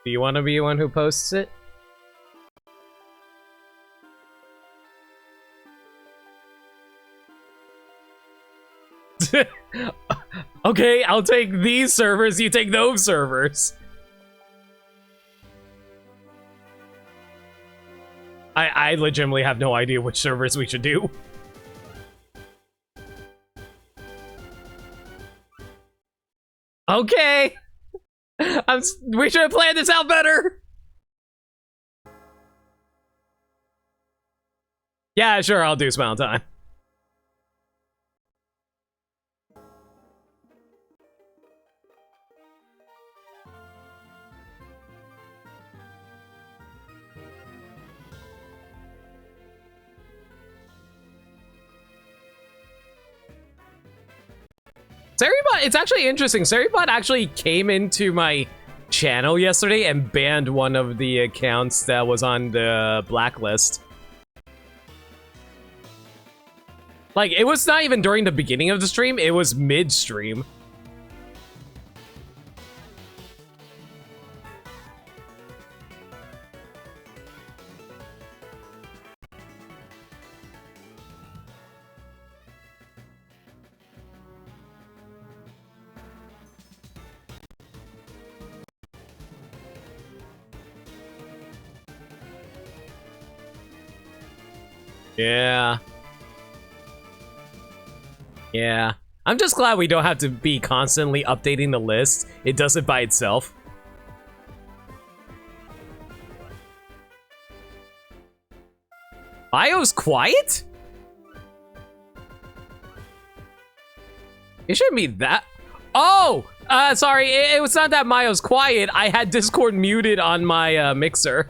Do you want to be the one who posts it? Okay, I'll take these servers, you take those servers. I legitimately have no idea which servers we should do. Okay. We should have planned this out better. Yeah, sure, I'll do Smile Time. Seribot, it's actually interesting. Seribot actually came into my channel yesterday and banned one of the accounts that was on the blacklist. Like, it was not even during the beginning of the stream, it was mid-stream. Yeah. Yeah. I'm just glad we don't have to be constantly updating the list. It does it by itself. Bio's quiet? It shouldn't be that. Oh! Sorry, it was not that Mayo's quiet. I had Discord muted on my mixer.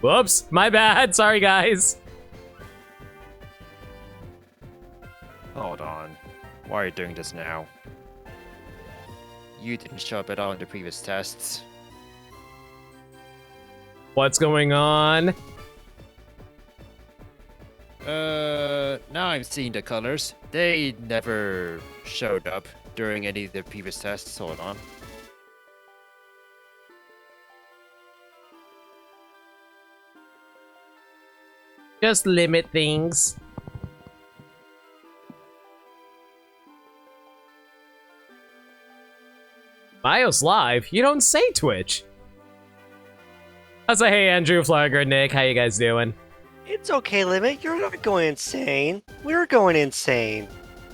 Whoops, my bad. Sorry, guys. Hold on. Why are you doing this now? You didn't show up at all in the previous tests. What's going on? Now I'm seeing the colors. They never showed up during any of the previous tests. Hold on. Just limit things. BIOS live? You don't say Twitch. I was like, hey Andrew, Flagger, Nick, how you guys doing? It's okay, Limit. You're not going insane. We're going insane.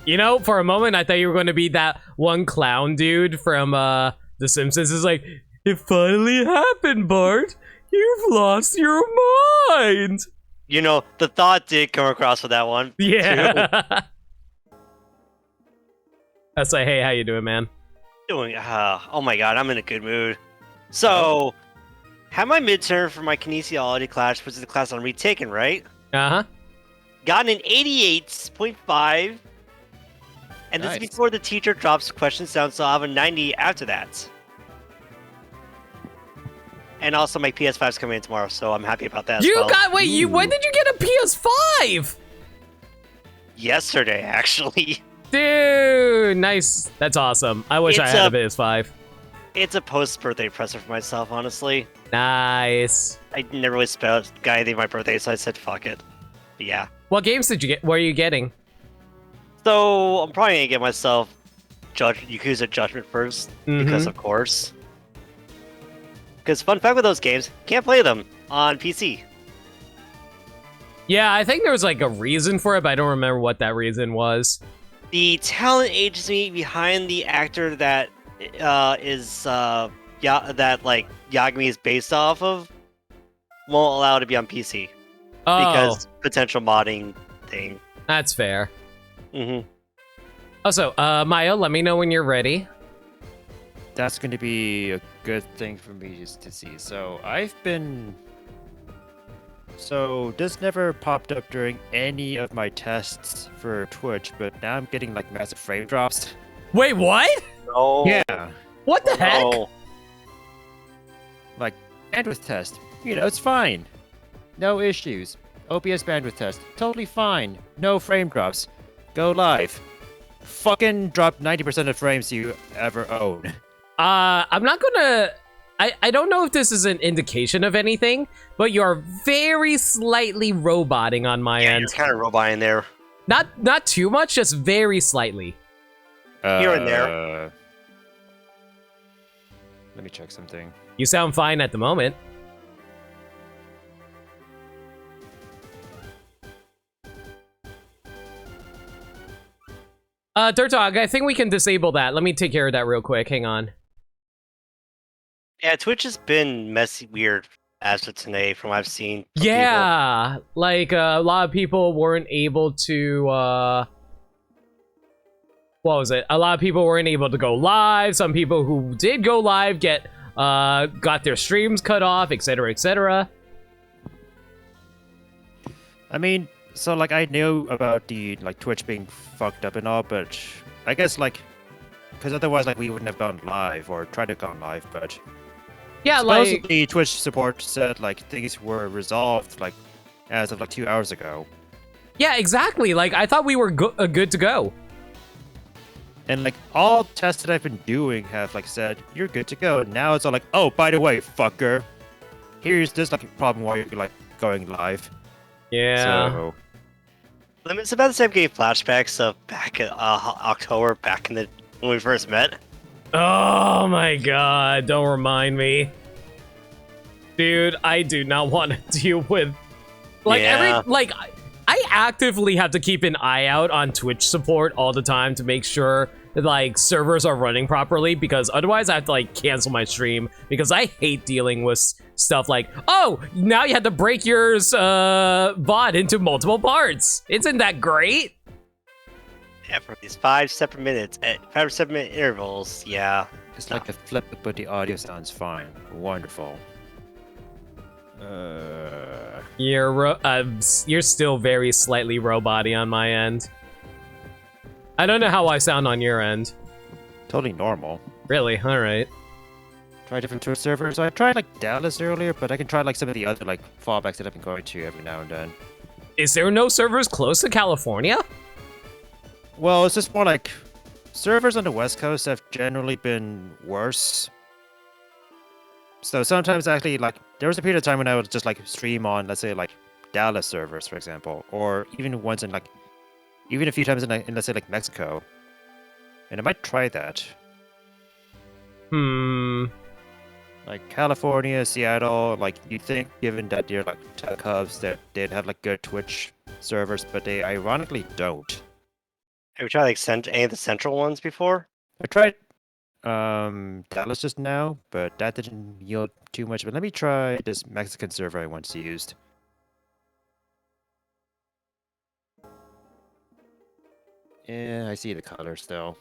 You know, for a moment I thought you were going to be that one clown dude from The Simpsons. It's like, it finally happened, Bart. You've lost your mind. You know, the thought did come across with that one. Yeah. That's like, hey, how you doing, man? Doing, oh my god, I'm in a good mood. So, had my midterm for my kinesiology class, which is the class I'm retaking, right? Uh-huh. Got an 88.5. And this is before the teacher drops questions down, so I'll have a 90 after that. And also my PS5's coming in tomorrow, so I'm happy about that as well. When did you get a PS5? Yesterday, actually. Dude, nice. That's awesome. I wish I had a PS5. It's a post-birthday present for myself, honestly. Nice. I never really got anything for my birthday, so I said fuck it. But yeah. What games did you get? What are you getting? So, I'm probably gonna get myself Yakuza Judgment first, because of course. Because fun fact with those games, can't play them on PC. Yeah, I think there was like a reason for it, but I don't remember what that reason was. The talent agency behind the actor that that Yagami is based off of won't allow it to be on PC. Oh. Because potential modding thing. That's fair. Mm-hmm. Also, Maya, let me know when you're ready. That's going to be a good thing for me to see. So this never popped up during any of my tests for Twitch, but now I'm getting like massive frame drops. Wait, what? No. Yeah. What the heck? No. Like, bandwidth test. You know, it's fine. No issues. OBS bandwidth test. Totally fine. No frame drops. Go live. Fucking drop 90% of frames you ever own. I'm not gonna I don't know if this is an indication of anything, but you're very slightly roboting on my end. You're kind of robot in there. Not too much, just very slightly. Here and there. Let me check something. You sound fine at the moment. Dirt Dog, I think we can disable that. Let me take care of that real quick. Hang on. Yeah, Twitch has been messy, weird as of today, from what I've seen. Yeah, like a lot of people weren't able to. What was it? A lot of people weren't able to go live. Some people who did go live got their streams cut off, etc., etc. I mean, so like I knew about the like Twitch being fucked up and all, but I guess like because otherwise like we wouldn't have gone live or tried to go live, but Yeah, like supposedly Twitch support said like things were resolved like as of like 2 hours ago. yeah, exactly. Like I thought we were good to go. And like all tests that I've been doing have like said you're good to go. And now it's all like, oh, by the way, fucker, here's this like problem while you're like going live. Yeah. So It's about the same game flashbacks of back in October, back in the when we first met. Oh my god, don't remind me. Dude, I do not want to deal with like Yeah. I actively have to keep an eye out on Twitch support all the time to make sure that like servers are running properly, because otherwise I have to like cancel my stream, because I hate dealing with stuff like, oh, now you had to break your VOD into multiple parts. Isn't that great? Yeah, for these 5 separate minutes at 5 or 7 minute intervals. Yeah, it's like a flip, but the audio sounds fine. Wonderful. You're still very slightly robot-y on my end. I don't know how I sound on your end. Totally normal. Really? All right. Try different Twitch servers. I tried like Dallas earlier, but I can try like some of the other like fallbacks that I've been going to every now and then. Is there no servers close to California? Well, it's just more like servers on the West Coast have generally been worse. So sometimes actually like there was a period of time when I would just like stream on, let's say like Dallas servers, for example, or even once in like even a few times in let's say like Mexico. And I might try that. Like California, Seattle, like you'd think given that they're like tech hubs that they'd have like good Twitch servers, but they ironically don't. have you tried like any of the central ones before? I tried Dallas just now, but that didn't yield too much. But let me try this Mexican server I once used. Yeah, I see the color still.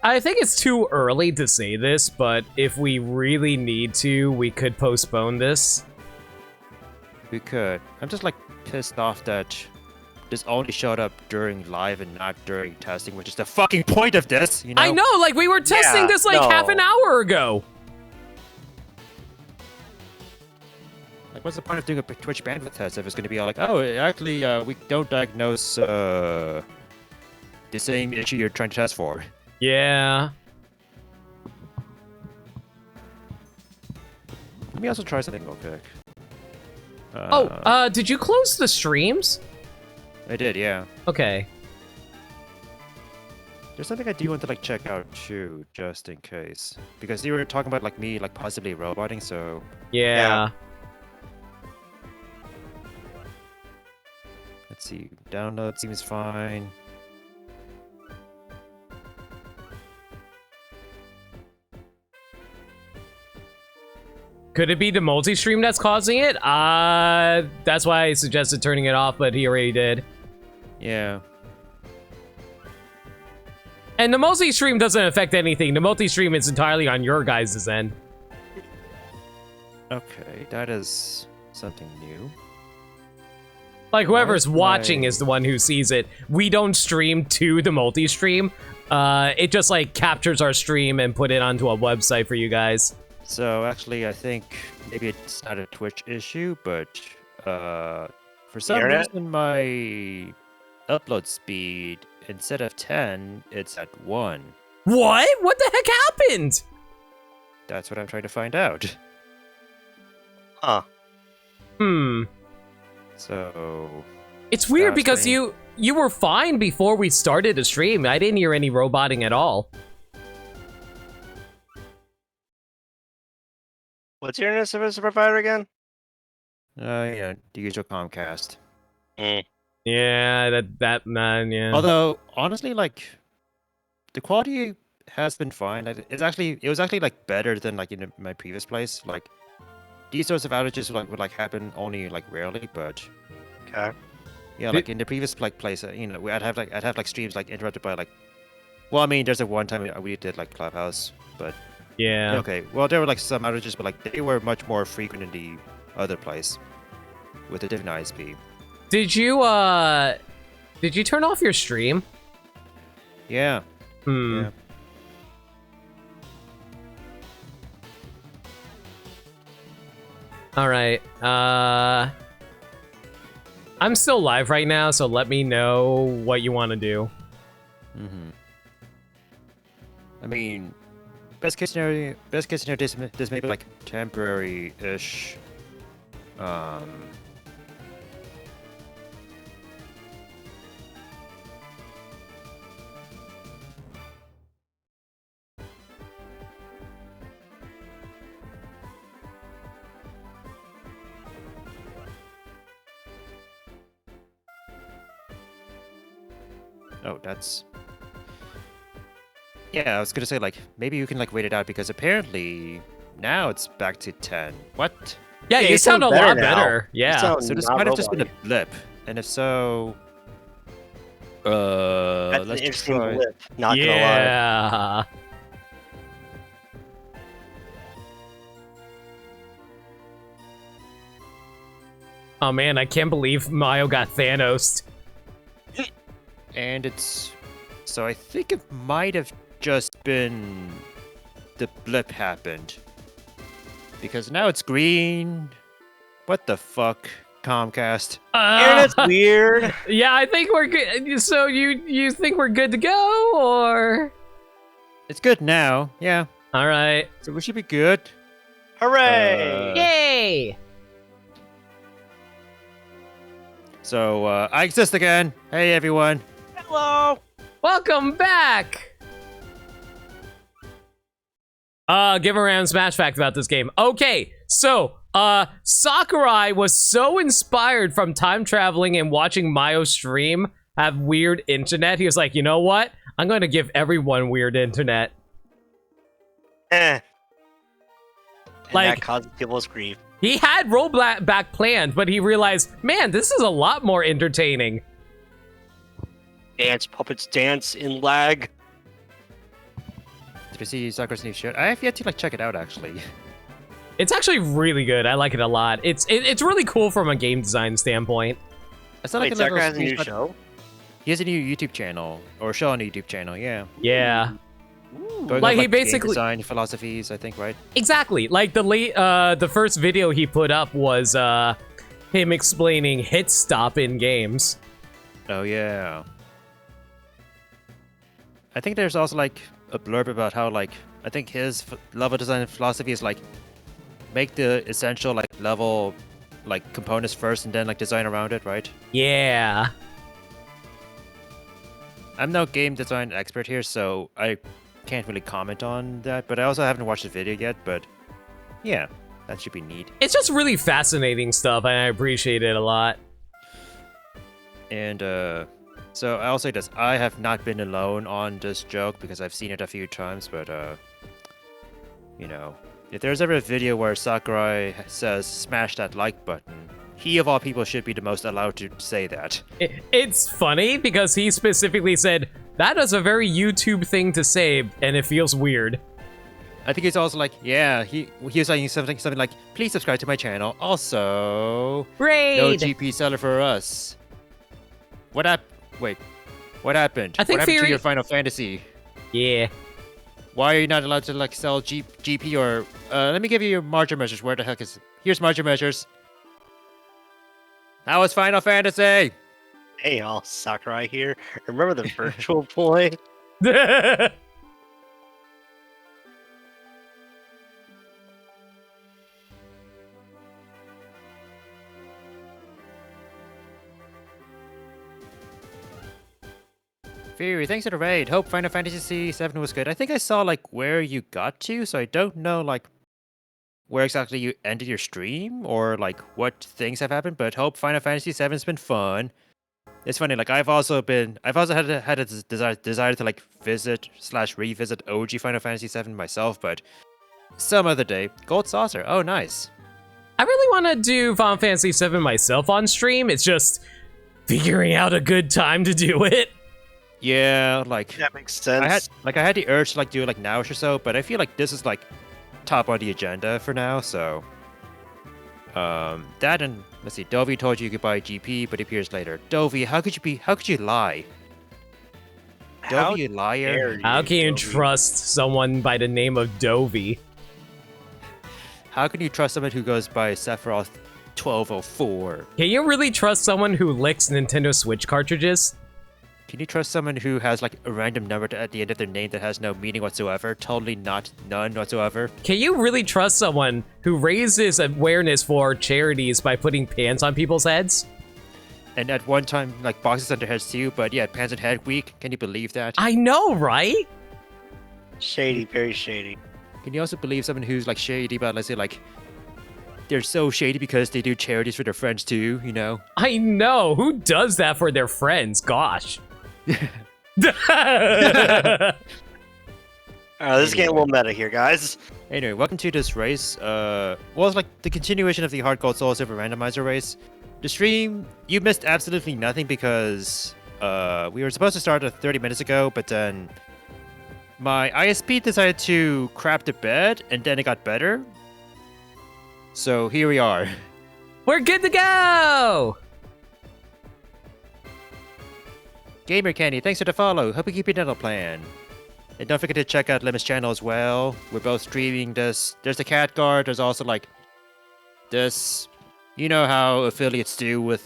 I think it's too early to say this, but if we really need to, we could postpone this. We could. I'm just like pissed off that this only showed up during live and not during testing, which is the fucking point of this, you know? I know, like we were testing this like half an hour ago. Like, what's the point of doing a Twitch bandwidth test if it's going to be all like, oh, actually, we don't diagnose the same issue you're trying to test for? Yeah. Let me also try something real quick. Did you close the streams? I did, yeah. Okay. There's something I do want to like check out too, just in case, because you were talking about like me like possibly roboting, so Yeah. let's see. Download seems fine. Could it be the multi-stream that's causing it? That's why I suggested turning it off, but he already did. Yeah. And the multi-stream doesn't affect anything. The multi-stream is entirely on your guys' end. Okay, that is something new. Like, whoever's Why- watching is the one who sees it. We don't stream to the multi-stream. It just, like, captures our stream and put it onto a website for you guys. So actually, I think maybe it's not a Twitch issue, but For some Internet? reason, my upload speed, instead of 10, it's at 1. What? What the heck happened? That's what I'm trying to find out. Huh. Hmm. So... It's weird That's because strange. you were fine before we started the stream. I didn't hear any roboting at all. What's your internet service provider again? yeah, the usual Comcast. Mm. Yeah, that man, yeah. Although, honestly, like, the quality has been fine. Like, it was actually like better than like in my previous place. Like, these sorts of outages would happen only like rarely, but Okay. yeah, like in the previous like place, I'd have like streams like interrupted by like, well, I mean, there's a one time we did like Clubhouse, but Yeah. okay, well, there were like some outages, but like they were much more frequent in the other place with a different ISP. Did you turn off your stream? Yeah. Hmm. Yeah. All right. I'm still live right now, so let me know what you want to do. Mm-hmm. I mean, best case scenario, this may be like temporary-ish. Oh, that's... Yeah, I was gonna say, like, maybe you can, like, wait it out, because apparently now it's back to 10. What? Yeah, Yeah, you you sound sound a lot better now. better. You Yeah. sound So this not might have just been a robot-y. blip, and if so... That's an let's interesting try... blip. Not gonna lie. Yeah. Oh man, I can't believe Mayo got Thanos. And it's... So I think it might have just been... The blip happened. Because now it's green. What the fuck, Comcast? Internet's weird. Yeah, I think we're good. So you think we're good to go, or? It's good now, yeah. All right. So we should be good. Hooray! Yay! So, I exist again. Hey, everyone. Hello. Welcome back. Give a random smash fact about this game. Okay, so Sakurai was so inspired from time traveling and watching Mayo stream have weird internet. He was like, you know what? I'm going to give everyone weird internet. And Like- that causes people's grief. He had rollback planned, but he realized, man, this is a lot more entertaining. Dance puppets dance in lag. Did you see Sakura's new shirt? I have yet to like check it out actually. It's actually really good. I like it a lot. It's really cool from a game design standpoint. It's not Wait, like a little Sakura has a new screenshot- show? He has a new YouTube channel or show on a YouTube channel. Yeah. Yeah. Going Like, on, he game basically- design philosophies, I think, right? Exactly. Like the first video he put up was him explaining hit stop in games. Oh yeah. I think there's also like a blurb about how like I think his level design philosophy is like make the essential like level like components first and then like design around it, right? Yeah. I'm no game design expert here, so I can't really comment on that, but I also haven't watched the video yet, but yeah, that should be neat. It's just really fascinating stuff, and I appreciate it a lot. And so I'll say this, I have not been alone on this joke because I've seen it a few times, but you know, if there's ever a video where Sakurai says smash that like button, he of all people should be the most allowed to say that. It's funny because he specifically said, that is a very YouTube thing to say, and it feels weird. I think he's also like, yeah, he was saying something like, please subscribe to my channel. Also, no Raid! GP seller for us. What Wait, what happened? I think what happened Fury- to your Final Fantasy? Yeah. Why are you not allowed to like sell GP or let me give you your margin measures. Where the heck is? Here's margin measures. How was Final Fantasy? Hey, all Sakurai here. Remember the virtual boy? Fury, thanks for the raid. Hope Final Fantasy VII was good. I think I saw like where you got to, so I don't know like where exactly you ended your stream or like what things have happened. But hope Final Fantasy VII's been fun. It's funny, like I've also had a desire to like visit/revisit OG Final Fantasy VII myself, but some other day. Gold Saucer. Oh, nice. I really want to do Final Fantasy VII myself on stream. It's just figuring out a good time to do it. Yeah, like That makes sense. I had the urge to like do it like nowish or so, but I feel like this is like top on the agenda for now. So, that and let's see, Dovey told you you could buy GP, but it appears later. Dovey, how could you lie? How Dovey, you liar. How can you Dovey? trust someone by the name of Dovey? How can you trust someone who goes by Sephiroth 1204? Can you really trust someone who licks Nintendo Switch cartridges? Can you trust someone who has like a random number at the end of their name that has no meaning whatsoever? Totally none whatsoever. Can you really trust someone who raises awareness for charities by putting pants on people's heads? And at one time, like boxes on their heads too, but yeah, pants and head week. Can you believe that? I know, right? Shady, very shady. Can you also believe someone who's like shady, but let's say like they're so shady because they do charities for their friends too, you know? I know. Who does that for their friends? Gosh. Alright, this is getting a little meta here, guys. Anyway, welcome to this race. Well, it's like the continuation of the Hard Gold Soul Silver Randomizer race. The stream, you missed absolutely nothing because we were supposed to start 30 minutes ago, but then my ISP decided to crap the bed, and then it got better. So here we are. We're good to go! Gamer Candy, thanks for the follow. Hope you keep your dental plan. And don't forget to check out Limit's channel as well. We're both streaming this. There's the cat guard. There's also like this. You know how affiliates do with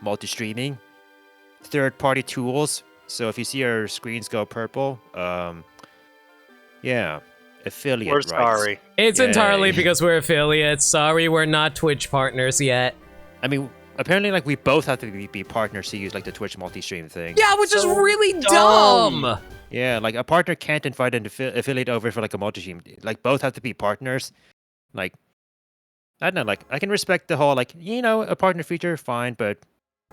multi-streaming, third-party tools. So if you see our screens go purple, yeah, affiliate. We're rights. sorry. It's Yay. entirely because we're affiliates. Sorry, we're not Twitch partners yet. I mean, apparently, like we both have to be partners to use like the Twitch multi-stream thing. Yeah, which is So really dumb. dumb. Yeah, like a partner can't invite an affiliate over for like a multi-stream. Like both have to be partners. Like, I don't know, like I can respect the whole like, you know, a partner feature, fine, but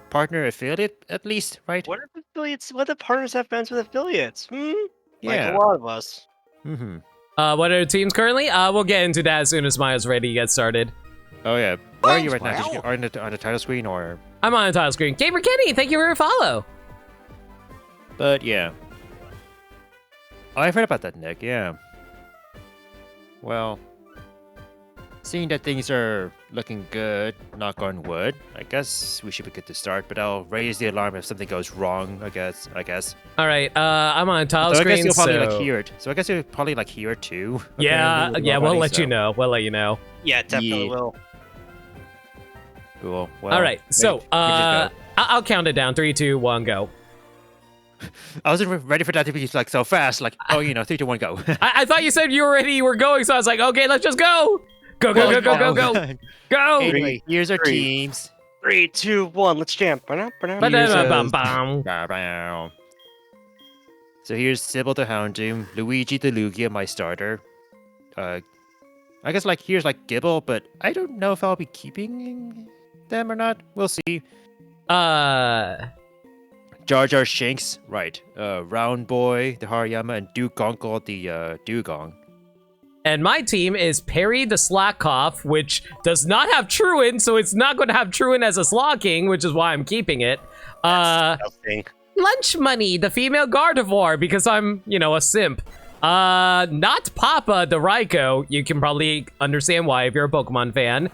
partner affiliate at least, right? What if affiliates? What if partners have friends with affiliates? Like Yeah. a lot of us. Mm-hmm. What are the teams currently? We'll get into that as soon as Maya's ready to get started. Oh yeah. Where are you right now? Wow. Did you, are you on the title screen or? I'm on the title screen. Gamer Kenny, thank you for your follow. But yeah. Oh, I've heard about that, Nick. Yeah. Well, seeing that things are looking good, knock on wood, I guess we should be good to start. But I'll raise the alarm if something goes wrong. I guess. All right, I'm on the title So I screen. guess you'll probably so... like hear it. So I guess you'll probably like hear it too. Yeah, apparently, yeah, we'll already, let so- you know. We'll let you know. Yeah, definitely Yeah. will. Cool. Well, All right, so we just go. I'll count it down. 3, 2, 1, go. I wasn't ready for that to be like so fast. Like, oh, you know, 3, 2, 1, go. I thought you said you already were going, so I was like, okay, let's just go. Go, go, go, go, go, go, go. Anyway, here's our Three. teams. 3, 2, 1, let's jam. Ba-da-ba-bum-bum. So here's Sybil the Houndoom, Luigi the Lugia, my starter. I guess like here's like Gibble, but I don't know if I'll be keeping them or not. We'll see. Jar Jar Shanks, right. Round Boy, the Hariyama, and Dugongkle, the Dugong. And my team is Perry the Slackcoff, which does not have Truant, so it's not going to have Truant as a Slocking, which is why I'm keeping it. Disgusting. Lunch Money, the female Gardevoir, because I'm, you know, a simp. Not Papa the Raikou. You can probably understand why if you're a Pokemon fan.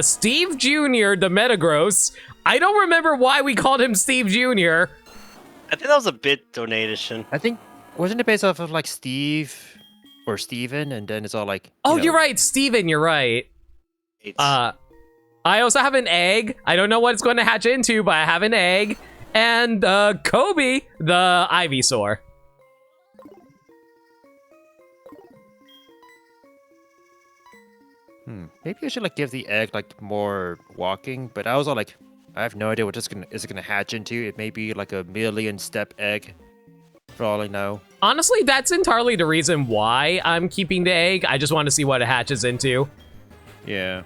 Steve Jr., the Metagross. I don't remember why we called him Steve Jr. I think that was a bit donation. I think, wasn't it based off of like Steve or Steven, and then it's all like. Oh, know, you're right, Steven, you're right. It's- I also have an egg. I don't know what it's going to hatch into, but I have an egg. And Kobe, the Ivysaur. Maybe I should like give the egg like more walking, but I was all like, I have no idea what is it gonna hatch into. It may be like a million step egg, for all I know. Honestly, that's entirely the reason why I'm keeping the egg. I just want to see what it hatches into. Yeah.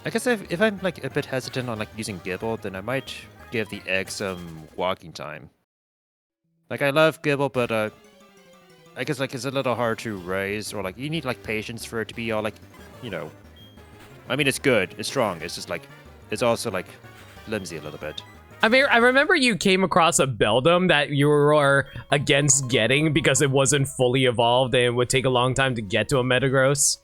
I guess if I'm like a bit hesitant on like using Gibble, then I might give the egg some walking time. Like I love Gibble, but I guess like it's a little hard to raise, or like you need like patience for it to be all like, you know. I mean, it's good, it's strong. It's just like it's also like flimsy a little bit. I mean, I remember you came across a Beldum that you were against getting because it wasn't fully evolved and it would take a long time to get to a Metagross.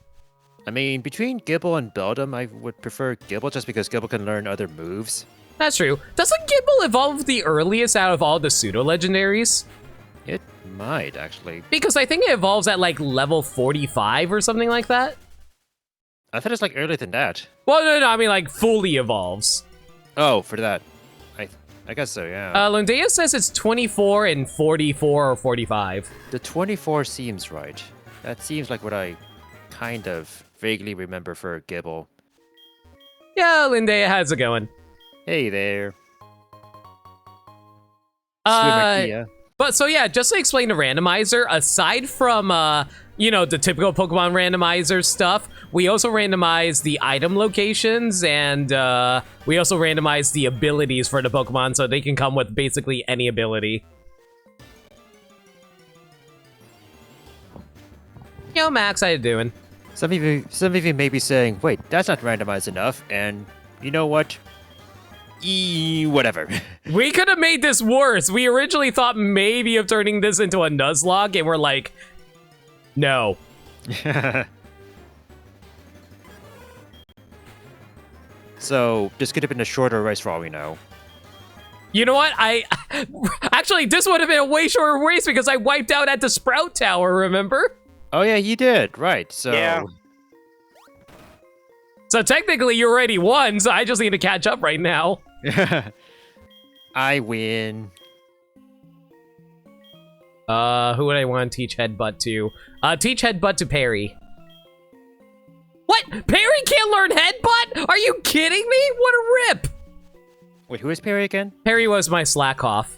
I mean, between Gibble and Beldum, I would prefer Gibble just because Gibble can learn other moves. That's true. Doesn't Gibble evolve the earliest out of all the pseudo-legendaries? It might, actually. Because I think it evolves at like level 45 or something like that. I thought it's like earlier than that. Well, no, I mean like fully evolves. Oh, for that. I guess so, yeah. Lundea says it's 24 and 44 or 45. The 24 seems right. That seems like what I kind of vaguely remember for Gibble. Yeah, Lundea, how's it going? Hey there. But so yeah, just to explain the randomizer, aside from you know, the typical Pokemon randomizer stuff, we also randomize the item locations, and we also randomize the abilities for the Pokemon, so they can come with basically any ability. Yo, Max, how you doing? Some of you may be saying, wait, that's not randomized enough, and you know what? Whatever. We could have made this worse. We originally thought maybe of turning this into a Nuzlocke, and we're like, no. So, this could have been a shorter race for all we know. You know what? Actually, this would have been a way shorter race because I wiped out at the Sprout Tower, remember? Oh yeah, you did, right, so... Yeah. So technically, you already won, so I just need to catch up right now. I win. Who would I want to teach Headbutt to? Teach Headbutt to Perry. What? Perry can't learn Headbutt? Are you kidding me? What a rip! Wait, who is Perry again? Perry was my Slackoff.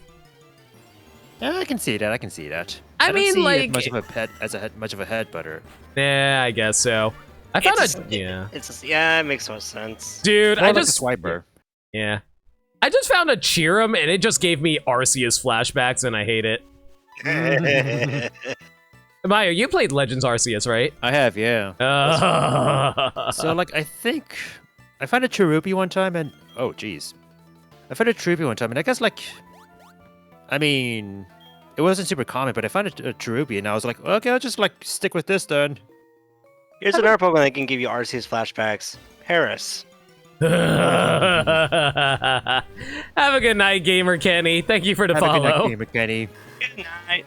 Yeah, I can see that. I can see that. I don't mean, see like, it much of a pet as much of a headbutter. Yeah, I guess so. I thought yeah. Yeah, it makes more sense. Dude, More I like just a swiper. Yeah. I just found a Cheerum and it just gave me Arceus flashbacks and I hate it. Maya, you played Legends Arceus, right? I have, yeah. So, like, I think I found a Cherubi one time, and oh, jeez, I found a Cherubi one time, and I guess like, I mean, it wasn't super common, but I found a Cherubi, and I was like, okay, I'll just like stick with this then. Here's another Pokemon that can give you Arceus flashbacks. Paris. Have a good night, Gamer Kenny. Thank you for the Have follow. a good night, Gamer Kenny. Good night.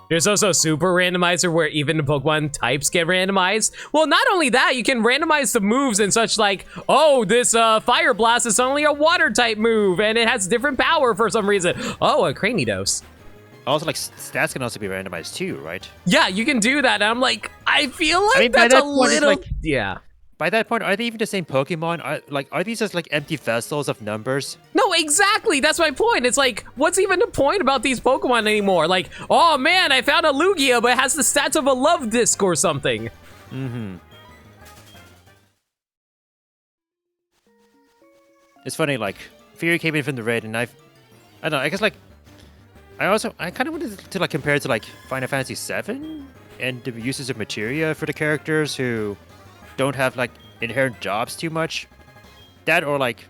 There's also Super Randomizer where even the Pokemon types get randomized. Well, not only that, you can randomize the moves and such like, oh, this Fire Blast is only a water type move and it has different power for some reason. Oh, a Cranidos. Also, like, stats can also be randomized too, right? Yeah, you can do that. And I'm like, I feel like I mean, by that's that a point, it's little... like- Yeah. By that point, are they even the same Pokemon? Are these just like empty vessels of numbers? No, exactly. That's my point. It's like, what's even the point about these Pokemon anymore? Like, oh man, I found a Lugia, but it has the stats of a love disc or something. Mm-hmm. It's funny, like, Fury came in from the raid, and I don't know, I guess, like, I kind of wanted to, like, compare it to, like, Final Fantasy VII and the uses of materia for the characters who don't have, like, inherent jobs too much. That or, like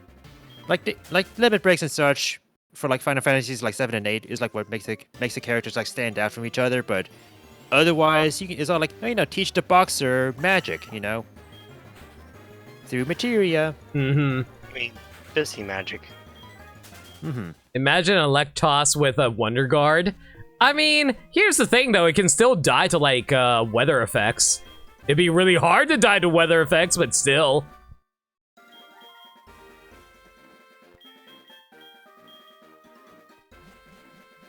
limit breaks and such for, like, Final Fantasies, like, 7 and 8 is, like, what makes the characters, like, stand out from each other, but otherwise, it's all, like, you know, teach the boxer magic, you know? Through materia. Mm-hmm. I mean, fizzy magic. Mm-hmm. Imagine Electos with a Wonder Guard. I mean, here's the thing though, it can still die to like weather effects. It'd be really hard to die to weather effects, but still.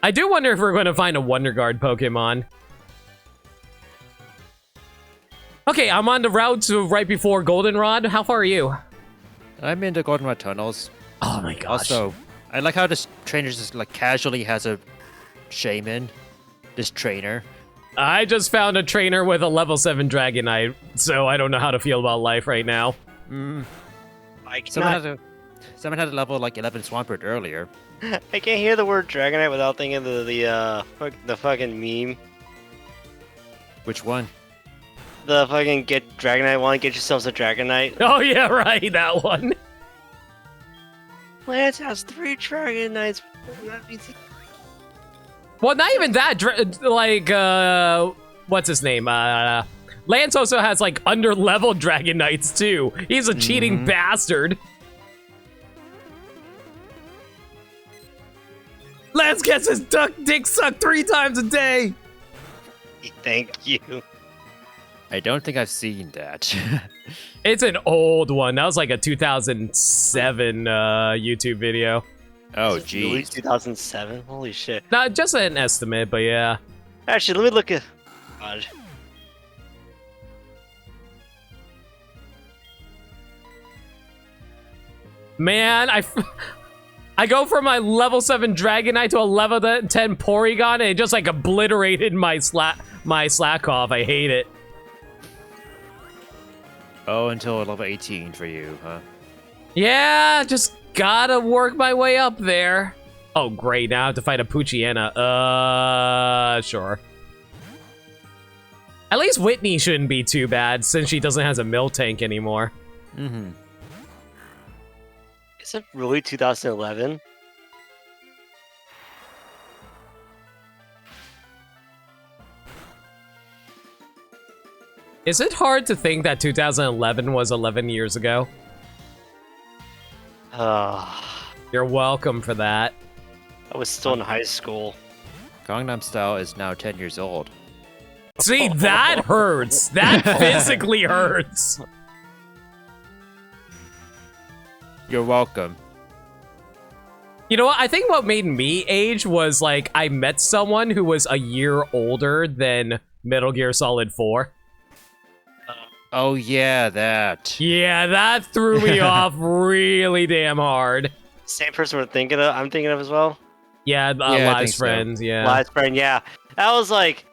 I do wonder if we're going to find a Wonder Guard Pokemon. Okay, I'm on the route to right before Goldenrod. How far are you? I'm in the Goldenrod tunnels. Oh my gosh. Also, I like how this trainer just like casually has a shaman. This trainer. I just found a trainer with a level 7 Dragonite, so I don't know how to feel about life right now. Someone had a level like 11 Swampert earlier. I can't hear the word Dragonite without thinking of the fucking meme. Which one? The fucking get Dragonite one, get yourselves a Dragonite. Oh yeah, right, that one. Lance has 3 Dragonites. Well, not even that, what's his name? Lance also has, like, under-leveled Dragonites, too. He's a cheating bastard. Lance gets his dick sucked 3 times a day. Thank you. I don't think I've seen that. It's an old one. That was, like, a 2007 YouTube video. Oh, geez. 2007? Holy shit. Not just an estimate, but yeah. Actually, let me look at... God. Man, I go from my level 7 Dragonite to a level 10 Porygon, and it just, like, obliterated my slack off. I hate it. Oh, until level 18 for you, huh? Yeah, just gotta work my way up there. Oh, great. Now I have to fight a Poochyena. Sure. At least Whitney shouldn't be too bad, since she doesn't have a Miltank anymore. Mm-hmm. Is it really 2011? Is it hard to think that 2011 was 11 years ago? You're welcome for that. I was still in high school. Gangnam Style is now 10 years old. See, that hurts. That physically hurts. You're welcome. You know what? I think what made me age was, like, I met someone who was a year older than Metal Gear Solid 4. Oh, yeah, that. Yeah, that threw me off really damn hard. Same person I'm thinking of as well? Yeah, Live's friends, yeah. Live's friend, yeah. That was like,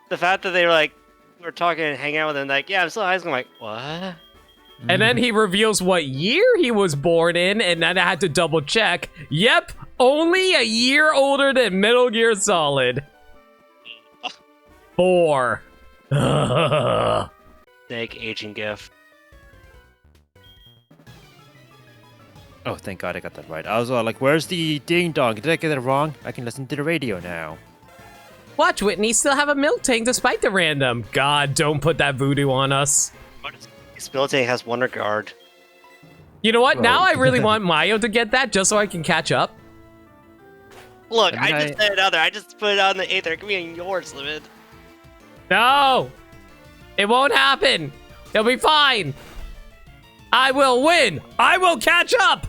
the fact that they were like, we were talking and hanging out with him, like, yeah, I'm still in high school. I'm like, what? And then he reveals what year he was born in, and then I had to double check. Yep, only a year older than Metal Gear Solid 4. Snake aging gif. Oh, thank God I got that right. I was all like, where's the ding dong? Did I get it wrong? I can listen to the radio now. Watch, Whitney still have a Miltank despite the random. God, don't put that voodoo on us. Miltank has Wonder Guard. You know what? Now I really want Mayo to get that just so I can catch up. Look, I just said it out there. I just put it on the Aether. Give me yours, Limit. No! It won't happen. It'll be fine. I will win. I will catch up.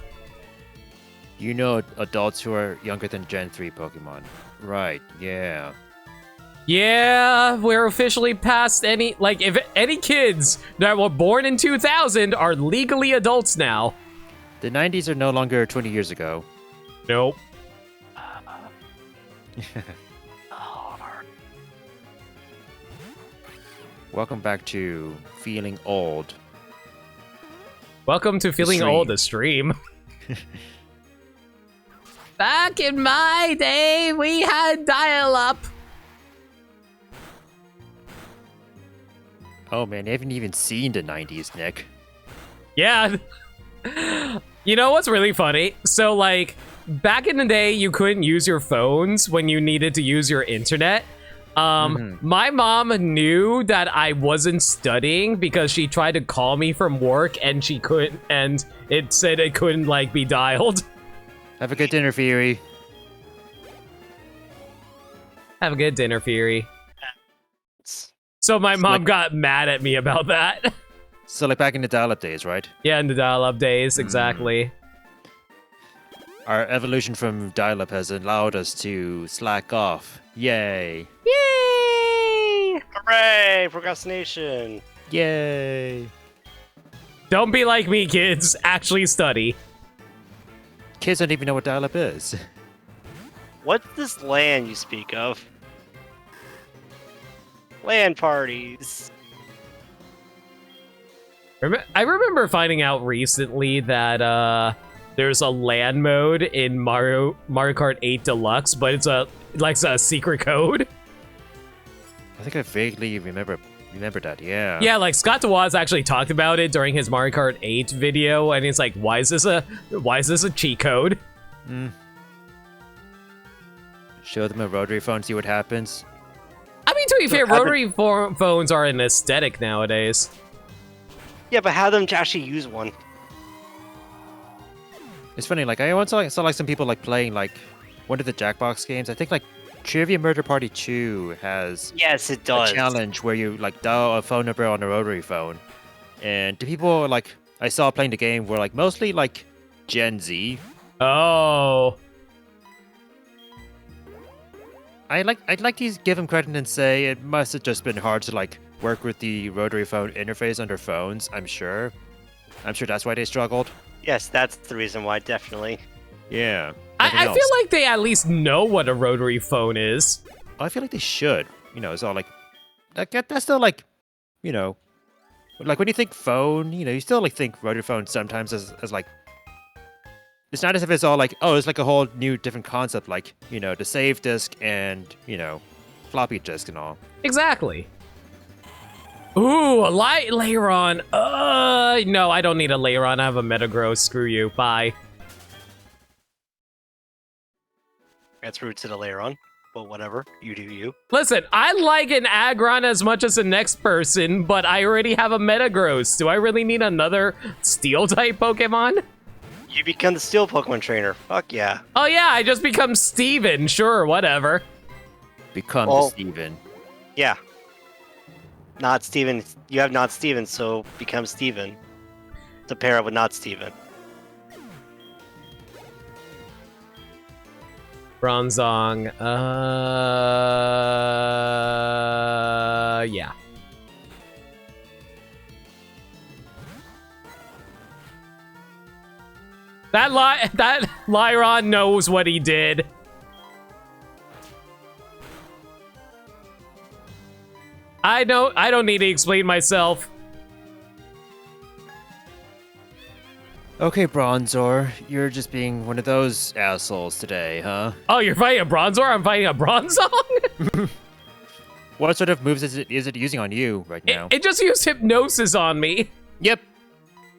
You know adults who are younger than Gen 3 Pokemon. Right, yeah. Yeah, we're officially past any, like, if any kids that were born in 2000 are legally adults now. The 90s are no longer 20 years ago. Nope. Welcome back to Feeling Old. Welcome to Feeling Stream. Old, the stream. Back in my day, we had dial-up. Oh man, you haven't even seen the 90s, Nick. Yeah. You know what's really funny? So, like, back in the day, you couldn't use your phones when you needed to use your internet. My mom knew that I wasn't studying because she tried to call me from work and she couldn't, and it said it couldn't, like, be dialed. Have a good dinner, Fury. Have a good dinner, Fury. It's- So my mom like- got mad at me about that. So like back in the dial-up days, right? Yeah, in the dial-up days, exactly. Our evolution from dial-up has allowed us to slack off. Yay! Yay! Hooray! Procrastination. Yay! Don't be like me, kids. Actually study. Kids don't even know what dial-up is. What's this LAN you speak of? LAN parties. I remember finding out recently that there's a LAN mode in Mario Kart 8 Deluxe, but it's a secret code. I think I vaguely remember that. Yeah. Yeah, like Scott DeWaz actually talked about it during his Mario Kart 8 video, and it's like, why is this a cheat code? Show them a rotary phone, see what happens. I mean, to be fair, have it- rotary phones are an aesthetic nowadays. Yeah, but have them to actually use one. It's funny, like I once saw like some people like playing like one of the Jackbox games. I think like Trivia Murder Party 2 has Yes, it a does. challenge where you like dial a phone number on a rotary phone, and the people like I saw playing the game were like mostly like Gen Z. Oh. I'd like to give them credit and say it must have just been hard to like work with the rotary phone interface on their phones. I'm sure that's why they struggled. Yes, that's the reason why, definitely. Yeah. I Nothing else. feel like they at least know what a rotary phone is. I feel like they should. You know, it's all like that's still like, you know, like when you think phone, you know, you still like think rotary phone sometimes as like. It's not as if it's all like, oh, it's like a whole new different concept, like, you know, the save disk and, you know, floppy disk and all. Exactly. Ooh, a light layer on. No, I don't need a layer on. I have a Metagross. Screw you. Bye. That's rude to the layer on, but whatever. You do you. Listen, I like an Aggron as much as the next person, but I already have a Metagross. Do I really need another Steel-type Pokemon? You become the steel Pokemon trainer. Fuck yeah. Oh yeah, I just become Steven. Sure, whatever. Become Oh. Steven. Yeah. Not Steven. You have not Steven, so become Steven. To pair up with not Steven. Bronzong. Yeah. That Lyron knows what he did. I don't need to explain myself. Okay, Bronzor, you're just being one of those assholes today, huh? Oh, you're fighting a Bronzor? I'm fighting a Bronzong? What sort of moves is it using on you right now? It just used Hypnosis on me. Yep.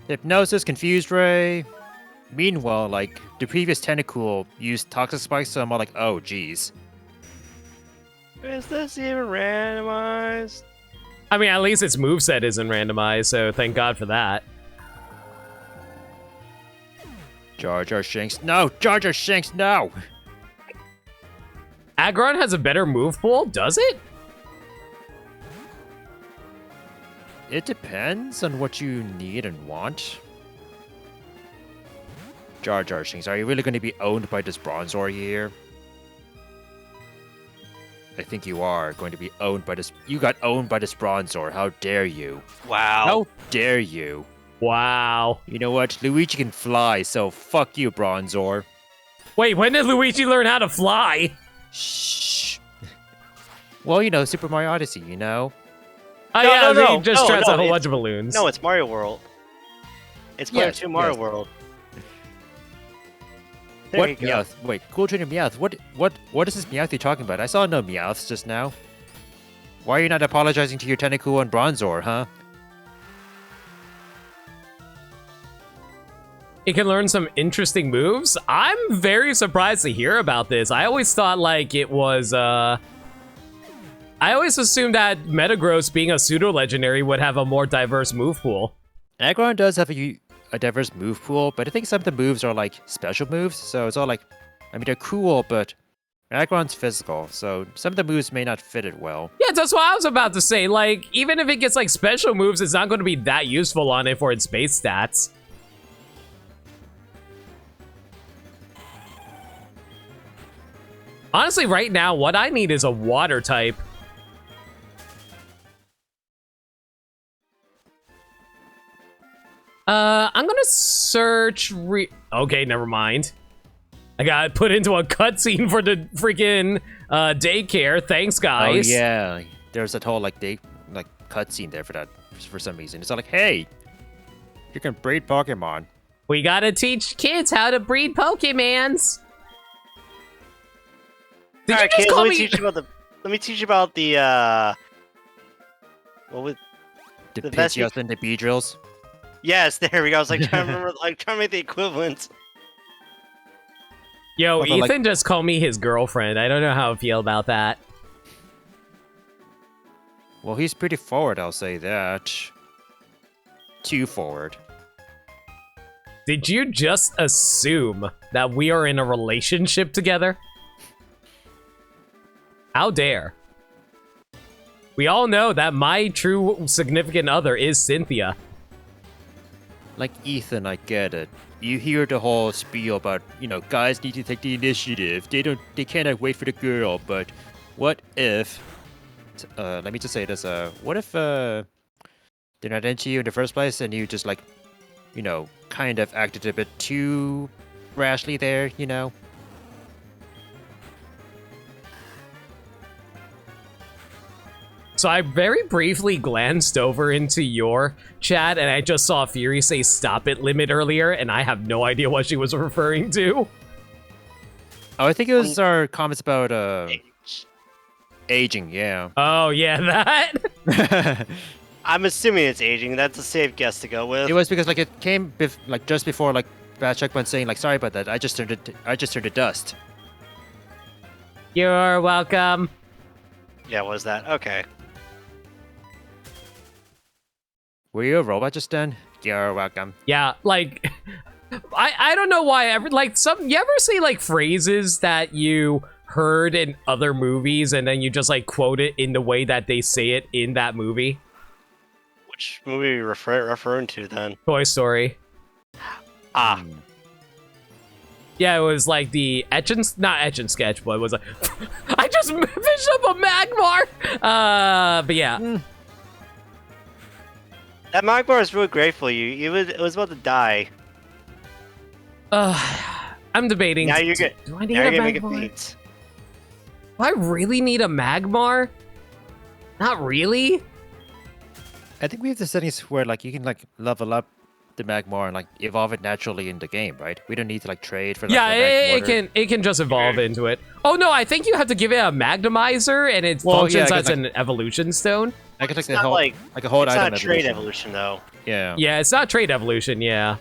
Hypnosis, Confused Ray. Meanwhile, like, the previous Tentacool used Toxic Spike, so I'm all like, oh, geez. Is this even randomized? I mean, at least its moveset isn't randomized, so thank God for that. Jar Jar Shanks, no! Jar Jar Shanks, no! Aggron has a better move pool, does it? It depends on what you need and want. Jar Jar Shanks, are you really going to be owned by this Bronzor here? I think you are going to be owned by this. You got owned by this Bronzor. How dare you? Wow. How dare you? Wow. You know what? Luigi can fly, so fuck you, Bronzor. Wait, when did Luigi learn how to fly? Shh. Well, you know, Super Mario Odyssey, you know? Oh No, yeah, no, he just no, tries no, out a it's- bunch of balloons. No, it's Mario World. It's Mario Yes, 2 Mario yes. World. There What you go. Meowth? Wait, Cool Trainer Meowth. What is this Meowth you're talking about? I saw no Meowths just now. Why are you not apologizing to your Tentacool and Bronzor, huh? It can learn some interesting moves. I'm very surprised to hear about this. I always thought like it was I always assumed that Metagross being a pseudo-legendary would have a more diverse move pool. Aggron does have a diverse move pool, but I think some of the moves are like special moves, so it's all like, I mean, they're cool, but Aggron's physical, so some of the moves may not fit it well. Yeah, that's what I was about to say. Like, even if it gets like special moves, it's not going to be that useful on it for its base stats. Honestly, right now, what I need is a water type. I'm gonna search okay, never mind. I got put into a cutscene for the freaking daycare. Thanks, guys. Oh yeah, there's that whole like cutscene there for that for some reason. It's not like, hey, you can breed Pokemon. We gotta teach kids how to breed Pokemons. Did Alright, you just kids, call let me? me teach you about the what was The The best Pidgeots and the Beedrills. Yes, there we go. I was like trying to remember, like trying to make the equivalent. Yo, Although, Ethan like- just called me his girlfriend. I don't know how I feel about that. Well, he's pretty forward, I'll say that. Too forward. Did you just assume that we are in a relationship together? How dare. We all know that my true significant other is Cynthia. Like, Ethan, I get it. You hear the whole spiel about, you know, guys need to take the initiative. They cannot wait for the girl, but what if, let me just say this, what if, they're not into you in the first place and you just, like, you know, kind of acted a bit too rashly there, you know? So I very briefly glanced over into your chat and I just saw Fury say stop it limit earlier and I have no idea what she was referring to. Oh, I think it was our comments about, aging, yeah. Oh yeah, that. I'm assuming it's aging. That's a safe guess to go with. It was because, like, it came, like, just before, like, Bad Checkpoint saying, like, sorry about that, I just turned to dust. You're welcome. Yeah, what was that? Okay. Were you a robot just then? You're welcome. Yeah, like I don't know why you ever see like phrases that you heard in other movies and then you just like quote it in the way that they say it in that movie? Which movie are you referring to then? Toy Story. Ah, Yeah, it was like the not etch and sketch, but it was like I just fished up a Magmar. But yeah. that Magmar is really great for you. It was about to die. I'm debating. Now you're good. Do I need Now a you're gonna make it Magmar? beat. Do I really need a Magmar? Not really. I think we have the settings where, like, you can, like, level up the Magmar and, like, evolve it naturally in the game, right? We don't need to, like, trade for, like, Yeah, the Mag it can just evolve into it. Oh no, I think you have to give it a Magnemizer and it Well, functions yeah, as an evolution stone. I could, like, It's not like a whole it's item not trade evolution. evolution though, Yeah. Yeah, it's not trait evolution, yeah.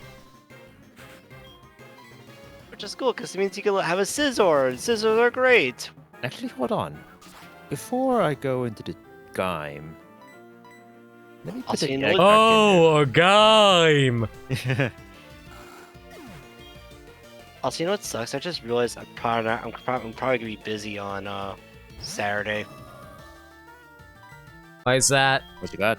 which is cool because it means you can have a Scizor. And Scizors are great. Actually, hold on. Before I go into the game, let me put Also, the you know egg what- Oh, a game. back in there. Also, you know what sucks? I just realized I'm probably gonna be busy on Saturday. Why is that? What you got?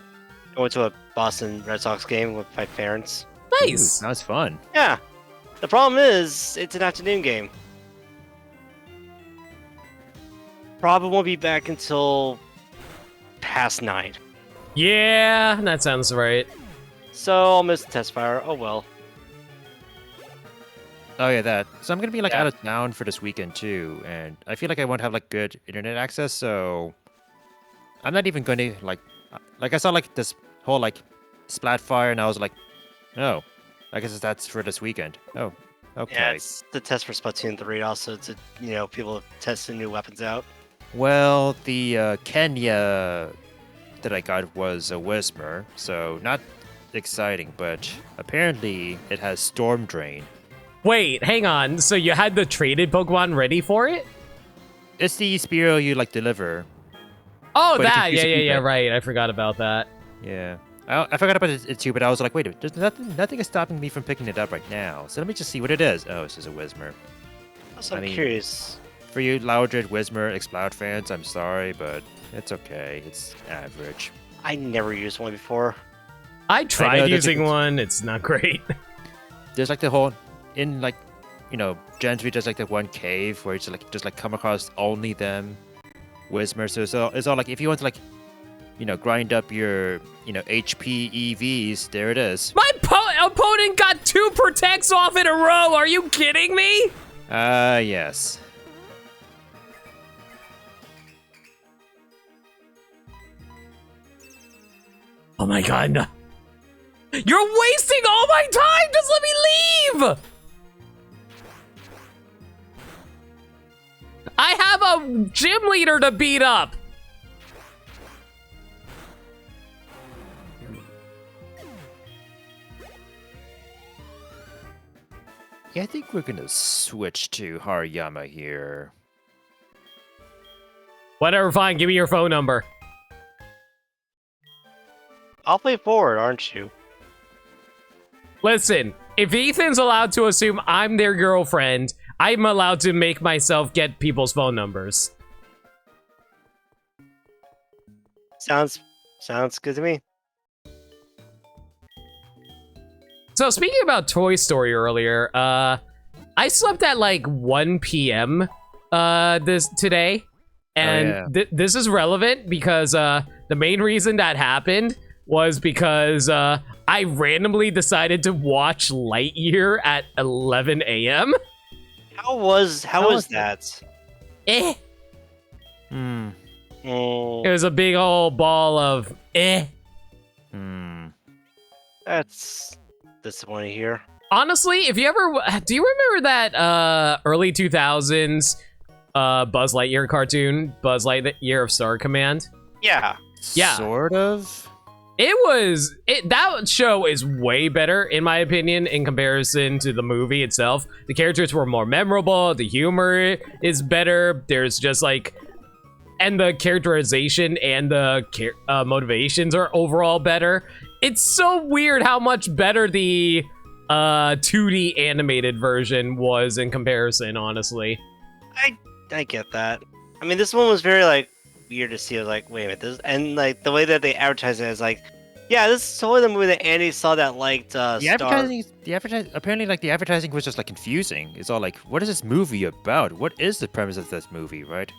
I went to a Boston Red Sox game with my parents. Nice. Ooh, sounds fun. Yeah. The problem is, it's an afternoon game. Probably won't be back until past 9. Yeah, that sounds right. So I'll miss the test fire. Oh well. Oh yeah, that. So I'm gonna be like Yeah. out of town for this weekend too, and I feel like I won't have like good internet access, so I'm not even going to like I saw like this whole like splat fire, and I was like, oh, I guess that's for this weekend. Oh, okay. Yeah, it's the test for Splatoon 3 also to, people testing new weapons out. Well, the Kenya that I got was a Whisper, so not exciting, but apparently it has Storm Drain. Wait, hang on. So you had the traded Pokemon ready for it? It's the Spearow you like deliver. Oh, But it that. can use Yeah, a yeah, keypad. right. I forgot about that. Yeah. I forgot about it too, but I was like, wait, there's nothing is stopping me from picking it up right now. So let me just see what it is. Oh, it's just a Whisper. Also, I I'm mean- curious. For you Loudred, Whismer, Exploud fans, I'm sorry, but it's okay. It's average. I never used one before. I tried that using it's- one. It's not great. There's like the whole in like, you know, Gen 3 there's like the one cave where it's like just like come across only them, Whismer. So it's all like if you want to like, you know, grind up your, you know, HP EVs, there it is. My opponent got 2 protects off in a row. Are you kidding me? Yes. Oh my god, no. You're wasting all my time! Just let me leave! I have a gym leader to beat up! Yeah, I think we're gonna switch to Hariyama here. Whatever, fine, give me your phone number. I'll play forward, aren't you? Listen, if Ethan's allowed to assume I'm their girlfriend, I'm allowed to make myself get people's phone numbers. Sounds good to me. So speaking about Toy Story earlier, I slept at like 1 p.m. Today, and this is relevant because the main reason that happened was because I randomly decided to watch Lightyear at 11 a.m. How was that? Eh. Hmm. It was a big old ball of eh. Hmm. That's disappointing here. Honestly, if you ever, do you remember that early 2000s Buzz Lightyear cartoon, Buzz Lightyear of Star Command? Yeah. Yeah. Sort of. That show is way better, in my opinion, in comparison to the movie itself. The characters were more memorable, the humor is better, there's just like, and the characterization and the motivations are overall better. It's so weird how much better the 2D animated version was in comparison, honestly. I get that. I mean, this one was very like weird to see. Like, wait a minute, this, and like the way that they advertise it is like, yeah, this is totally the movie that Andy saw that liked. The advertising, apparently, like the advertising was just like confusing. It's all like, what is this movie about? What is the premise of this movie, right?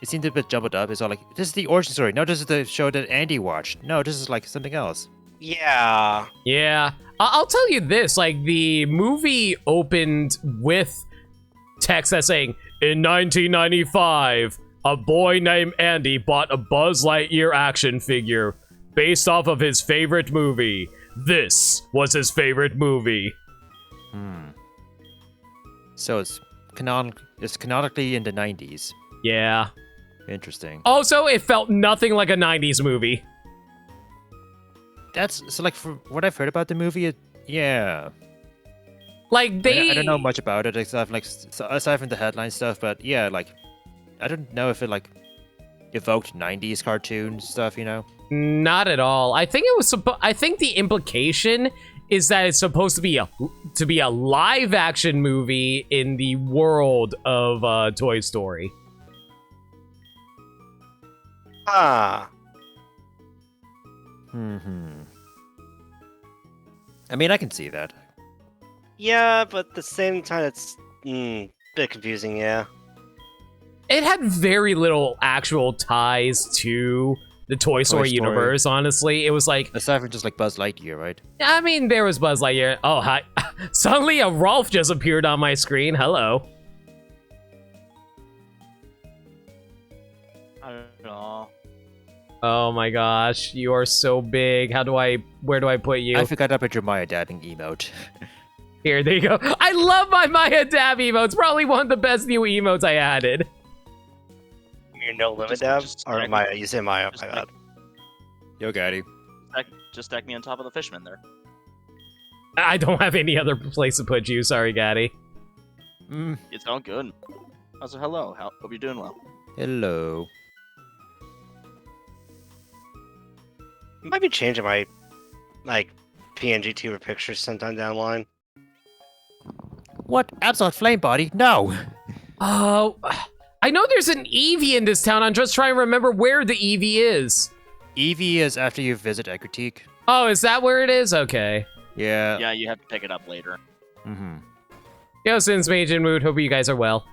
It seemed a bit jumbled up. It's all like, this is the origin story. No, this is the show that Andy watched. No, this is like something else. Yeah. Yeah, I'll tell you this, like the movie opened with text that's saying, in 1995, a boy named Andy bought a Buzz Lightyear action figure based off of his favorite movie. This was his favorite movie. So it's canonically in the 90s. Yeah. Interesting. Also, it felt nothing like a 90s movie. That's so like for what I've heard about the movie. Yeah. Like I don't know much about it except like aside from the headline stuff, but yeah, like I don't know if it like evoked 90s cartoon stuff, you know? Not at all. I think it was I think the implication is that it's supposed to be a live action movie in the world of Toy Story. Ah. I mean, I can see that. Yeah, but at the same time, it's a bit confusing. Yeah. It had very little actual ties to the Toy Story universe, honestly. It was like, aside from just like Buzz Lightyear, right? I mean, there was Buzz Lightyear. Oh, hi. Suddenly a Rolf just appeared on my screen. Hello. I don't know. Oh my gosh, you are so big. Where do I put you? I forgot to put your Maya dabbing emote. Here, there you go. I love my Maya Dab emote. It's probably one of the best new emotes I added. You're no limit dab? Or Maya, you say Maya, my bad. Yo, Gaddy. Just stack me on top of the fishman there. I don't have any other place to put you. Sorry, Gaddy. It's all good. Also, hello. Hope you're doing well. Hello. I might be changing my, like, PNG tuber pictures sometime down the line. What? Absolute flame body? No! Oh, I know there's an Eevee in this town. I'm just trying to remember where the Eevee is. Eevee is after you visit Ekritique. Oh, is that where it is? Okay. Yeah. Yeah, you have to pick it up later. Mm-hmm. Yo, Sins, Mage, and Mood. Hope you guys are well.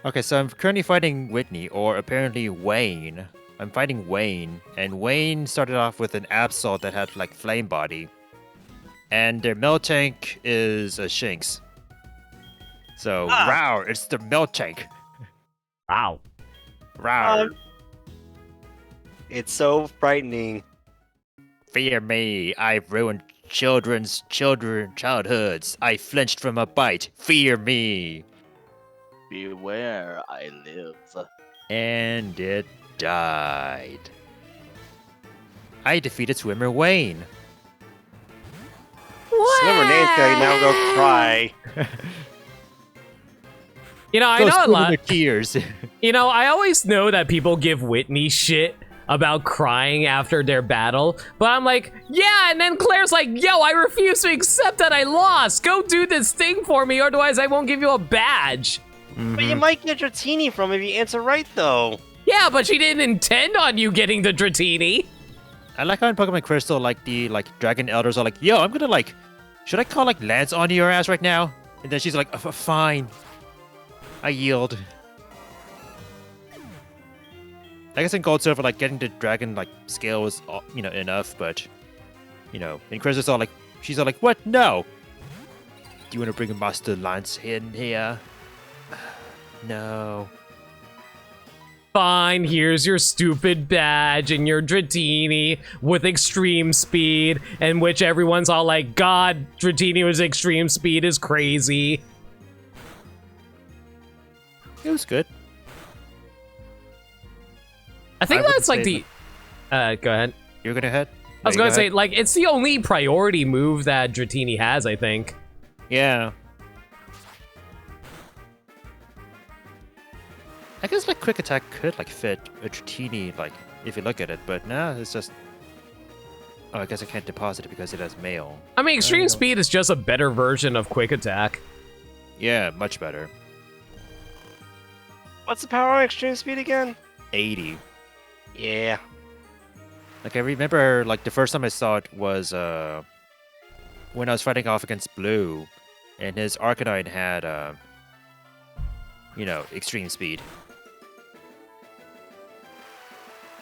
Okay, so I'm currently fighting Whitney, or apparently Wayne. I'm fighting Wayne, and Wayne started off with an Absol that had like flame body. And their Miltank is a Shinx. So, Rawr, it's the Miltank. Wow. Rawr. It's so frightening. Fear me, I've ruined children's childhoods. I flinched from a bite. Fear me. Beware, I live. And it died. I defeated swimmer Wayne. Swimmer name's gonna now go cry. You know, I Those know a lot. swimmer tears. You know, I always know that people give Whitney shit about crying after their battle, but I'm like, yeah, and then Claire's like, yo, I refuse to accept that I lost. Go do this thing for me, otherwise I won't give you a badge. But you might get your teeny from if you answer right, though. Yeah, but she didn't intend on you getting the Dratini. I like how in Pokemon Crystal, like the Dragon Elders are like, yo, I'm gonna should I call Lance onto your ass right now? And then she's like, fine. I yield. I guess in Gold Silver, getting the dragon scale was enough, but in Crystal, it's all she's all like, what? No. Do you want to bring a Master Lance in here? No. Fine, here's your stupid badge and your Dratini with extreme speed, in which everyone's all like, God, Dratini with extreme speed is crazy. It was good. I think I that's wouldn't the... go ahead. You're gonna head? I was gonna say, it's the only priority move that Dratini has, I think. Yeah. I guess quick attack could fit a Dratini if you look at it, but nah, it's just. Oh, I guess I can't deposit it because it has mail. I mean, extreme speed is just a better version of quick attack. Yeah, much better. What's the power on extreme speed again? 80. Yeah. I remember the first time I saw it was when I was fighting off against Blue, and his Arcanine had extreme speed.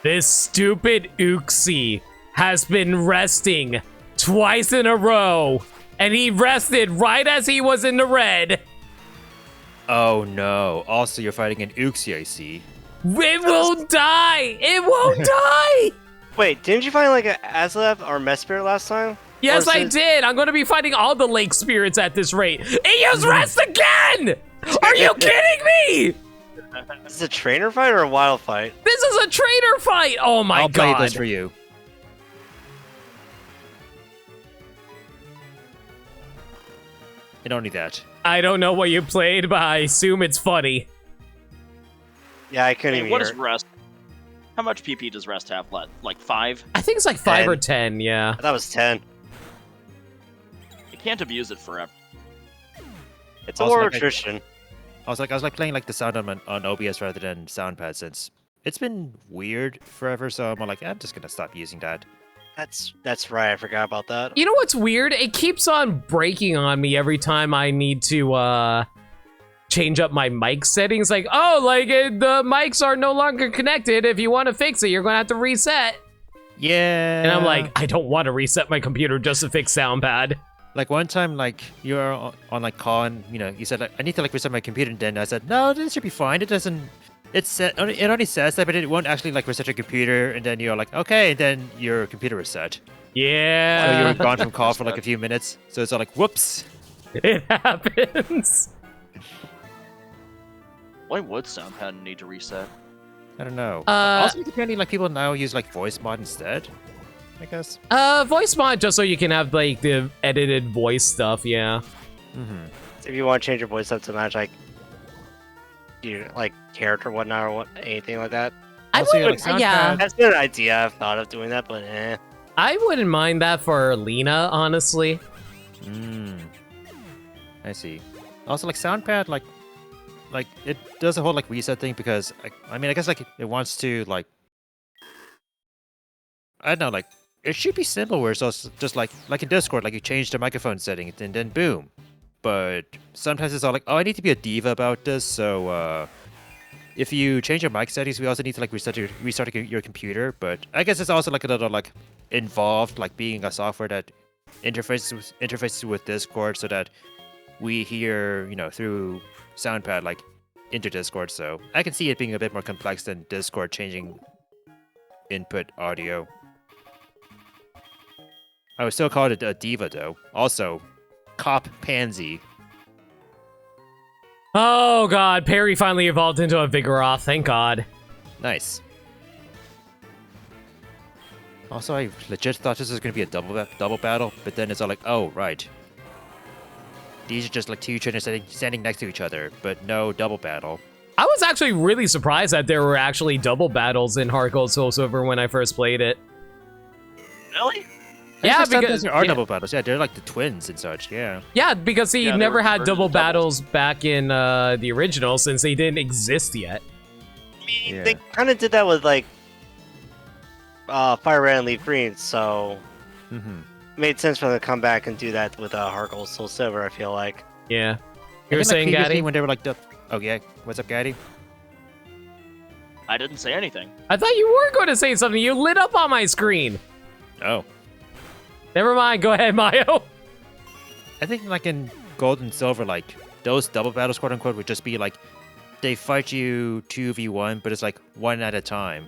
This stupid Uxie has been resting twice in a row, and he rested right as he was in the red. Oh no! Also, you're fighting an Uxie, I see. It won't die! It won't die! Wait, didn't you find an Azelef or Mesprit last time? Yes, Or I since- did. I'm going to be fighting all the lake spirits at this rate. It used rest again! Are you kidding me? Is this a trainer fight or a wild fight? This is a trainer fight! Oh my I'll god. play this for you. And only that. I don't know what you played, but I assume it's funny. Yeah, I couldn't Hey, even what hear is it. rest? How much PP does rest have left? 5? I think it's 5 or 10. 10, yeah. I thought it was 10. You can't abuse it forever. It's a Also, war like, attrition. I was playing the sound on OBS rather than SoundPad since it's been weird forever. So I'm I'm just gonna stop using that. That's right, I forgot about that. You know what's weird? It keeps on breaking on me every time I need to change up my mic settings. The mics are no longer connected. If you want to fix it, you're going to have to reset. Yeah. And I'm I don't want to reset my computer just to fix SoundPad. One time, you're on call and you said I need to reset my computer, and then I said no, this should be fine. It doesn't. It only says that, but it won't actually reset your computer. And then you're okay, and then your computer reset. So Yeah. you were gone from call for a few minutes. So it's all whoops. It happens. Why would SoundPad need to reset? I don't know. Uh, Also, apparently, people now use voice mod instead. I guess. Voice mod just so you can have the edited voice stuff, yeah. Mm-hmm. If you want to change your voice up to match character whatnot or anything like that. I Also, wouldn't, yeah. That's been an idea I've thought of doing that, but I wouldn't mind that for Lena, honestly. I see. Also, SoundPad, like it does a whole like reset thing because I mean I guess like it wants to like I don't know like it should be simple where it's also just like in Discord like you change the microphone setting and then boom. But sometimes it's all like, oh, I need to be a diva about this, so if you change your mic settings, we also need to like restart your computer. But I guess it's also like a little like involved, like being a software that interfaces with Discord, so that we hear through SoundPad like into Discord. So I can see it being a bit more complex than Discord changing input audio. I would still call it a diva though. Also, cop pansy. Oh god, Perry finally evolved into a Vigoroth, thank god. Nice. Also, I legit thought this was going to be a double battle, but then it's all like, oh, right. These are just like two trainers standing next to each other, but no double battle. I was actually really surprised that there were actually double battles in Heart Gold Soul Silver when I first played it. Really? Yeah, because there are double battles. Yeah, they're like the twins and such. Yeah. Yeah, because he Yeah, they never were had converted double to doubles. battles back in the original since they didn't exist yet. I mean, Yeah. they kind of did that with like Fire Red and Leaf Green, so Mm-hmm. it made sense for them to come back and do that with Heart Gold Soul Silver. I feel like. Yeah. You were saying, previously Gaddy? when they were like, oh yeah, what's up, Gaddy? I didn't say anything. I thought you were going to say something. You lit up on my screen. Oh, Never mind. Go ahead, Mayo. I think like in Gold and Silver, like those double battles, quote unquote, would just be like they fight you 2v1, but it's like one at a time.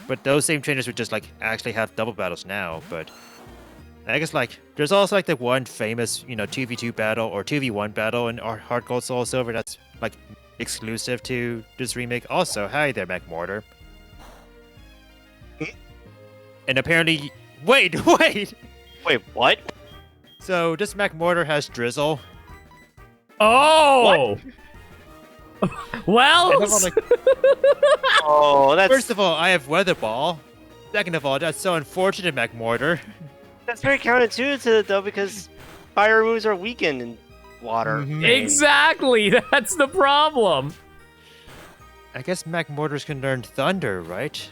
But those same trainers would just like actually have double battles now. But I guess like there's also like the one famous 2v2 battle or 2v1 battle in our Heart Gold Soul Silver that's like exclusive to this remake. Also, hi there, McMortar. And apparently, wait. Wait, what? So this McMortar has Drizzle. Oh. Well. And I'm all like, Oh, that's first of all, I have Weather Ball. Second of all, that's so unfortunate, McMortar. that's very counterintuitive though, because fire moves are weakened in water. Mhm. Exactly. That's the problem. I guess McMortars can learn Thunder, right?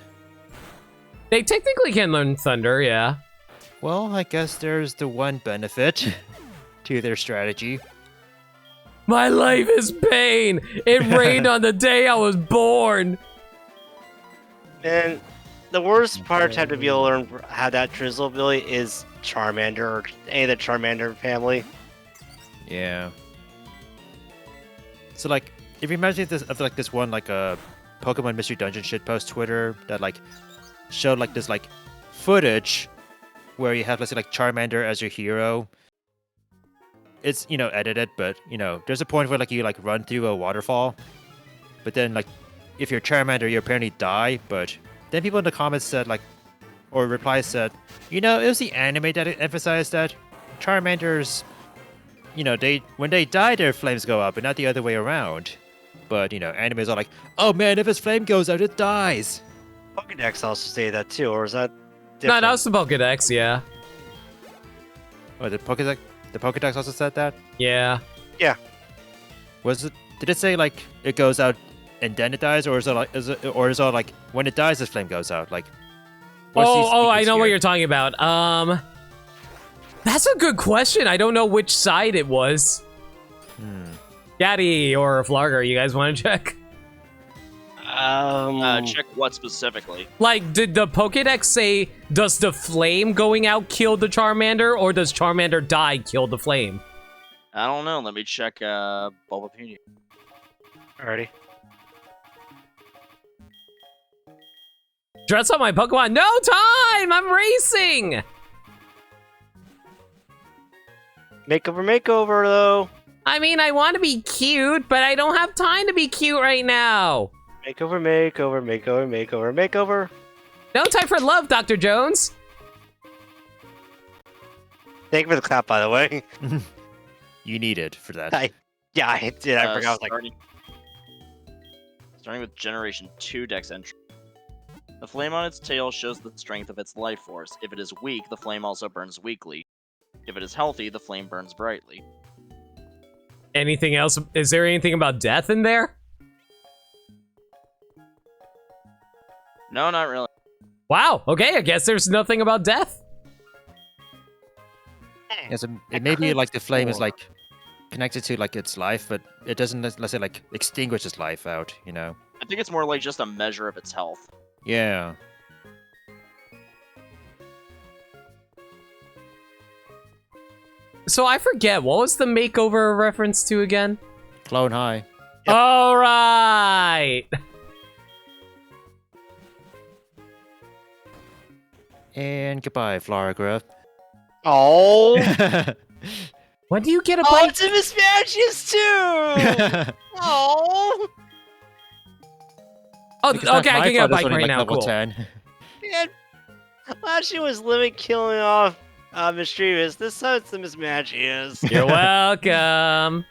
They technically can learn Thunder, yeah. Well, I guess there's the one benefit to their strategy. My life is pain. It rained on the day I was born. And the worst part to have to be able to learn how that drizzle ability is Charmander or any of the Charmander family. Yeah. So like, if you imagine this one like a Pokemon Mystery Dungeon shitpost Twitter that like showed like this like footage where you have let's say like Charmander as your hero. It's edited, but there's a point where like you like run through a waterfall, but then like if you're Charmander you apparently die. But then people in the comments said like, or replies said, it was the anime that emphasized that Charmanders, when they die their flames go up and not the other way around. But animes are like, oh man, if his flame goes out it dies. Pokédex also say that too, or is that No, different? that was the Pokedex, yeah. Oh, the Pokédex also said that? Yeah. Was it? Did it say like it goes out and then it dies, or is it like when it dies, this flame goes out? Like, what's the Oh, I sequence know what here? you're talking about. That's a good question. I don't know which side it was. Gaddy or Flarger, you guys want to check? Check what specifically. Like, did the Pokedex say, does the flame going out kill the Charmander, or does Charmander die kill the flame? I don't know. Let me check Bulbapedia. Alrighty. Dress up my Pokemon. No time! I'm racing! Makeover though. I mean, I want to be cute, but I don't have time to be cute right now. Makeover. No time for love, Dr. Jones. Thank you for the clap, by the way. You need it for that. I did. I forgot. I was like, Starting with Generation 2 Dex entry. The flame on its tail shows the strength of its life force. If it is weak, the flame also burns weakly. If it is healthy, the flame burns brightly. Anything else? Is there anything about death in there? No, not really. Wow. Okay, I guess there's nothing about death. Yes, it may be like the flame is like connected to like its life, but it doesn't, let's say, like extinguish its life out, you know? I think it's more like just a measure of its health. Yeah. So I forget, what was the makeover reference to again? Clone High. Yep. All right. And goodbye, Flaragra. Oh, When do you get a oh, bite? it's a mismatches too. Oh, Oh, okay, I can get a bike right now. Level Cool. 10. man. Last year was limit killing off Mischievous. This time it's the mismatches. You're welcome.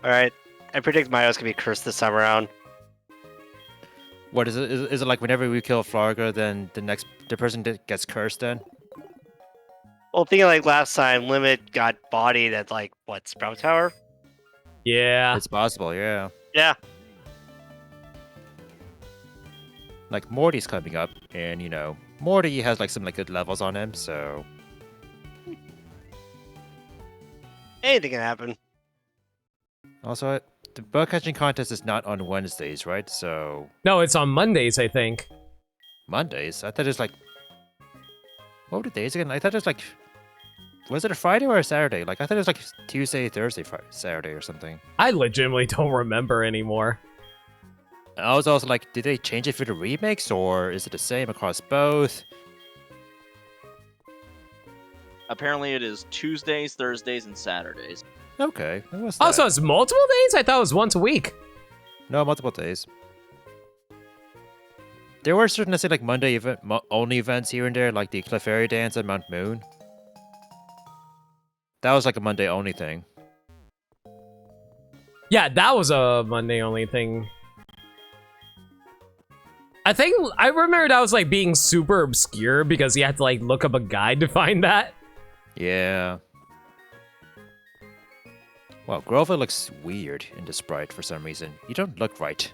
All right, I predict Mayo's gonna be cursed this time around. What is it? Is it like whenever we kill Flaragra, then the person gets cursed then? Well, thinking like last time, Limit got bodied at like what, Sprout Tower? Yeah. It's possible, yeah. Yeah. Like Morty's coming up, and you know, Morty has like some like good levels on him, so Anything can happen. also the bug catching contest is not on Wednesdays, right? So No, it's on Mondays, I think. Mondays. I thought it was like, what were the days again? I thought it was like, was it a Friday or a Saturday? Like I thought it was like Tuesday, Thursday, Saturday or something. I legitimately don't remember anymore. I was also like, did they change it for the remakes, or is it the same across both? Apparently, it is Tuesdays, Thursdays, and Saturdays. Okay, what's Oh, that? so it's multiple days? I thought it was once a week. No, multiple days. There were certain, let's say, like Monday event only events here and there, like the Clefairy Dance at Mount Moon. That was like a Monday only thing. Yeah, that was a Monday only thing. I remember that was like being super obscure because you had to like look up a guide to find that. Yeah. Wow, Grover looks weird in the sprite for some reason. You don't look right.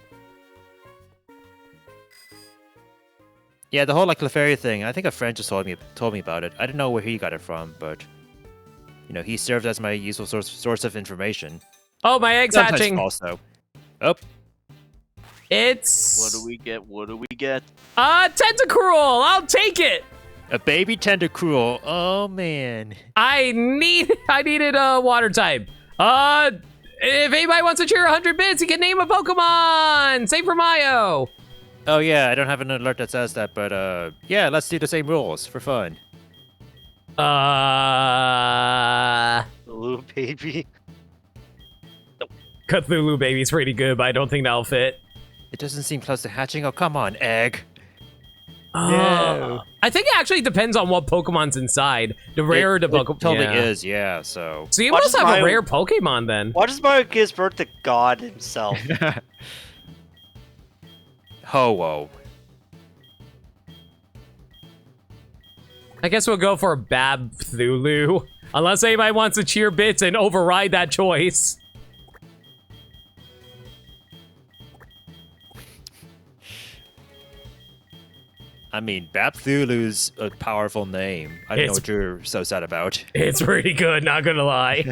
Yeah, the whole like Clefairy thing. I think a friend just told me about it. I didn't know where he got it from, but you know, he served as my useful source of information. Oh, my egg's Sometimes hatching. false, though. Oh, It's What do we get? What do we get? Tentacruel. I'll take it. a baby Tentacruel. Oh man. I needed a water type. If anybody wants to cheer 100 bits, you can name a Pokemon. Same for Mayo. Oh yeah, I don't have an alert that says that, but yeah, let's do the same rules for fun. Blue baby. Cthulhu Baby's pretty good, but I don't think that'll fit. It doesn't seem close to hatching. Oh come on, egg. No. I think it actually depends on what Pokemon's inside. The rarer the Pokemon. It totally is, yeah. So. So you Watch must have Mario- a rare Pokemon then. Why does Mario give birth to God himself? Ho-oh. I guess we'll go for Bab Cthulhu. Unless anybody wants to cheer bits and override that choice. I mean, Babthulu's a powerful name. I don't know It's- what you're so sad about. It's pretty good, not gonna lie.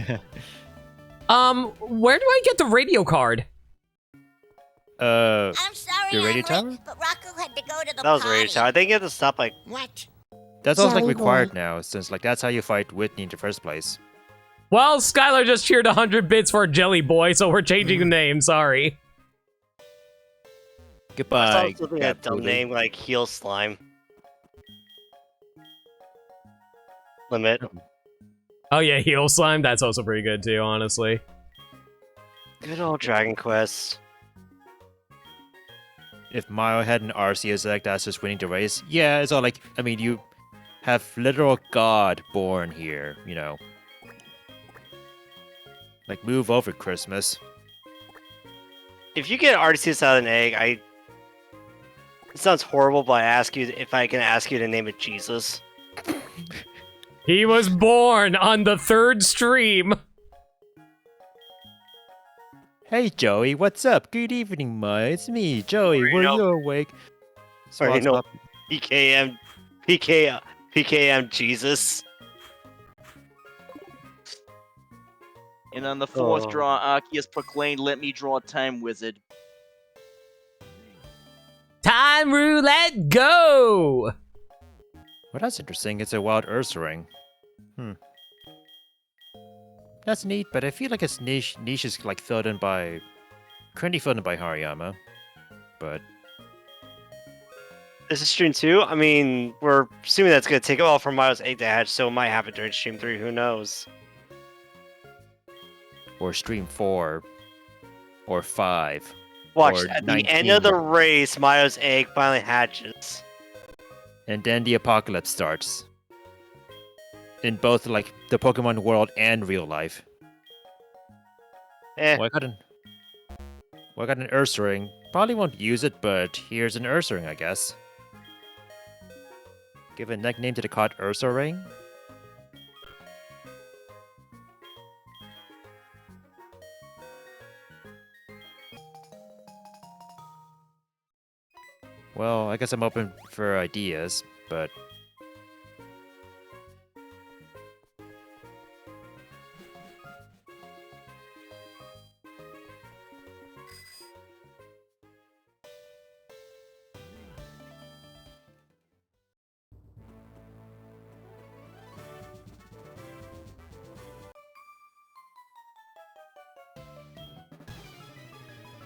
Where do I get the radio card? I'm sorry, The radio I'm late, tower? but Rocco had to go to the That was party. Rage Tower. I think you have to stop like What? That's also like Sorry, required boy. now, since like that's how you fight Whitney in the first place. Well, Skylar just cheered 100 bits for Jelly Boy, so we're changing the name, sorry. I Goodbye. saw something a dumb Babthulu. name like Heel Slime. Limit. Oh yeah, Heal Slime, that's also pretty good too, honestly. Good old Dragon Quest. If Mayo had an Arceus deck that's just winning the race, yeah, it's all like, I mean, you have literal God born here, you know. Like, move over, Christmas. If you get Arceus out of an egg, It sounds horrible, but I ask you if I can ask you to name it Jesus. He was born on the 3rd stream. Hey Joey, what's up? Good evening, Ma. It's me, Joey. Already Were know. you awake? Already know. Swap. PKM Jesus. And on the 4th Oh. draw, Aki has proclaimed, "Let me draw a time wizard." Time roulette, go! Well, that's interesting. It's a wild Ursaring. That's neat, but I feel like its niche is like currently filled in by Hariyama. But This is stream 2. I mean, we're assuming that's going to take a while for Miles 8 to hatch, so it might happen during stream 3. Who knows? or stream 4 or 5. Watch, Or at the end of 19. the race, Mayo's egg finally hatches. And then the apocalypse starts. In both like the Pokemon world and real life. Eh, Well, I got an Ursaring. Probably won't use it, but here's an Ursaring, I guess. Give a nickname to the cod Ursaring. Well, I guess I'm open for ideas, but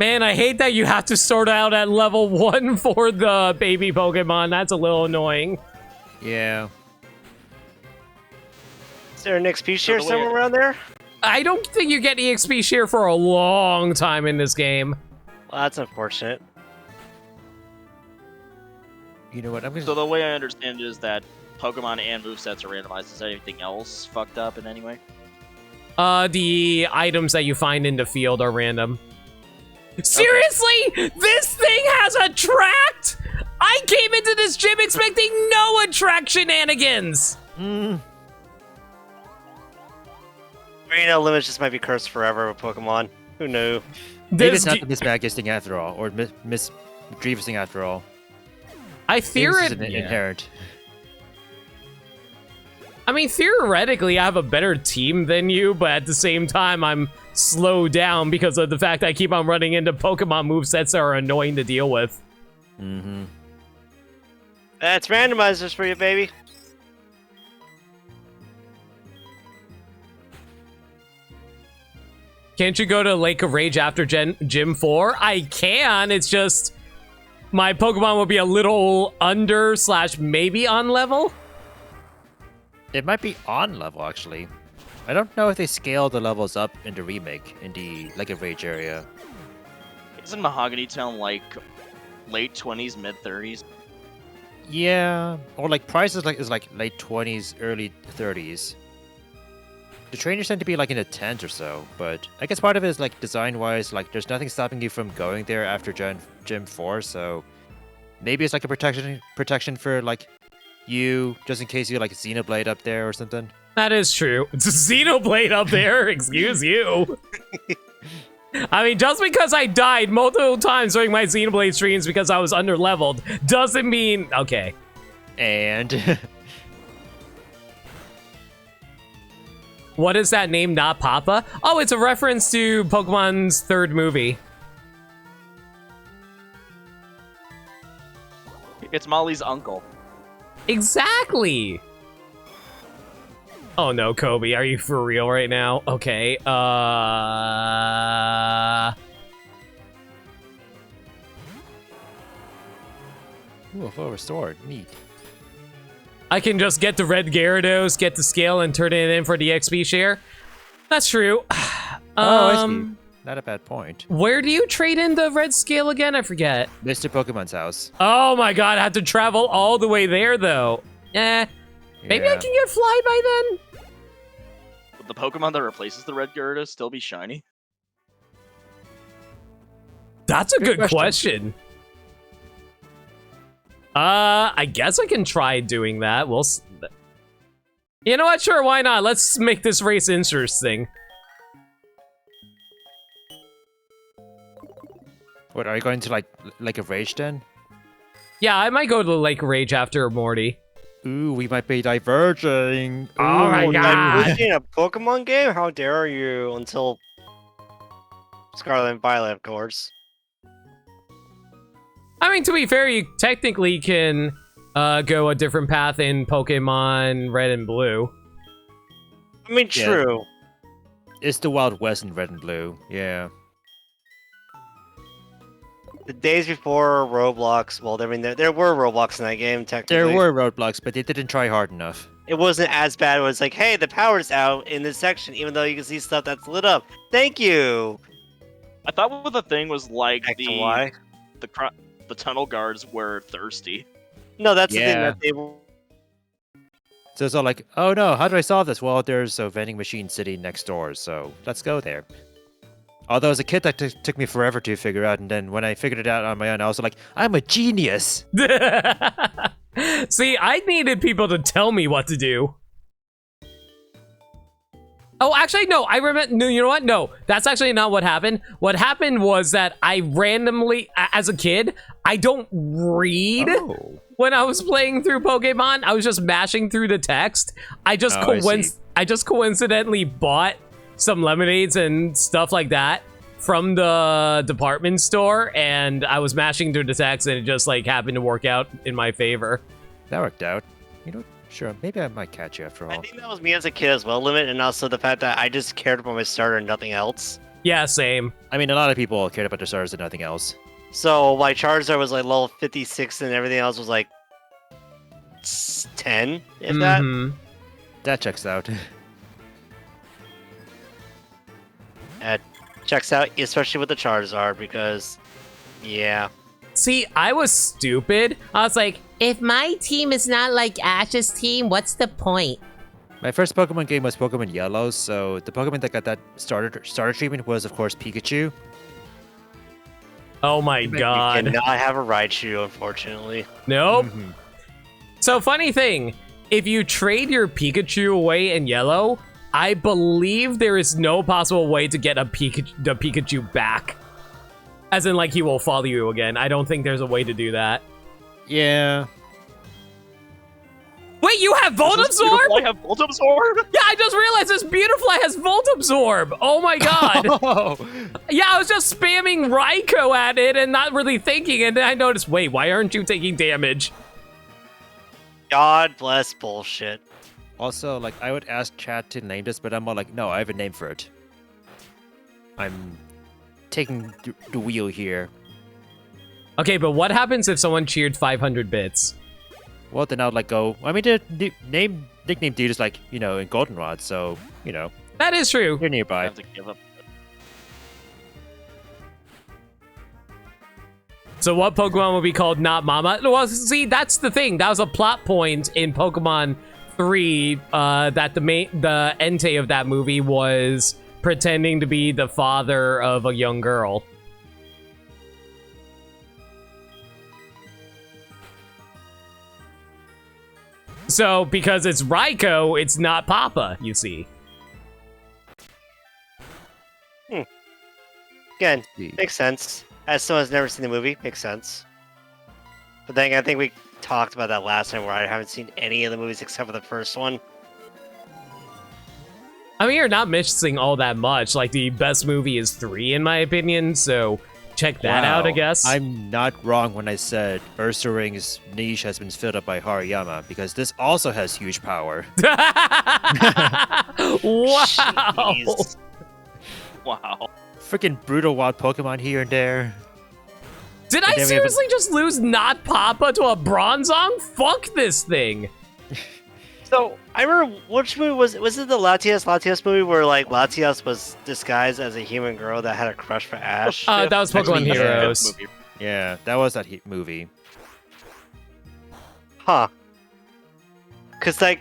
Man, I hate that you have to start out at level 1 for the baby Pokemon. That's a little annoying. yeah. is there an XP share the way somewhere around there? I don't think you get EXP share for a long time in this game. Well, that's unfortunate. You know what? I'm gonna. So the way I understand it is that Pokemon and movesets are randomized. Is anything else fucked up in any way? The items that you find in the field are random. Seriously? This thing has attract? I came into this gym expecting no attract shenanigans. Arena limits just might be cursed forever with Pokemon. Who knew? Maybe This it's not the Miss Magic thing after all, or Miss Drevis thing after all. I Maybe this fear is it. an inherent. I mean, theoretically, I have a better team than you, but at the same time, I'm slowed down because of the fact I keep on running into Pokemon movesets that are annoying to deal with. Mm-hmm. That's randomizers for you, baby. Can't you go to Lake of Rage after Gym 4? I can, it's just my Pokemon will be a little under / maybe on level. It might be on level actually. I don't know if they scale the levels up in the remake in the Lake of Rage area. Isn't Mahogany Town like late 20s, mid 30s? Yeah, or like price is like late 20s, early 30s. The trainers tend to be like in the 10s or so, but I guess part of it is like design-wise, like there's nothing stopping you from going there after Gym 4, so maybe it's like a protection for like you, just in case you like Xenoblade up there or something. That is true. It's a Xenoblade up there, excuse you. I mean, just because I died multiple times during my Xenoblade streams because I was under-leveled doesn't mean... Okay. And... What is that name, not Papa? Oh, it's a reference to Pokemon's 3rd movie. It's Molly's uncle. Exactly! Oh no, Kobe, are you for real right now? Okay, Ooh, a full restored. Neat. I can just get the red Gyarados, get the scale, and turn it in for the XP share. That's true. I see. Not a bad point. Where do you trade in the red scale again? I forget. Mr. Pokemon's house. Oh my god, I have to travel all the way there, though. Maybe I Yeah. can get Fly by then? Would the Pokemon that replaces the red Gyarados still be shiny? That's a good Good question. I guess I can try doing that. You know what? Sure, why not? Let's make this race interesting. What, are you going to like a rage den? Yeah, I might go to Lake Rage after Morty. Ooh, we might be diverging. Oh my Ooh, God. Diverging in a Pokemon game? How dare you? Until Scarlet and Violet, of course. I mean, to be fair, you technically can go a different path in Pokemon Red and Blue. I mean, Yeah. true. It's the Wild West in Red and Blue. Yeah. The days before Roblox, well, I mean, there were Roblox in that game, technically. There were roadblocks, but they didn't try hard enough. It wasn't as bad. It was like, hey, the power's out in this section, even though you can see stuff that's lit up. Thank you. I thought what the thing was like X and Y. the tunnel guards were thirsty. No, that's the thing Yeah. that they were. So it's all like, oh no, how do I solve this? Well, there's a vending machine sitting next door, so let's go there. Although as a kid, that took me forever to figure out, and then when I figured it out on my own, I was like, I'm a genius! See, I needed people to tell me what to do. Oh, actually, no, I remember. No, you know what? No, that's actually not what happened. What happened was that I randomly, as a kid, I don't read Oh. when I was playing through Pokemon. I was just mashing through the text. I just I just coincidentally bought some lemonades and stuff like that from the department store, and I was mashing through the text, and it just like happened to work out in my favor. That worked out. You know, sure, maybe I might catch you after I all. think that was me as a kid as well, Limit, and also the fact that I just cared about my starter and nothing else. Yeah, same. I mean, a lot of people cared about their stars and nothing else. So my Charizard was like level 56, and everything else was like 10, if that. Mhm. That checks out. Checks out, especially with the Charizard, because, yeah. See, I was stupid. I was like, if my team is not like Ash's team, what's the point? My first Pokemon game was Pokemon Yellow, so the Pokemon that got that starter treatment was, of course, Pikachu. Oh my You god. cannot have a Raichu, unfortunately. Nope. Mhm. So, funny thing, if you trade your Pikachu away in yellow, I believe there is no possible way to get the Pikachu back. As in, like, he will follow you again. I don't think there's a way to do that. Yeah. Wait, you have Volt Does this Absorb? Beautifly have Volt Absorb? Yeah, I just realized this Beautifly has Volt Absorb. Oh my god. Oh, Yeah, I was just spamming Raikou at it and not really thinking, and then I noticed, wait, why aren't you taking damage? God bless bullshit. also, like, I would ask chat to name this, but I'm all like, no, I have a name for it. I'm taking the wheel here. Okay, but what happens if someone cheered 500 bits? Well, then I would like go. I mean, the nickname dude is like, you know, in Goldenrod, so you know, That is true. you're I nearby. have to give up. So what Pokemon would be called Not Mama? Well, see, that's the thing. That was a plot point in Pokemon 3 that the Entei of that movie was pretending to be the father of a young girl. So, because it's Raikou, it's not Papa, you see. Again, makes sense. As someone who's never seen the movie, makes sense. But then I think we talked about that last time where I haven't seen any of the movies except for the first one. I mean, you're not missing all that much. Like, the best movie is 3, in my opinion, so check that out, I Wow. guess. I'm not wrong when I said Ursaring's niche has been filled up by Hariyama, because this also has huge power. Wow! Jeez. Wow. Freaking brutal wild Pokemon here and there. Did And I then we have a- seriously just lose not Papa to a Bronzong? Fuck this thing. So, I remember, which movie was it the Latias movie where, like, Latias was disguised as a human girl that had a crush for Ash? That was Pokemon Actually, yeah. Heroes. Movie. Yeah, that was that movie. Huh. Because, like,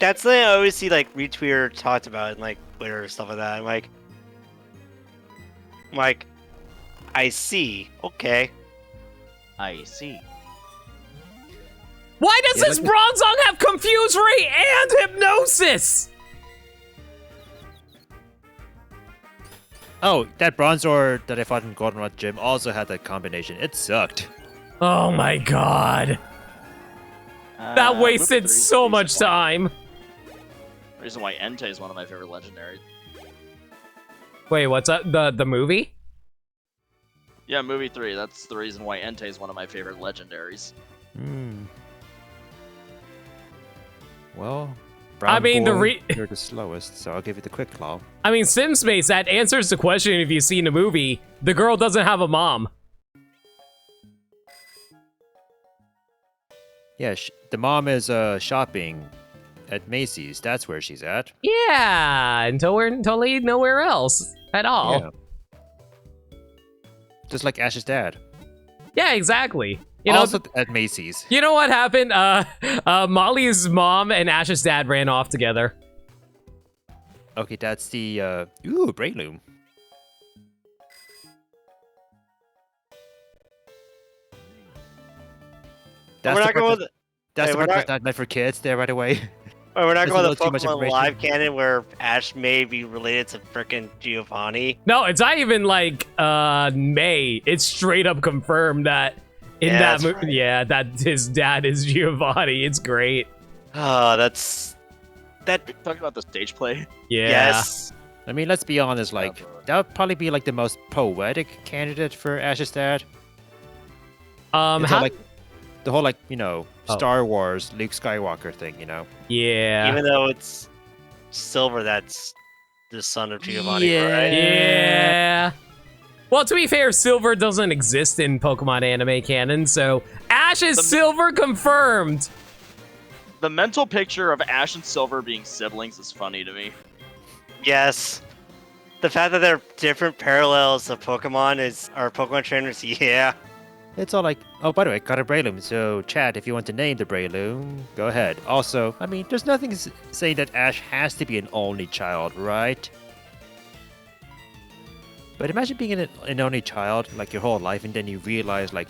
that's something I always see, like, retweeter talked about in, like, Twitter and stuff like that. I'm like, I see. Okay. I see. Why does Yeah, this Bronzong have Confuse Ray and Hypnosis? Oh, that Bronzor that I fought in Goldenrod Gym also had that combination. It sucked. Oh my god. That Movie wasted 3 is so the much reason why- time. Reason why Entei is one of my favorite legendaries. Wait, what's up? The movie? Yeah, movie 3. That's the reason why Entei is one of my favorite legendaries. Well, I mean, you're the slowest, so I'll give you the quick claw. I mean, SimSpace, that answers the question if you've seen the movie. The girl doesn't have a mom. Yeah, the mom is shopping at Macy's. That's where she's at. Yeah, until we're totally nowhere else at all. Yeah. Just like Ash's dad. Yeah, exactly. You know, Also at Macy's. you know what happened? Molly's mom and Ash's dad ran off together. Okay, that's the ooh, Breloom. We're not going with. That's Hey, the we're part that's not meant for kids there right away. We're not There's a going little with too much Pokemon information. Live canon where Ash may be related to frickin' Giovanni. No, it's not even like May. It's straight up confirmed that in Yeah, that that's movie, right. yeah, that his dad is Giovanni. It's great. Oh, that's that. Talking about the stage play. Yeah. Yes. I mean, let's be honest, like, that would probably be like the most poetic candidate for Ash's dad. It's all, How? like, the whole, like, you know, Oh. Star Wars, Luke Skywalker thing, you know? Yeah. Even though it's Silver, that's the son of Giovanni, right? Yeah. Well, to be fair, Silver doesn't exist in Pokemon anime canon, so Ash is Silver confirmed. The mental picture of Ash and Silver being siblings is funny to me. Yes. The fact that they're different parallels of Pokemon are Pokemon trainers, yeah. It's all like, oh, by the way, got a Breloom, so chat, if you want to name the Breloom, go ahead. Also, I mean, there's nothing saying that Ash has to be an only child, right? But imagine being an only child, like, your whole life, and then you realize, like,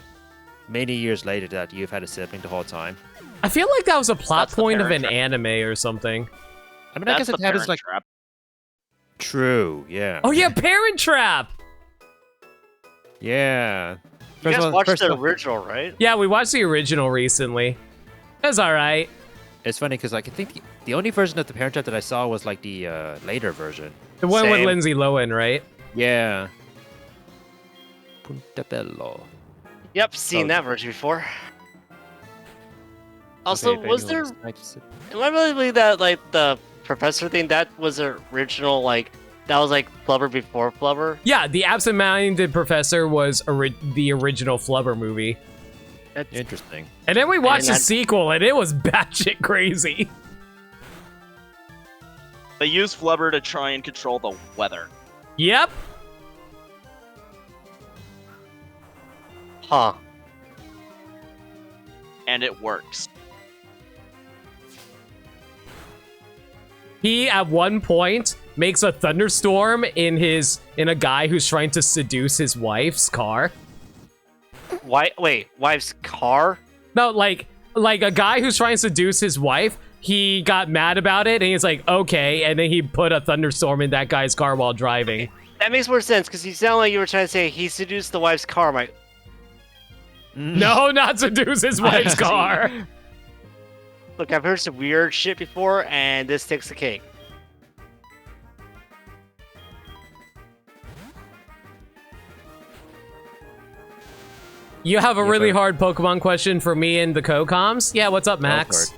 many years later that you've had a sibling the whole time. I feel like that was a plot That's the point of Parent an Trap. anime or something. I mean, I guess That's it the happens, Parent like, Trap. true, yeah. Oh yeah, Parent Trap. Yeah. You guys of all- watched first the of all, original, right? Yeah, we watched the original recently. It was all right. it's funny because, like, I think the only version of the Parent Trap that I saw was, like, the later version. The one with Same. Lindsay Lohan, right? Yeah. Puntapello. Yep, seen Oh. that version before. Also, Okay, was Breloom there? is nice. Am I really believe that like the professor thing that was the original like that was like Flubber before Flubber? Yeah, the absent-minded professor was the original Flubber movie. That's, Interesting. And then we watched the that- sequel, and it was batshit crazy. They use Flubber to try and control the weather. Yep. huh? And it works. He, at one point, makes a thunderstorm in a guy who's trying to seduce his wife's car. Why? Wait, wife's car? No, like a guy who's trying to seduce his wife, he got mad about it, and he's like, okay, and then he put a thunderstorm in that guy's car while driving. That makes more sense because you sound like you were trying to say he seduced the wife's car. I'm like, No, not seduce his wife's car. look, I've heard some weird shit before, and this takes the cake. You have a Yeah, really but- hard Pokemon question for me and the co-coms? Yeah, what's up, Max? for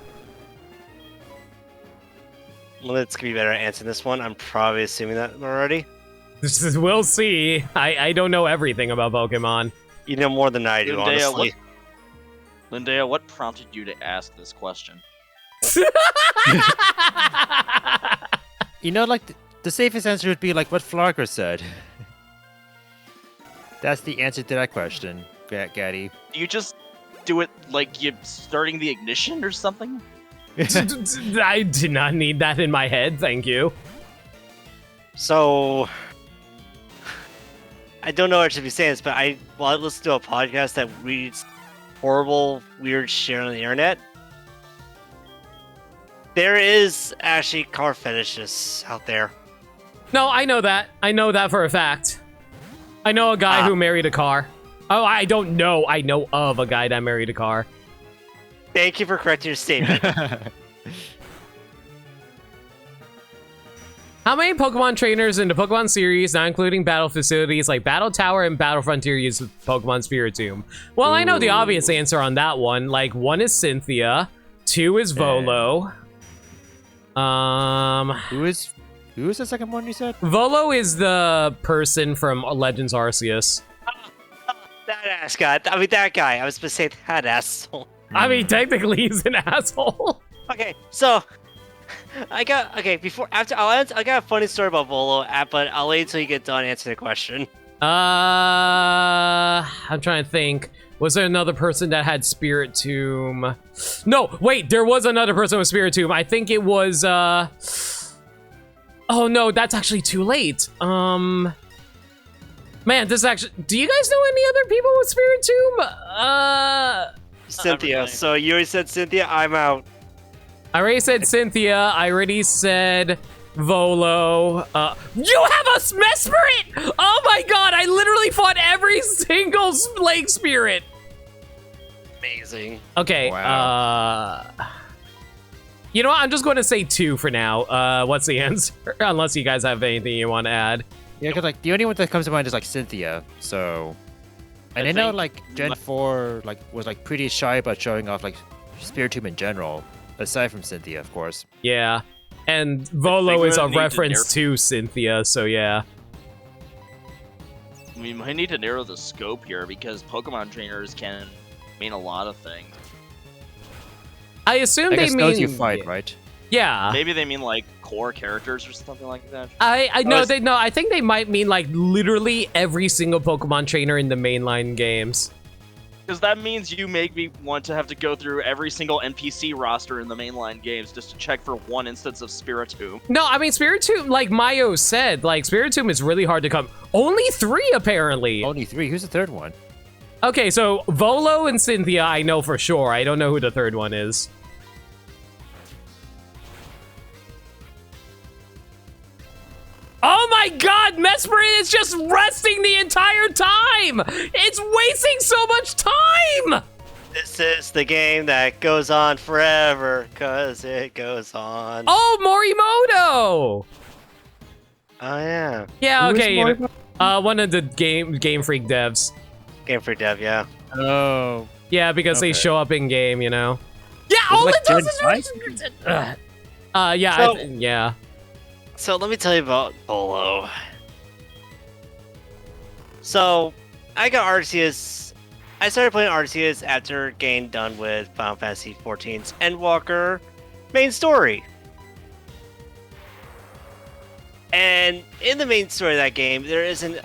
Let's be better at answering this one. I'm probably assuming that already. We'll see. I don't know everything about Pokemon. You know more than I do, Lindea, honestly. Lindea, what prompted you to ask this question? You know, like, the safest answer would be, like, what Flarker said. That's the answer to that question, Gaddy. Do you just do it like you're starting the ignition or something? I did not need that in my head, thank you. So, I don't know what I should be saying this, but I listened to a podcast that reads horrible, weird shit on the internet, there is actually car fetishists out there. No, I know that. I know that for a fact. I know a guy who married a car. Oh, I don't know. I know of a guy that married a car. Thank you for correcting your statement. How many Pokemon trainers in the Pokemon series, not including battle facilities like Battle Tower and Battle Frontier, use Pokemon Spiritomb? Well, I know the obvious answer on that one. Like, 1 is Cynthia, 2 is Volo. Who is the second one you said? Volo is the person from Legends Arceus. That ass guy. I mean, that guy. I was supposed to say that asshole. I mean, technically, he's an asshole. Okay, so I got I got a funny story about Volo, but I'll wait until you get done answering the question. I'm trying to think. Was there another person that had Spiritomb? No, wait, there was another person with Spiritomb. I think it was, oh no, that's actually too late. Man, this is actually, do you guys know any other people with Spiritomb? Cynthia. So you already said Cynthia. I'm out. I already said Cynthia. I already said Volo. You have a Mesprit! Oh my god, I literally fought every single Lake Spirit. Amazing. Okay, Wow. You know what? I'm just going to say 2 for now. What's the answer? Unless you guys have anything you want to add. Yeah, because like the only one that comes to mind is like Cynthia. So, and I know think- like Gen 4 like was like pretty shy about showing off like Spiritomb in general, aside from Cynthia, of course. Yeah. And Volo we're is a gonna need to reference to Cynthia, so yeah. We might need to narrow the scope here because Pokemon trainers can mean a lot of things. I assume I they guess mean... those you fight, right? Yeah. Maybe they mean like core characters or something like that. I know they no. I think they might mean like literally every single Pokemon trainer in the mainline games. Because that means you make me want to have to go through every single NPC roster in the mainline games just to check for one instance of Spiritomb. No, I mean Spiritomb, like Mayo said, like Spiritomb is really hard to come. Only 3 apparently. Only 3. Who's the third one? Okay, so Volo and Cynthia, I know for sure. I don't know who the third one is. Oh my god, Mesprit is just resting the entire time! It's wasting so much time! This is the game that goes on forever, cause it goes on. Oh, Morimoto! Oh yeah. Yeah, Who is okay. Morimoto? One of the Game Freak devs. Game for Dev, yeah. Oh. Yeah, because they Okay. show up in game, you know. Yeah, Was all it it does Gen is yeah, So- yeah. So let me tell you about Volo. So I got Arceus. I started playing Arceus after getting done with Final Fantasy XIV's Endwalker main story. And in the main story of that game, there is an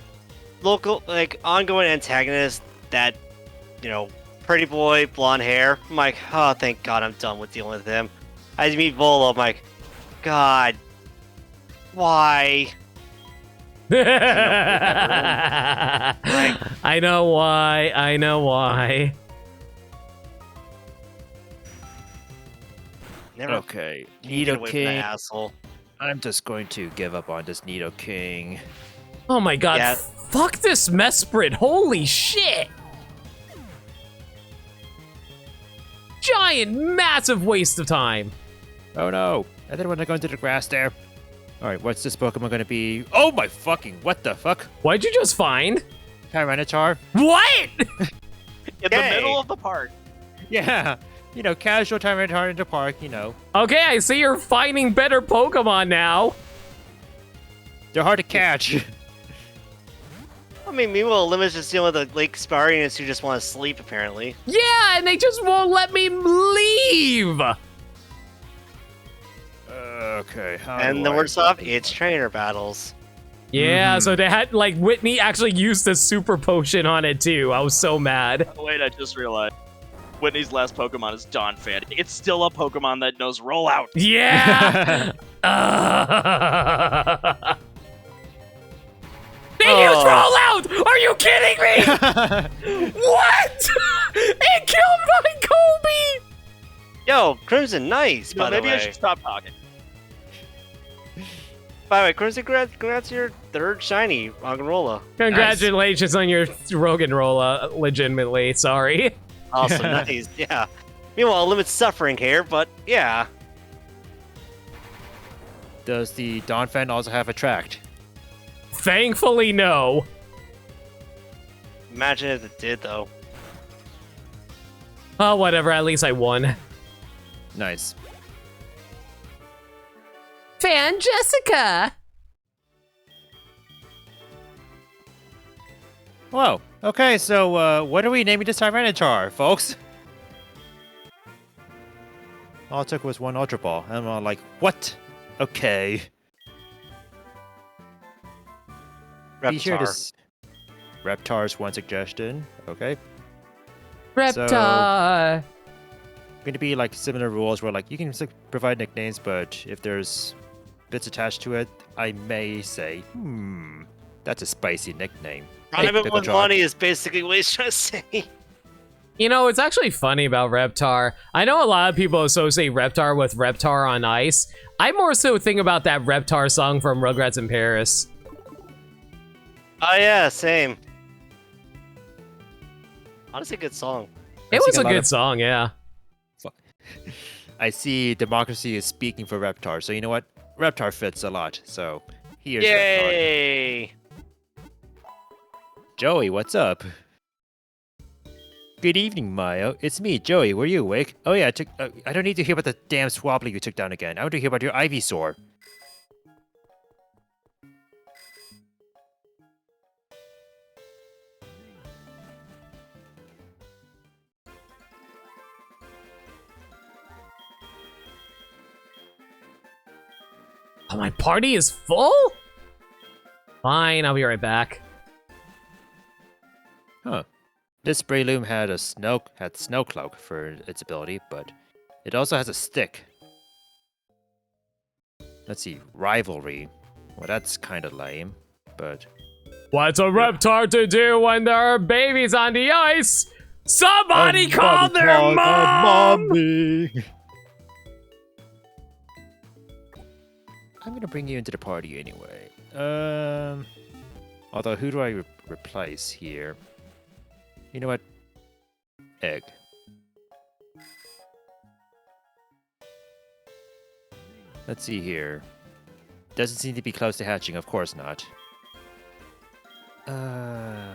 local, like, ongoing antagonist that, you know, pretty boy, blonde hair. I'm like, oh, thank God I'm done with dealing with him. I meet Volo, I'm like, God, why? I know why. I know why. Never Okay. get Nido away from that King. asshole. I'm just going to give up on this Nido King. Oh my god. Yeah. Fuck this Mesprit. Holy shit. Giant, massive waste of time. Oh no! I didn't want to go into the grass there. Alright, what's this Pokemon gonna be? Oh my fucking, what the fuck? What'd you just find? Tyranitar? What? In the Yay. middle of the park. Yeah! You know, casual Tyranitar in the park, you know. Okay, I see you're finding better Pokemon now. They're hard to catch. I mean, meanwhile, Limit's just dealing with the Lake Sparians who just want to sleep, apparently. Yeah, and they just won't let me leave. Okay, how And do the I- worst off, it's trainer battles. Yeah, so they had, like, Whitney actually used a super potion on it, too. I was so mad. Oh, wait, I just realized. Whitney's last Pokemon is Donphan. It's still a Pokemon that knows Rollout. Yeah! They used Rollout! Are you kidding me? What? It killed my Kobe! Yo, Crimson, nice. No, By the maybe way. I should stop talking. By the way, Crimson, congrats your third shiny Roggenrola. Congratulations on your Roggenrola, legitimately, sorry. Also nice, yeah. Meanwhile, limit suffering here, but yeah. Does the Donphan also have Attract? Thankfully, no. Imagine if it did, though. Oh, whatever, at least I won. Nice. Fan Jessica! Whoa. Okay, so what are we naming this Tyranitar, folks? All it took was one Ultra Ball. And I'm like, what? Okay. Be sure to Reptar's one suggestion. Okay. Reptar! Going to be like similar rules where like you can provide nicknames, but if there's bits attached to it, I may say, that's a spicy nickname. Private with money is basically what he's trying to say. You know, it's actually funny about Reptar. I know a lot of people associate Reptar with Reptar on Ice. I more so think about that Reptar song from Rugrats in Paris. Oh yeah, same. Honestly, good song. It was a good song, yeah. I see democracy is speaking for Reptar, so you know what? Reptar fits a lot, so here's Reptar. Yay! Joey, what's up? Good evening, Mayo. It's me, Joey. Were you awake? Oh yeah, I don't need to hear about the damn Swablu you took down again. I want to hear about your Ivysaur. Oh, my party is full? Fine, I'll be right back. Huh. This Breloom had Snow Cloak for its ability, but it also has a stick. Let's see, Rivalry. Well, that's kind of lame, but... What's a Reptar to do when there are babies on the ice? Somebody call their mom! I'm gonna bring you into the party anyway. Although, who do I replace here? You know what? Egg. Let's see here. Doesn't seem to be close to hatching, of course not. I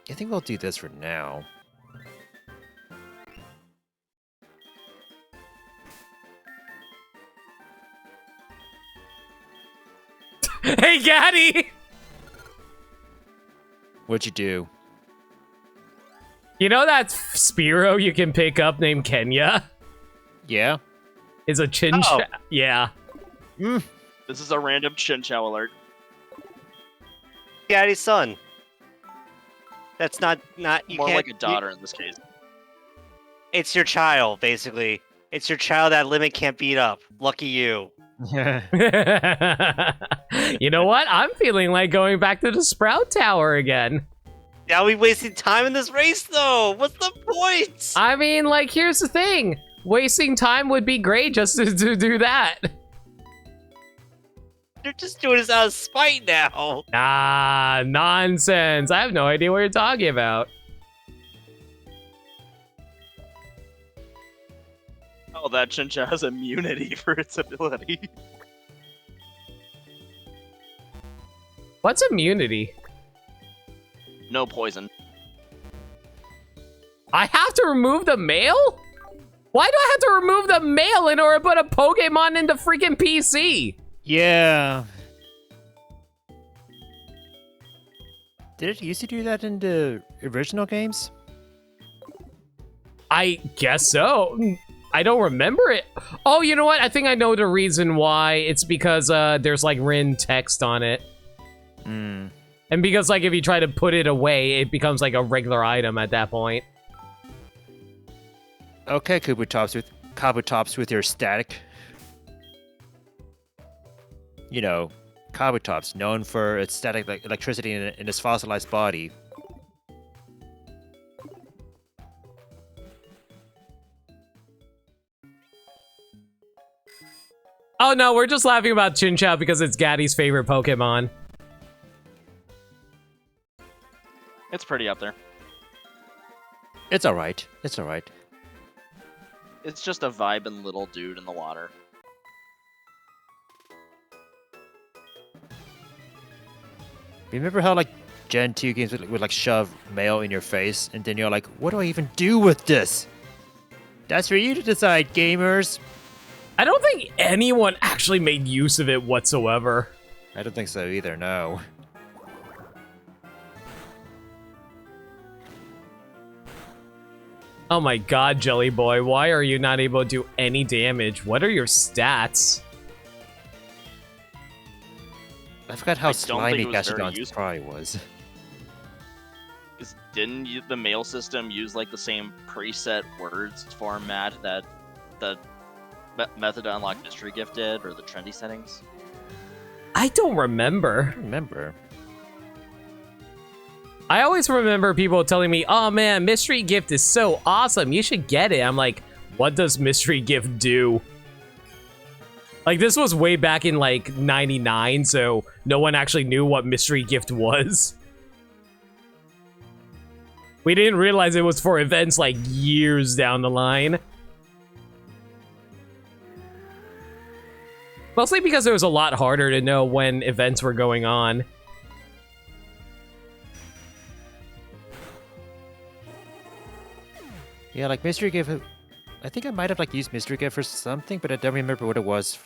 think we'll do this for now. Hey, Gaddy! What'd you do? You know that Spearow you can pick up named Kenya? Yeah? Is a Chinchou. Oh. Yeah. This is a random Chinchou alert. Daddy's son. That's not you More can't, like a daughter in this case. It's your child, basically. It's your child that Limit can't beat up. Lucky you. You know what? I'm feeling like going back to the Sprout Tower again. Now we wasting time in this race, though. What's the point? I mean, like, here's the thing. Wasting time would be great just to do that. You're just doing this out of spite now. Ah, nonsense. I have no idea what you're talking about. Oh, that Chinchou has immunity for its ability. What's immunity? No poison. I have to remove the mail? Why do I have to remove the mail in order to put a Pokemon into freaking PC? Yeah. Did it used to do that in the original games? I guess so. I don't remember it. Oh, you know what? I think I know the reason why. It's because there's like Rin text on it. And because like if you try to put it away, it becomes like a regular item at that point. Okay, Kabutops with your static. You know, Kabutops, known for its static electricity in its fossilized body. Oh no, we're just laughing about Chinchou because it's Gaddy's favorite Pokemon. It's pretty up there. It's alright. It's alright. It's just a vibing little dude in the water. Remember how like Gen 2 games would like shove mail in your face, and then you're like, what do I even do with this? That's for you to decide, gamers. I don't think anyone actually made use of it whatsoever. I don't think so either, no. Oh my god, Jelly Boy, why are you not able to do any damage? What are your stats? I forgot how I don't think slimy it was very Gashadon's useful. cry was. Didn't the mail system use like the same preset words format that the method to unlock mystery gift did, or the trendy settings? I don't remember. I remember. I always remember people telling me, oh man, mystery gift is so awesome, you should get it. I'm like, what does mystery gift do? Like, this was way back in like 99, so no one actually knew what mystery gift was. We didn't realize it was for events like years down the line. Mostly because it was a lot harder to know when events were going on. Yeah, like Mystery Gift. I think I might have like used Mystery Gift for something, but I don't remember what it was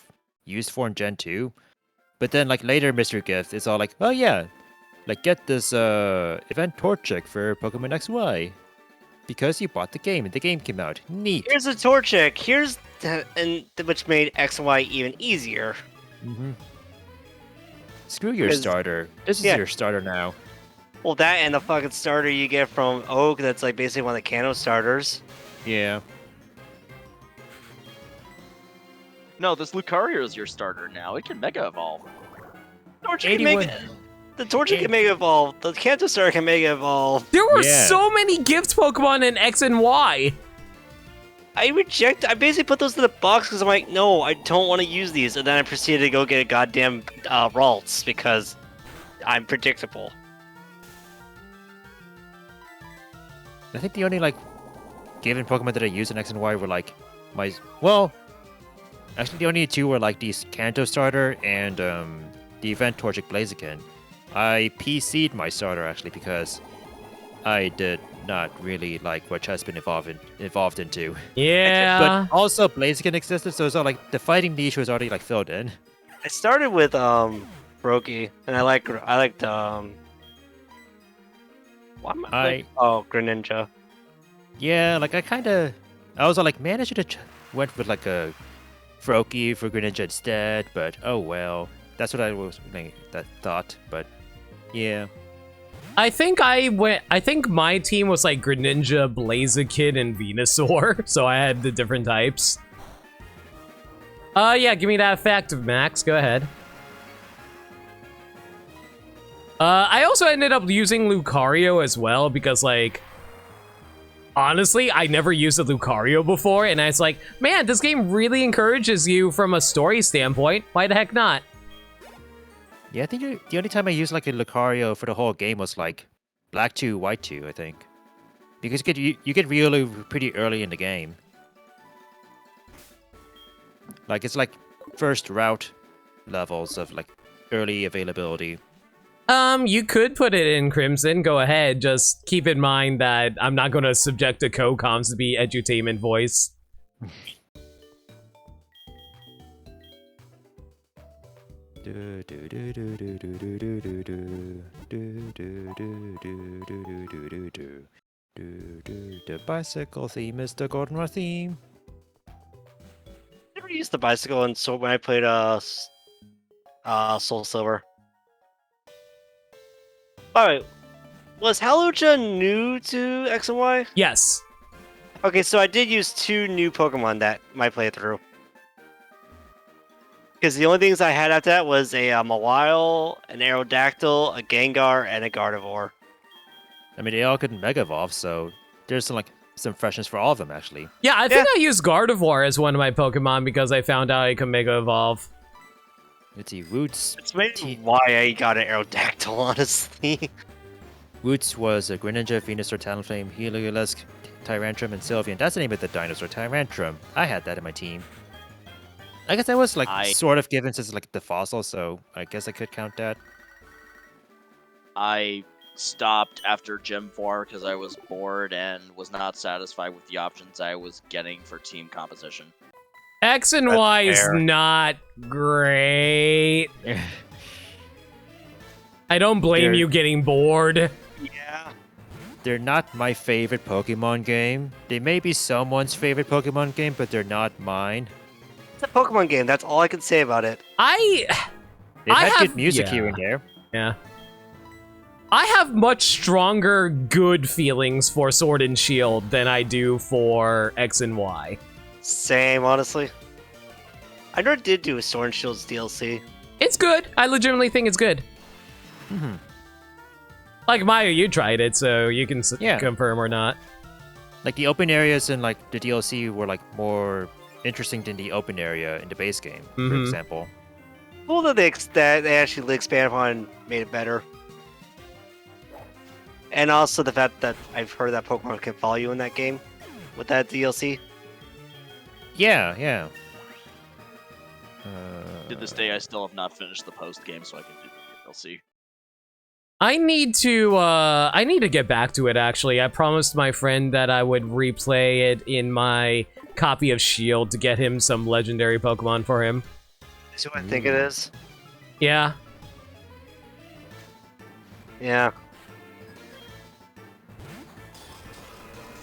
used for in Gen 2. But then like later Mystery Gift, it's all like, oh yeah, like get this event Torchic for Pokemon XY. Because you bought the game and the game came out. Neat. Here's a Torchic. Here's which made X and Y even easier. Mm-hmm. Screw your 'Cause- starter. This is yeah. your starter now. Well, that and the fucking starter you get from Oak, that's like basically one of the Kanto starters. Yeah. No, this Lucario is your starter now. It can Mega Evolve. Torchic can make the Torchic can Mega Evolve. The Kanto starter can Mega Evolve. There were Yeah. so many gift Pokemon in X and Y. I basically put those in the box because I'm like, no, I don't want to use these. And then I proceeded to go get a goddamn Ralts because I'm predictable. I think the only like given Pokemon that I used in X and Y were like actually the only two were like these Kanto starter and the event Torchic Blaziken. I PC'd my starter actually because I did not really like what has been evolved into. Yeah. But also Blaziken existed, so it's all like the fighting niche was already like filled in. I started with Brokey, and I liked Greninja. Yeah, like I was all like, man, I should have went with like a Froakie for Greninja instead, but oh well. That's what I was thought, but yeah. I think my team was like Greninja, Blaziken, and Venusaur, so I had the different types. Yeah, give me that fact, Max. Go ahead. I also ended up using Lucario as well because, like, honestly, I never used a Lucario before, and I was like, man, this game really encourages you from a story standpoint. Why the heck not? Yeah, I think the only time I used like a Lucario for the whole game was like Black 2, White 2, I think. Because you get Riolu pretty early in the game. Like, it's like first route levels of like early availability. You could put it in Crimson. Go ahead. Just keep in mind that I'm not going to subject the co-coms to be edutainment voice. The bicycle theme is the Goldenrod theme. Never used the bicycle, and so when I played Soul Silver. Alright, was Haloja new to X and Y? Yes. Okay, so I did use 2 new Pokemon that my playthrough. Because the only things I had after that was a Mawile, an Aerodactyl, a Gengar, and a Gardevoir. I mean, they all couldn't Mega Evolve, so there's some like some freshness for all of them, actually. Yeah, I think I used Gardevoir as one of my Pokemon because I found out I could Mega Evolve. Let's see, Roots. It's maybe why I got an Aerodactyl, honestly. Roots was a Greninja, Venusaur, Talonflame, Heliolisk, Tyrantrum, and Sylveon. That's the name of the dinosaur, Tyrantrum. I had that in my team. I guess that was like sort of given since like the fossil, so I guess I could count that. I stopped after Gym 4 because I was bored and was not satisfied with the options I was getting for team composition. X and Y is not great. I don't blame you getting bored. Yeah. They're not my favorite Pokemon game. They may be someone's favorite Pokemon game, but they're not mine. It's a Pokemon game. That's all I can say about it. They've had good music here and there. Yeah. I have much stronger good feelings for Sword and Shield than I do for X and Y. Same, honestly. I never did do a Sword and Shield's DLC. It's good. I legitimately think it's good. Mm-hmm. Like, Maya, you tried it, so you can confirm or not. Like, the open areas in, like, the DLC were, like, more interesting than the open area in the base game, for example. Cool that they actually expanded upon and made it better. And also the fact that I've heard that Pokemon can follow you in that game with that DLC. Yeah. To this day, I still have not finished the post game, so I can do the DLC. I need to get back to it, actually. I promised my friend that I would replay it in my copy of Shield to get him some legendary Pokemon for him. Is who I think it is? Yeah. Yeah.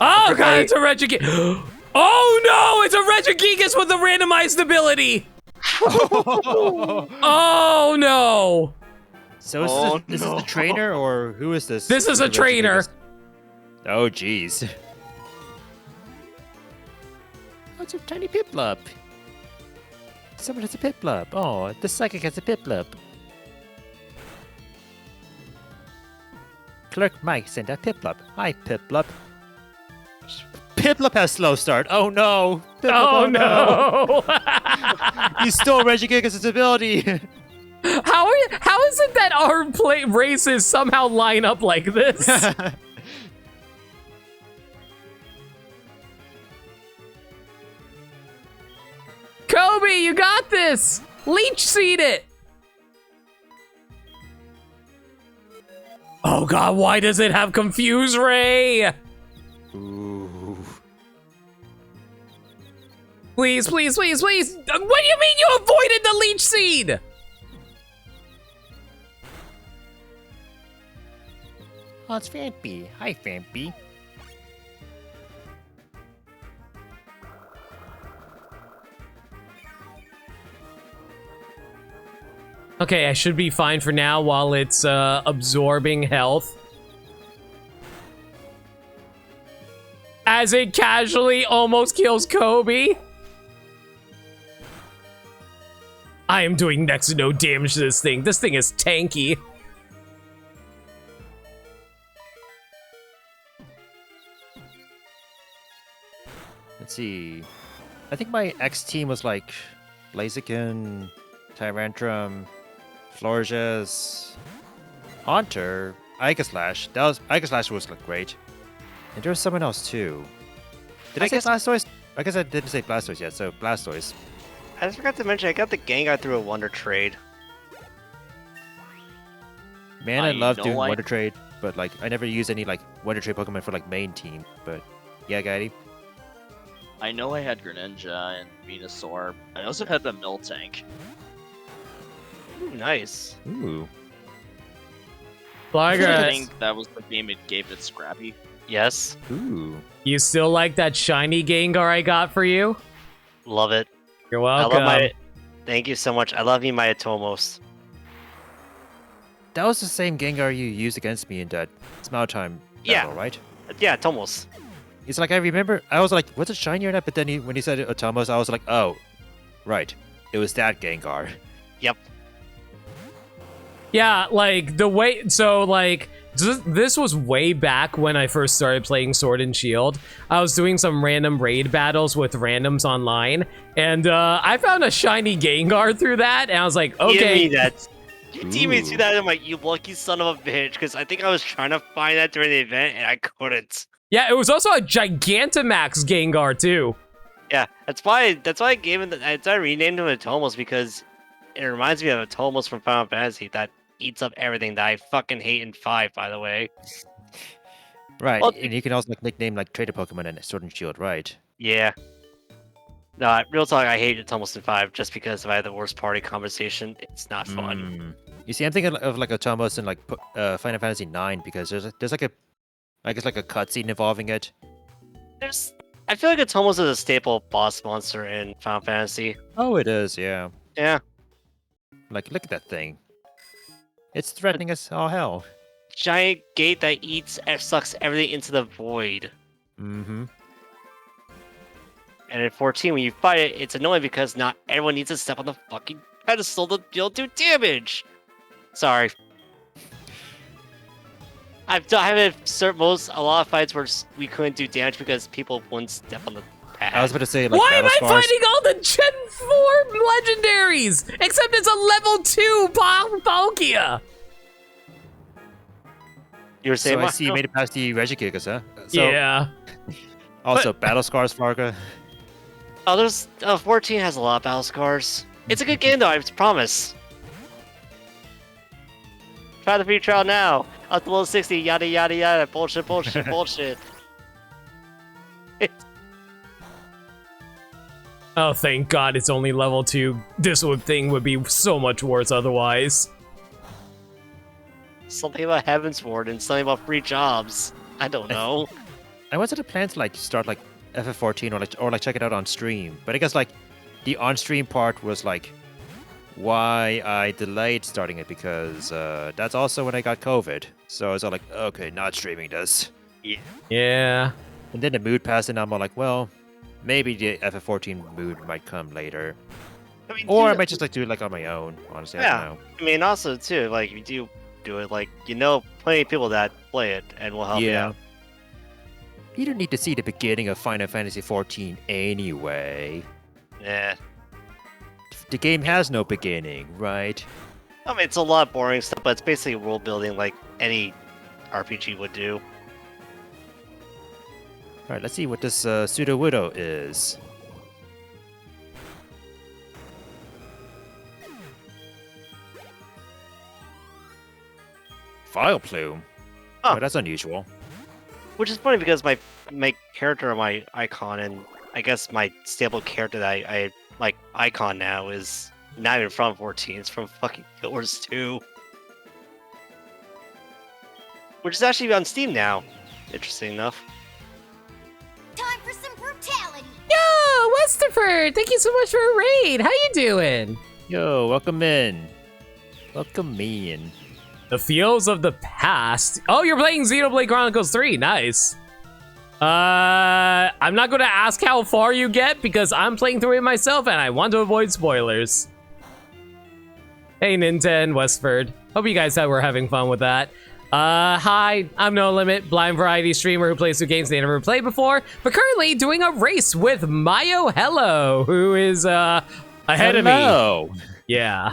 Oh god, it's a Regigigas! Oh no, it's a Regigigas with a randomized ability! Oh no! So is this the trainer, or who is this? This is a trainer! Oh jeez. Oh, it's a tiny Piplup. Someone has a Piplup. Oh, the psychic has a Piplup. Clerk Mike sent a Piplup. Hi, Piplup. Piplup has slow start. Oh no! Piplup, no! You stole Regigigas' ability. How is it that our races somehow line up like this? Kobe, you got this! Leech Seed it! Oh god, why does it have Confuse Ray? Ooh. Please, please, please, please! What do you mean you avoided the Leech Seed? Oh, it's Vampy. Hi, Vampy. Okay, I should be fine for now while it's absorbing health. As it casually almost kills Kobe. I am doing next to no damage to this thing. This thing is tanky. Let's see. I think my X team was like Blaziken, Tyrantrum, Florges, Haunter, Aegislash. Aegislash was like great. And there was someone else too. Did I say Blastoise? I guess I didn't say Blastoise yet, so Blastoise. I just forgot to mention I got the Gengar through a Wonder Trade. Man, I love doing Wonder Trade, but like I never use any like Wonder Trade Pokemon for like main team. But yeah, Guidey. I know I had Greninja and Venusaur. I also had the Miltank. Ooh, nice. Ooh. I Flygrass. think that was the game it gave it Scrappy. Yes. Ooh. You still like that shiny Gengar I got for you? Love it. You're welcome. Thank you so much. I love you, my Atomos. That was the same Gengar you used against me in that Smile Time battle, right? Yeah, Atomos. It's like I remember. I was like, "What's it shiny or not?" But then when he said Atomos, I was like, "Oh, right. It was that Gengar." Yep. Yeah, like the way, so like This was way back when I first started playing Sword and Shield. I was doing some random raid battles with randoms online, and I found a shiny Gengar through that, and I was like, okay. Give me that. You team me to that, I'm like, you lucky son of a bitch, because I think I was trying to find that during the event, and I couldn't. Yeah, it was also a Gigantamax Gengar, too. Yeah, that's why I gave him. I renamed him Atomos because it reminds me of Atomos from Final Fantasy that eats up everything that I fucking hate in 5. By the way. Right, Well, and you can also like nickname like trader Pokemon in Sword and Shield, right? Yeah. No, real talk. I hate Atomos in 5 just because I had the worst party conversation. It's not fun. You see, I'm thinking of like Atomos in like Final Fantasy 9 because there's like a, I guess like a cutscene involving it. I feel like Atomos is a staple boss monster in Final Fantasy. Oh, it is, yeah. Yeah. Like, look at that thing. It's threatening us all hell. Giant gate that sucks everything into the void. Mm-hmm. And in 14, when you fight it, it's annoying because not everyone needs to step on the fucking pedestal to do damage. Sorry. I've had a lot of fights where we couldn't do damage because people wouldn't step on the pad. I was about to say, like, Why am I Battle Scars. fighting all the Gen 4 legendaries? Except it's a level 2 Palkia. You were saying, So I see you made it past the Regigigas, huh? So, Yeah. Also, Battle Scars, Farga. Oh, there's 14 has a lot of battle scars. It's a good game though, I promise. Try the free trial now. Up to level 60, yada yada yada. Bullshit, bullshit, bullshit. Oh, thank God it's only level 2. This thing would be so much worse otherwise. Something about Heaven's Ward and something about free jobs. I don't know. I wanted to plan to like start like FF14 or like check it out on stream, but I guess like the on-stream part was like why I delayed starting it because that's also when I got COVID. So I was all like, okay, not streaming this. Yeah. And then the mood passed, and I'm all like, well, maybe the FF14 mood might come later, I mean, or I dude, might just like do it like on my own. Honestly, I Yeah. don't know. I mean, also too, like if you do it, like plenty of people that play it and will help you out. You don't need to see the beginning of Final Fantasy XIV anyway. Yeah. The game has no beginning, right? I mean, it's a lot of boring stuff, but it's basically world building like any RPG would do. Alright, let's see what this Pseudo Widow is. File Plume? Oh. Oh, that's unusual. Which is funny because my character on my icon and I guess my stable character that I like icon now is not even from 14, it's from fucking Guild Wars 2. Which is actually on Steam now. Interesting enough. Time for some brutality. Yo, Westerford, thank you so much for a raid. How you doing? Yo, welcome in. Welcome me in. The feels of the past. Oh, you're playing Xenoblade Chronicles 3. Nice. I'm not gonna ask how far you get because I'm playing through it myself and I want to avoid spoilers. Hey, Nintendo, Westford. Hope you guys were having fun with that. Hi, I'm No Limit, blind variety streamer who plays through games they never played before, but currently doing a race with Myohel0, who is, ahead of me. Hello. Yeah.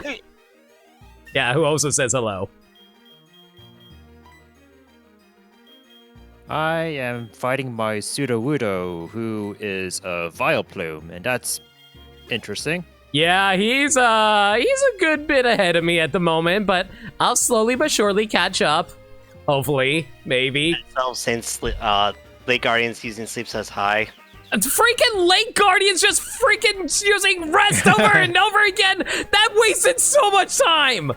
Yeah, who also says hello. I am fighting my Pseudo Widow, who is a Vile Plume, and that's interesting. Yeah, he's a good bit ahead of me at the moment, but I'll slowly but surely catch up. Hopefully, maybe. Since Lake Guardians using Sleep Says Hi. Freaking Lake Guardians just freaking using rest over and over again! That wasted so much time!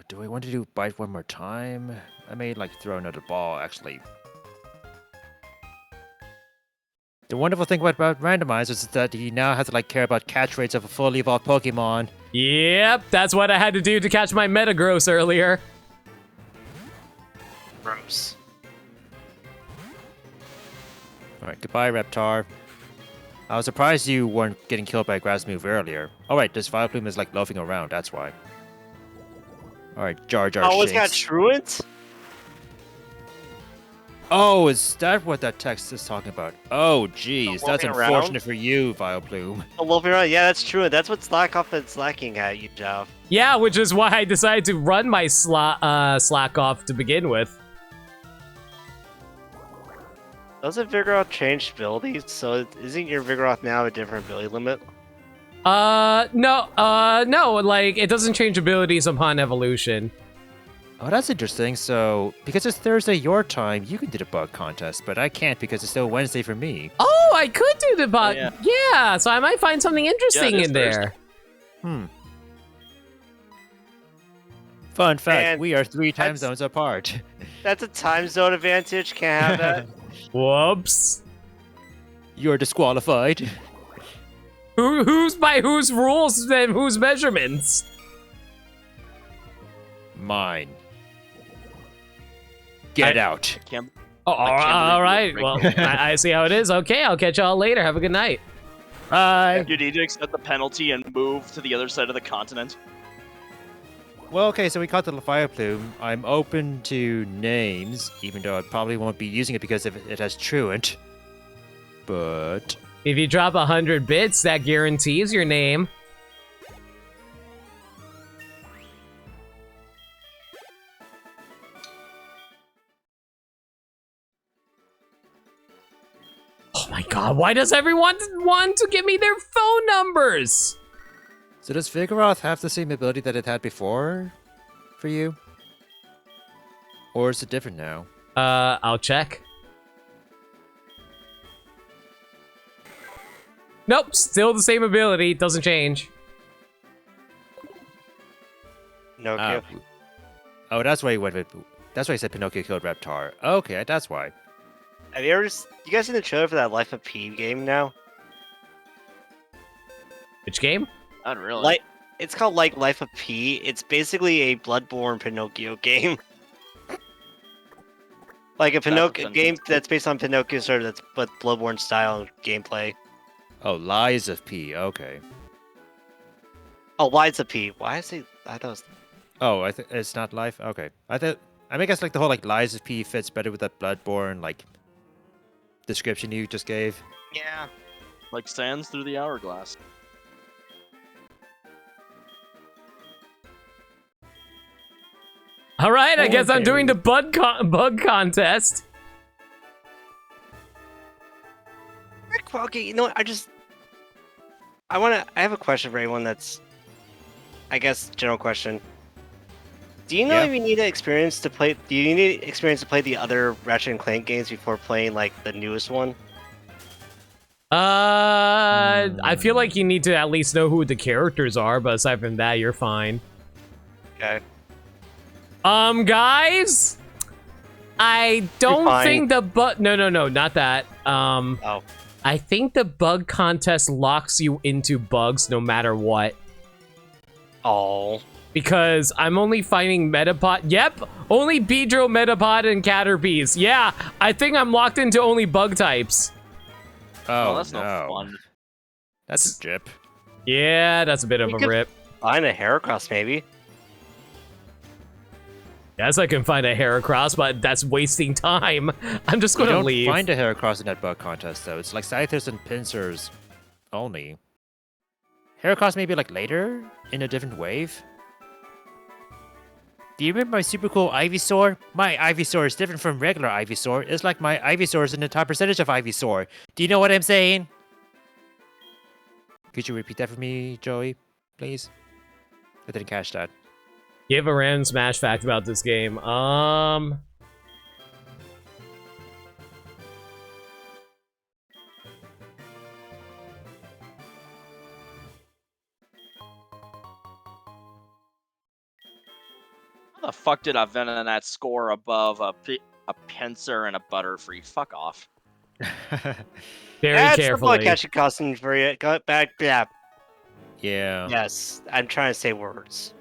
Do I want to do bite one more time? I may like throw another ball, actually. The wonderful thing about randomizers is that he now has to like care about catch rates of a fully evolved Pokemon. Yep, that's what I had to do to catch my Metagross earlier. Gross. Alright, goodbye, Reptar. I was surprised you weren't getting killed by a grass move earlier. Alright, this Vileplume is like loafing around, that's why. All right, Jar Jar Oh, it's got Shinks. truant? Oh, is that what that text is talking about? Oh, jeez, that's Wolfing around? unfortunate for you, Vileplume. Oh, Wolfing around? Yeah, that's truant. That's what slack off and slacking at you, Jeff. Yeah, which is why I decided to run my slack off to begin with. Doesn't Vigoroth change abilities? So isn't your Vigoroth now a different ability limit? No, like, it doesn't change abilities upon evolution. Oh, that's interesting. So, because it's Thursday your time, you can do the bug contest, but I can't because it's still Wednesday for me. Oh, I could do the bug. yeah. Yeah, so I might find something interesting it is in there. Fun fact, Man, we are 3 time that's- zones apart. That's a time zone advantage. Can't have that. Whoops. You're disqualified. Who's by whose rules and whose measurements? Mine. Get out. Can't- Oh, I can't all believe right. you're Well, breaking I see how it is. Okay, I'll catch y'all later. Have a good night. Bye. You need to accept the penalty and move to the other side of the continent. Well, okay, so we caught the Vileplume. I'm open to names, even though I probably won't be using it because it has Truant. But... If you drop 100 bits, that guarantees your name. Oh my god, why does everyone want to give me their phone numbers? So does Vigoroth have the same ability that it had before for you? Or is it different now? I'll check. Nope, still the same ability, doesn't change. No. Ah, oh, that's why he went with... That's why he said Pinocchio killed Reptar. Okay, that's why. Have you ever? You guys seen the trailer for that Life of P game now? Which game? Not really. Like, it's called like Life of P. It's basically a Bloodborne Pinocchio game. Like a Pinocchio sounds game that's based on Pinocchio sort of that's but Bloodborne style gameplay. Oh, Lies of P. Okay. Oh, Lies of P. Why is it? I thought it was... Oh, it's not life. Okay, I guess like the whole like Lies of P fits better with that Bloodborne like description you just gave. Yeah. Like sands through the hourglass. All right, I guess I'm Okay. doing the bug contest. Well, okay, you know what? I have a question for anyone that's, I guess, general question. Do you know Yeah. if you need experience to play? Do you need experience to play the other Ratchet and Clank games before playing like the newest one? I feel like you need to at least know who the characters are, but aside from that, you're fine. Okay. Guys, I don't fine. think the no, not that. Oh. I think the bug contest locks you into bugs no matter what. Oh. Because I'm only finding Metapod. Yep, only Beedrill, Metapod, and Caterpies. Yeah, I think I'm locked into only bug types. Oh, that's no. no fun. That's a jip. Yeah, that's a bit of You a could- rip. Find a Heracross maybe. Yes, I can find a Heracross, but that's wasting time. I'm just You gonna don't leave. find a Heracross in that bug contest though. It's like Scythers and Pincers only. Heracross maybe like later in a different wave. Do you remember my super cool Ivysaur? My Ivysaur is different from regular Ivysaur. It's like my Ivysaur is in the top percentage of Ivysaur. Do you know what I'm saying? Could you repeat that for me, Joey, please? I didn't catch that. Give a random Smash fact about this game. How the fuck did a Venonat score above a Pinsir and a Butterfree? Fuck off. Very That's the carefully. bug catching costume for you. Go back. Yeah. Yeah. Yes. I'm trying to say words.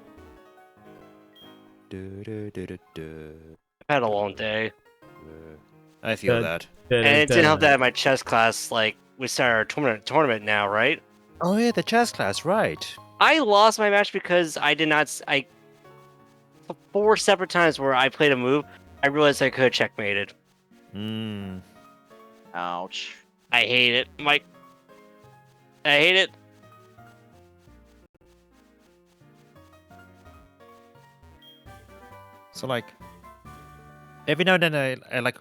Du-du-du-du-du. I've had a long day. I feel Good. that. And it didn't help that at my chess class, like, we started our tournament now, right? Oh yeah, the chess class, right? I lost my match because I did not. 4 separate times where I played a move, I realized I could have checkmated. Mm. Ouch. I hate it, Mike. I hate it. So like, every now and then I like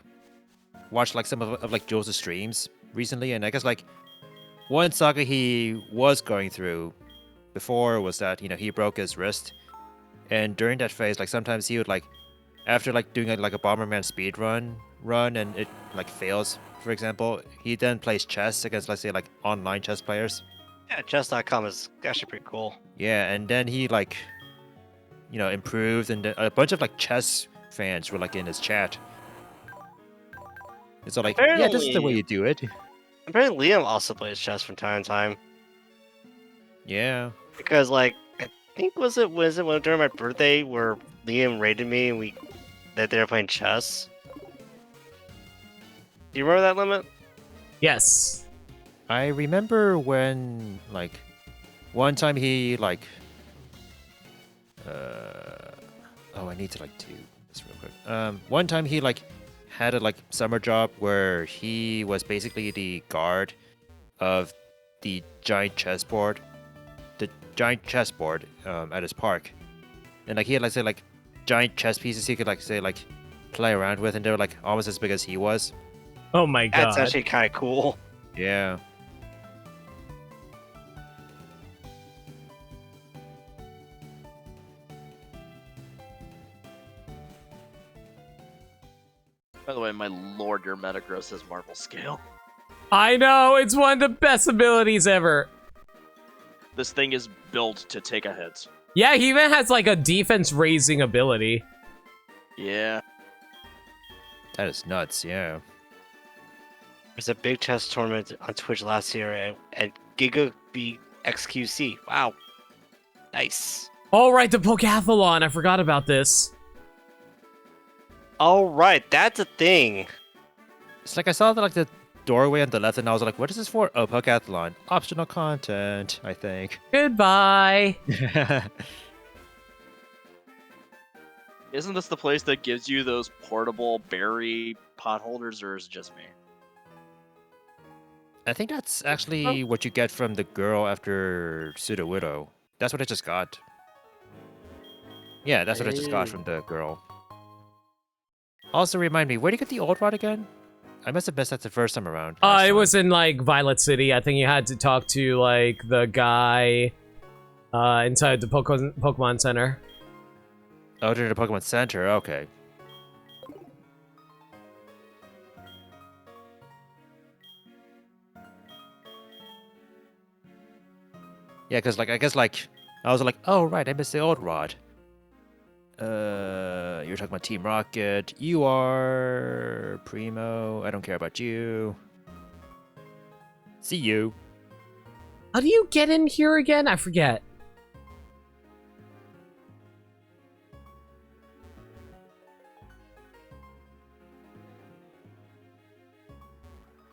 watch like some of like Jules' streams recently, and I guess like one saga he was going through before was that he broke his wrist, and during that phase, like sometimes he would like after like doing like a Bomberman speed run and it like fails, for example, he then plays chess against, let's say, like online chess players. Yeah, chess.com is actually pretty cool. Yeah, and then he like improved, and a bunch of like chess fans were like in his chat. It's all like, yeah, this is the way you do it. Apparently Liam also plays chess from time to time. Yeah. Because like I think was it when during my birthday where Liam raided me and that they were playing chess? Do you remember that, Limit? Yes. I remember when like one time he like I need to like do this real quick. One time he like had a like summer job where he was basically the guard of the giant chessboard at his park, and like he had like say like giant chess pieces he could like say like play around with, and they were like almost as big as he was. Oh my god. That's actually kind of cool. Yeah. By the way, my lord, your Metagross has Marvel Scale. I know, it's one of the best abilities ever. This thing is built to take a hit. Yeah, he even has like a defense raising ability. Yeah. That is nuts, yeah. There's a big chess tournament on Twitch last year at Giga beat XQC. Wow. Nice. All right, the Pokathlon. I forgot about this. All right, that's a thing. It's like I saw like the doorway on the left, and I was like, "What is this for?" Oh, Pokathlon. Optional content, I think. Goodbye. Isn't this the place that gives you those portable berry pot holders, or is it just me? I think that's actually what you get from the girl after Pseudo Widow. That's what I just got. Yeah, that's what I just got from the girl. Also, remind me, where do you get the old rod again? I must have missed that the first time around. It was in like Violet City. I think you had to talk to like the guy inside the Pokemon Center. Oh, to the Pokemon Center. Okay. Yeah, because like I guess like I was like, oh right, I missed the old rod. You're talking about Team Rocket. You are Primo. I don't care about you. See you. How do you get in here again? I forget.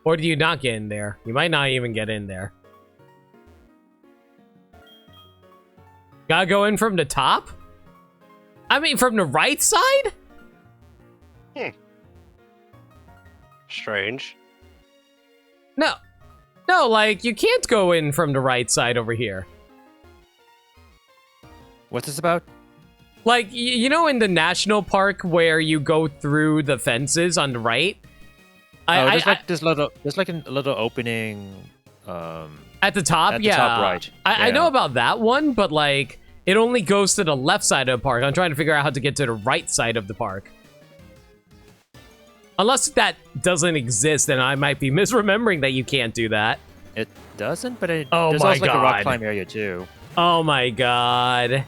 Or do you not get in there? You might not even get in there. Gotta go in from the top? I mean, from the right side? Strange. No. No, like, you can't go in from the right side over here. What's this about? Like, you know in the national park where you go through the fences on the right? There's like a little opening at the top, at the yeah. top right. I know about that one, but like, it only goes to the left side of the park. I'm trying to figure out how to get to the right side of the park. Unless that doesn't exist, then I might be misremembering that you can't do that. It doesn't, but there's my also like a rock God. climb area too. Oh my god.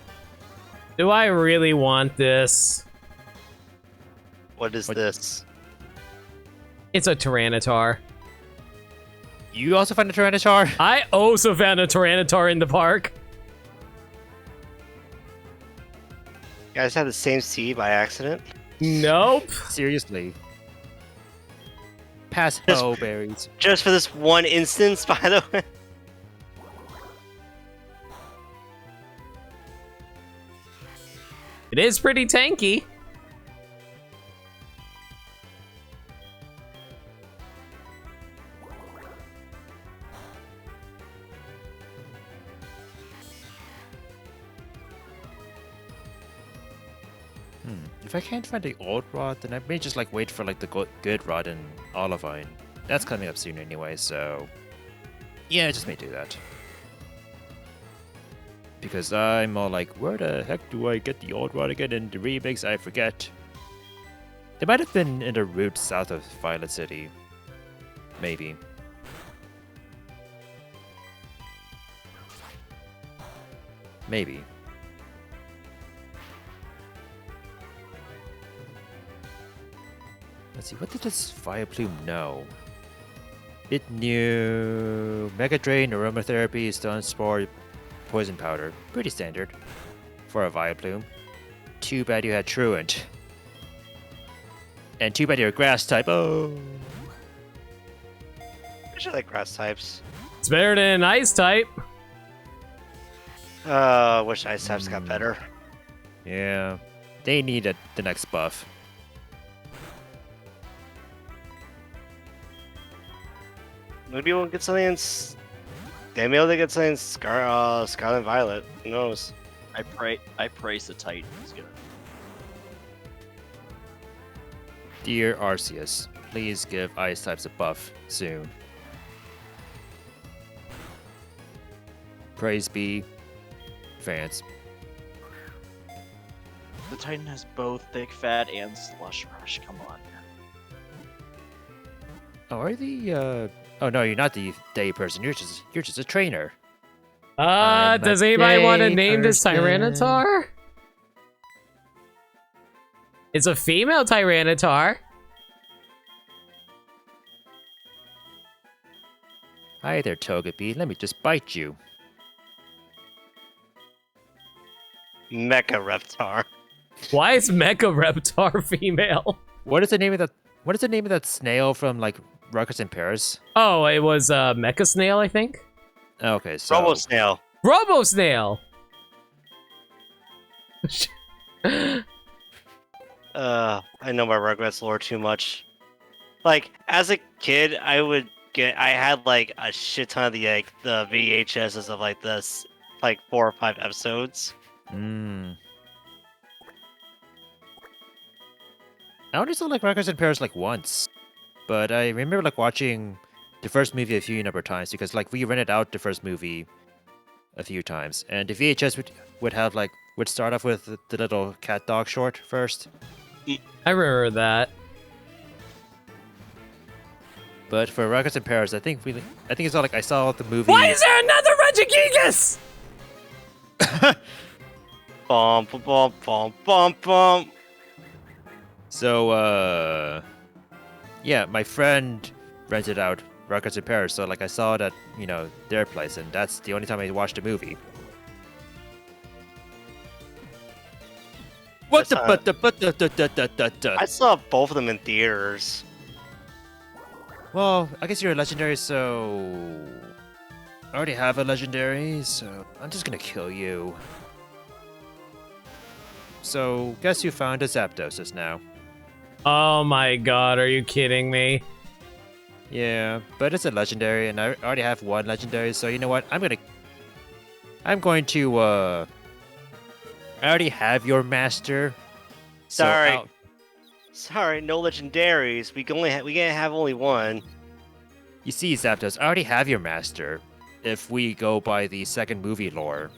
Do I really want this? What is this? It's a Tyranitar. You also find a Tyranitar? I also found a Tyranitar in the park. You guys had the same seed by accident? Nope. Seriously. Pass Just- ho berries. Just for this one instance, by the way. It is pretty tanky. If I can't find the old rod, then I may just like wait for like the good rod in Olivine. That's coming up soon anyway, so yeah, I just may do that. Because I'm all like, where the heck do I get the old rod again in the remakes? I forget. They might have been in the route south of Violet City. Maybe. Maybe. Let's see, what did this Vileplume know? It knew Mega Drain, Aromatherapy, Stun Spore, Poison Powder. Pretty standard for a Vileplume. Too bad you had Truant. And too bad you're a Grass type. Oh. I should like grass types. It's better than Ice type. Wish ice types got better. Yeah. They need the next buff. Maybe we'll get something in. They may be able to get something in Scarlet Violet. Who knows? I praise the Titan. He's good. Dear Arceus, please give Ice types a buff soon. Praise be, fans. The Titan has both Thick Fat and Slush Rush. Come on. Oh, are the Oh no, you're not the day person. You're just a trainer. Does anybody want to name this Tyranitar? It's a female Tyranitar. Hi there, Togepi. Let me just bite you. Mecha Reptar. Why is Mecha Reptar female? What is the name of that? What is the name of that snail from like Ruckus in Paris? Oh, it was Mecha Snail, I think. Okay, so Robo Snail. Robo Snail. I know my Rugrats lore too much. Like, as a kid, I had like a shit ton of the VHSs of like this, like 4 or 5 episodes. I only saw like Ruckus in Paris like once, but I remember like watching the first movie a few number of times because like we rented out the first movie a few times, and the VHS would start off with the little cat dog short first. I remember that. But for Ruckus in Paris, I think it's all like I saw the movie. Why is there another Regigigas? Bum bum bum bum bum bum. So, yeah, my friend rented out Ruckus in Paris, so like I saw it at, their place, and that's the only time I watched a movie. What I saw both of them in theaters. Well, I guess you're a legendary, so I already have a legendary, so I'm just gonna kill you. So, guess who found a Zapdos just now? Oh my god, are you kidding me? Yeah, but it's a legendary, and I already have one legendary, so you know what? I'm going to, I already have your master. Sorry. Sorry, no legendaries. We can't have only one. You see, Zapdos, I already have your master, if we go by the second movie lore.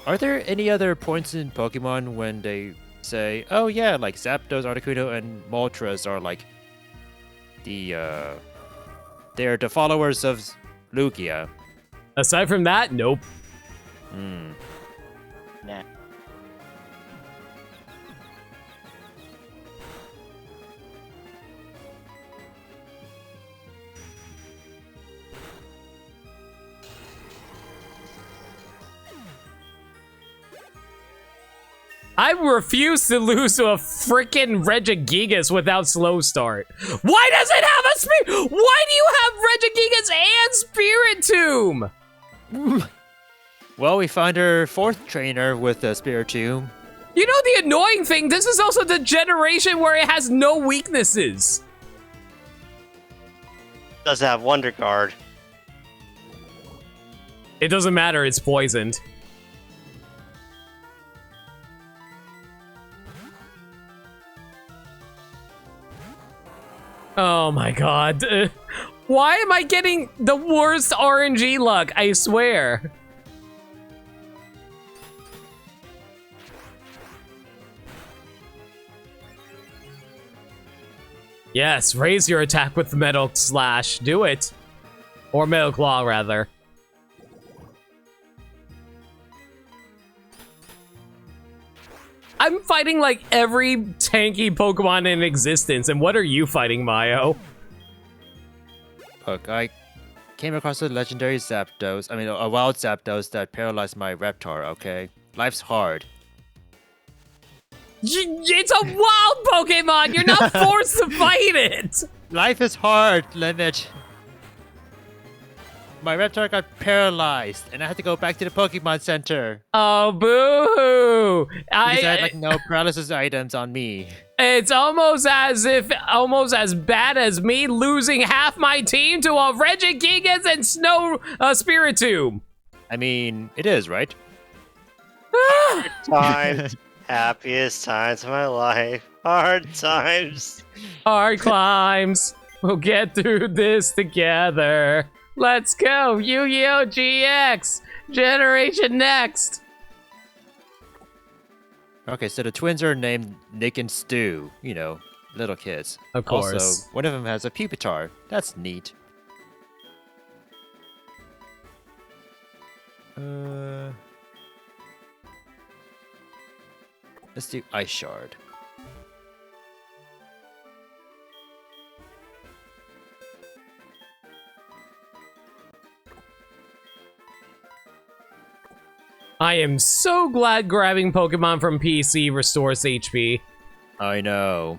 Are there any other points in Pokemon when they say, oh yeah, like Zapdos, Articuno, and Moltres are like they're the followers of Lugia? Aside from that, nope. Nah. I refuse to lose to a freaking Regigigas without slow start. Why does it have a spirit? Why do you have Regigigas and Spirit Tomb? Well, we found our 4th trainer with the Spiritomb. You know the annoying thing? This is also the generation where it has no weaknesses. Does have Wonder Guard. It doesn't matter, it's poisoned. Oh my god. Why am I getting the worst RNG luck? I swear. Yes, raise your attack with Metal Slash. Do it. Or Metal Claw, rather. I'm fighting like every tanky Pokemon in existence, and what are you fighting, Myo? Look, I came across a legendary Zapdos. I mean, a wild Zapdos that paralyzed my Reptar, okay? Life's hard. It's a wild Pokemon! You're not forced to fight it! Life is hard, Limit. My Reptar got paralyzed, and I had to go back to the Pokemon Center. Oh, boo-hoo! Because I had like no paralysis items on me. It's almost as bad as me losing half my team to a Regigigas and Snow Spiritomb. I mean, it is, right? Times. Happiest times of my life. Hard times. Hard climbs. We'll get through this together. Let's go, Yu-Gi-Oh! GX! Generation Next! Okay, so the twins are named Nick and Stu. You know, little kids. Of course. Also, one of them has a Pupitar. That's neat. Let's do Ice Shard. I am so glad grabbing Pokemon from PC restores HP. I know.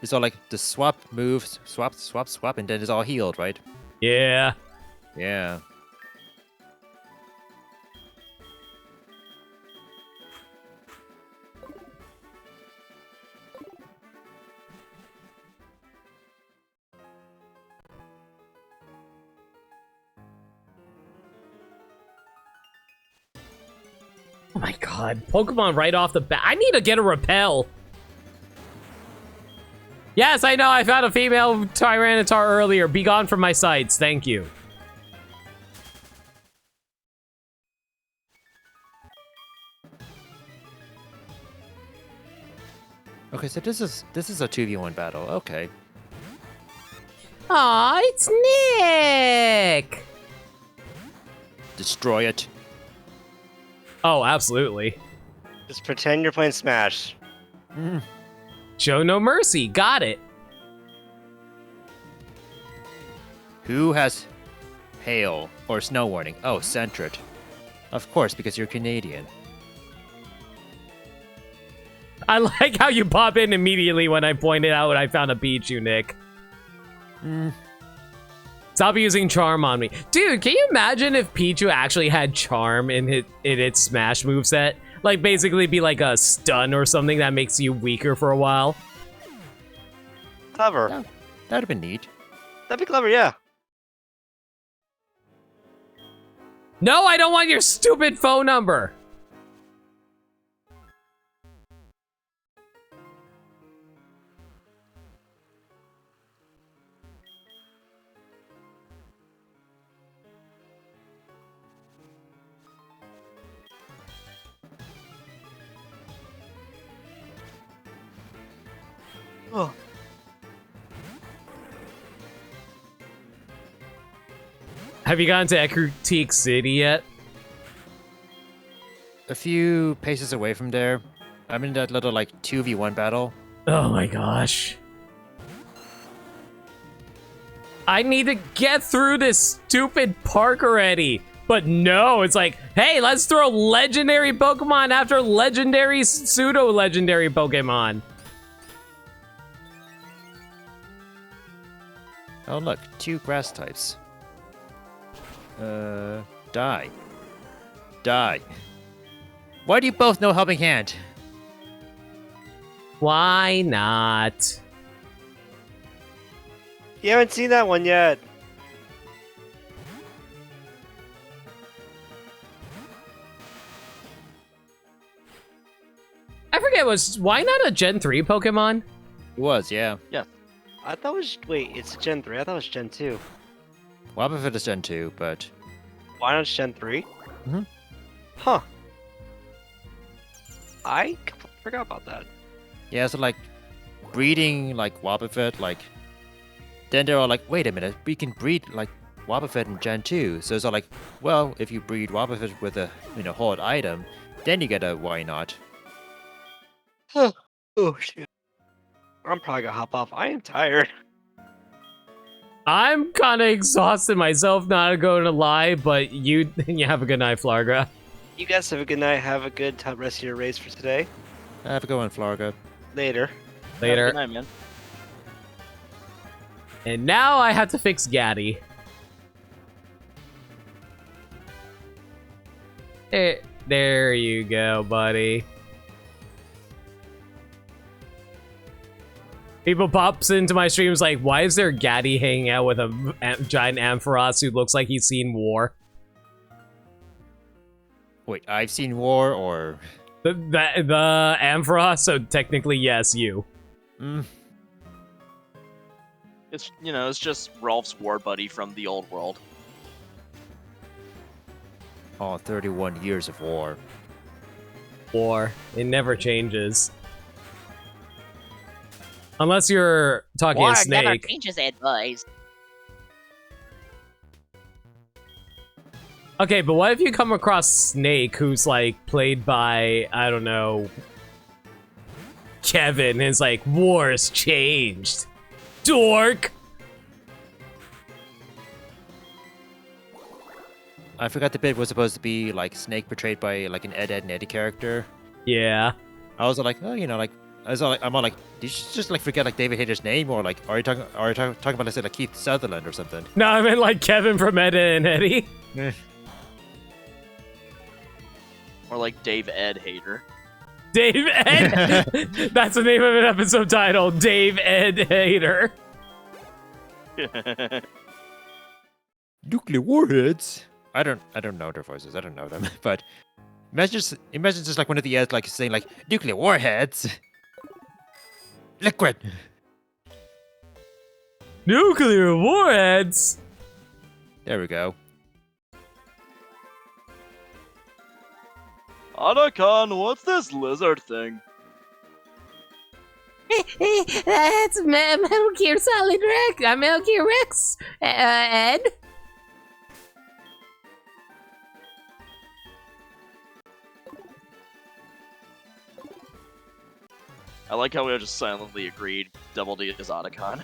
It's all like the swap moves, swap, swap, swap, and then it's all healed, right? Yeah. Yeah. Oh my god, Pokemon right off the bat. I need to get a Repel. Yes, I know, I found a female Tyranitar earlier. Be gone from my sights, thank you. Okay, so this is a 2v1 battle. Okay. Aw, it's Nick! Destroy it. Oh, absolutely. Just pretend you're playing Smash. Show no mercy, got it. Who has hail or snow warning? Oh, Centred. Of course, because you're Canadian. I like how you pop in immediately when I pointed out I found a Pichu, Nick. Stop using Charm on me. Dude, can you imagine if Pichu actually had Charm in its Smash moveset? Like, basically be like a stun or something that makes you weaker for a while? Clever. Yeah, that'd have been neat. That'd be clever, yeah. No, I don't want your stupid phone number! Oh. Have you gotten to Ecruteak City yet? A few paces away from there. I'm in that little, like, 2v1 battle. Oh my gosh. I need to get through this stupid park already. But no, it's like, hey, let's throw legendary Pokemon after legendary pseudo-legendary Pokemon. Oh, look, 2 grass types. Die. die. Why do you both know Helping Hand? Why not? You haven't seen that one yet. I forget, why not a Gen 3 Pokemon? It was, yeah. I thought it was. Wait, it's a Gen 3. I thought it was Gen 2. Wobbuffet is Gen 2, but... Why not Gen 3? Mhm. Huh. I completely forgot about that. Yeah, so like, breeding, like, Wobbuffet, like... Then they're all like, wait a minute, we can breed, like, Wobbuffet in Gen 2. So it's all like, well, if you breed Wobbuffet with a, hard item, then you get a why not. Oh, shit. I'm probably gonna hop off. I am tired. I'm kind of exhausted myself, not gonna lie, but you have a good night, Flarga. You guys have a good night. Have a good rest of your race for today. Have a go on, Flarga. Later. Later. Good night, man. And now I have to fix Gaddy. There you go, buddy. People pops into my streams like, why is there Gaddy hanging out with a giant Ampharos who looks like he's seen war? Wait, I've seen war, or... The Ampharos, so technically, yes, you. It's it's just Rolf's war buddy from the old world. Oh, 31 years of war. War. It never changes. Unless you're talking a snake. Never changes it, boys. Okay, but what if you come across Snake, who's like played by, I don't know, Kevin, and it's like, war's changed. Dork! I forgot the bit was supposed to be like Snake portrayed by like an Ed, Edd and Eddy character. Yeah. I was like, oh, I'm all like, did you just like forget like David Hayter's name, or like are you talking about let's say like Keith Sutherland or something? No, I meant like Kevin from Ed, Edd and Eddy. Or like Dave Ed Hater. Dave Ed. That's the name of an episode title. Dave Ed Hater. Nuclear warheads. I don't know their voices. I don't know them, but imagine just like one of the ads like saying like nuclear warheads. Liquid. Nuclear warheads. There we go. Anakan, what's this lizard thing? That's Metal Gear Solid Rex. Metal Gear Rex, Ed. I like how we just silently agreed Double D is Otacon.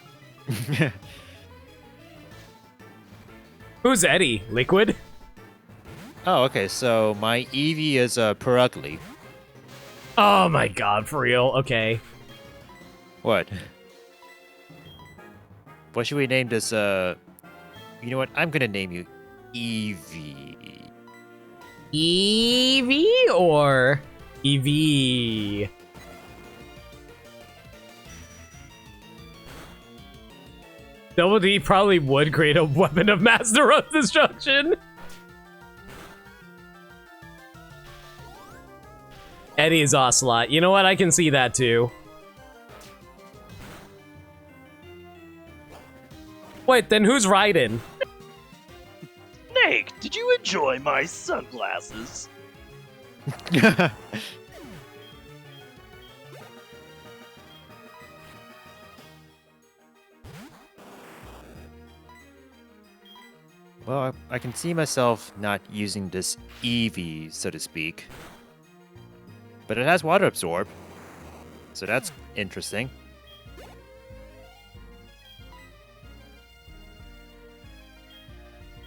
Who's Eddie? Liquid? Oh, okay. So my Eevee is Perugly. Oh my god, for real? Okay. What? What should we name this? You know what? I'm gonna name you Eevee. Eevee or Eevee? Double D probably would create a weapon of mass destruction. Eddie is Ocelot. You know what? I can see that too. Wait, then who's Raiden? Snake, did you enjoy my sunglasses? Well, I can see myself not using this Eevee, so to speak. But it has water absorb, so that's interesting.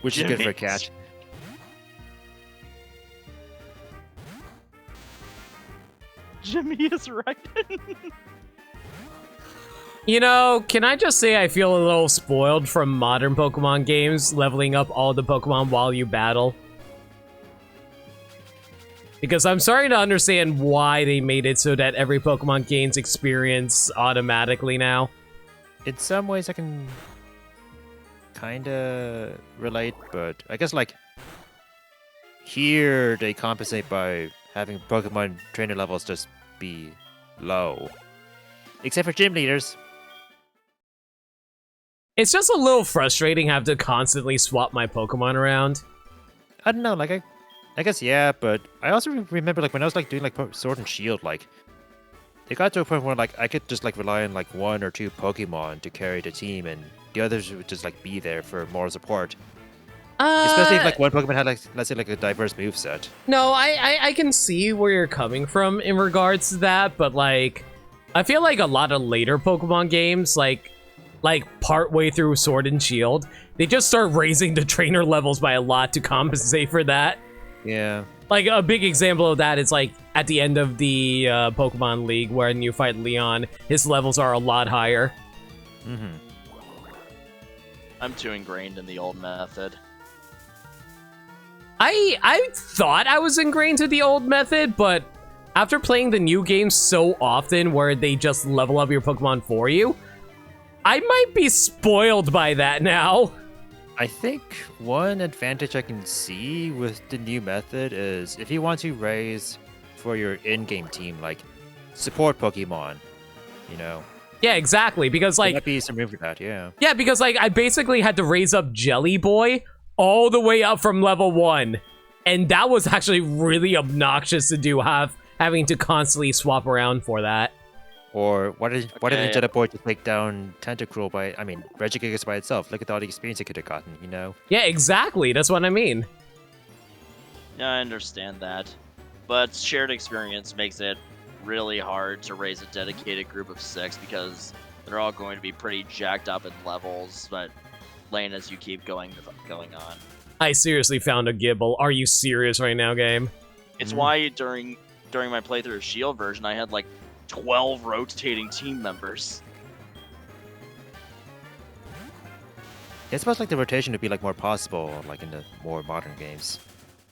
Which is good for a cat. Jimmy is right. You know, can I just say I feel a little spoiled from modern Pokemon games, leveling up all the Pokemon while you battle? Because I'm starting to understand why they made it so that every Pokemon gains experience automatically now. In some ways, I can kind of relate, but I guess like here they compensate by having Pokemon trainer levels just be low, except for gym leaders. It's just a little frustrating having to constantly swap my Pokemon around. I don't know, like I guess yeah, but I also remember like when I was like doing like Sword and Shield, like it got to a point where like I could just like rely on like 1 or 2 Pokemon to carry the team, and the others would just like be there for moral support. Especially if like one Pokemon had like, let's say, like a diverse moveset. No, I can see where you're coming from in regards to that, but like I feel like a lot of later Pokemon games, like part way through Sword and Shield, they just start raising the trainer levels by a lot to compensate for that. Yeah. Like a big example of that is like at the end of the Pokemon League when you fight Leon, his levels are a lot higher. Mm-hmm. I'm too ingrained in the old method. I thought I was ingrained to the old method, but after playing the new games so often where they just level up your Pokemon for you, I might be spoiled by that now. I think one advantage I can see with the new method is if you want to raise for your in-game team, like support Pokemon, you know. Yeah, exactly, because There like might be some room for that, yeah. yeah, because like I basically had to raise up Jelly Boy all the way up from level 1, and that was actually really obnoxious to do, having to constantly swap around for that. Or why didn't Okay. Jetta Boy just take down Tentacruel Regigigas by itself? Look at all the experience it could have gotten, you know? Yeah, exactly. That's what I mean. Yeah, I understand that. But shared experience makes it really hard to raise a dedicated group of 6 because they're all going to be pretty jacked up in levels, but lane as you keep going on. I seriously found a Gibble. Are you serious right now, game? It's why during my playthrough of Shield version, I had like 12 rotating team members. I suppose like the rotation would be like more possible like in the more modern games.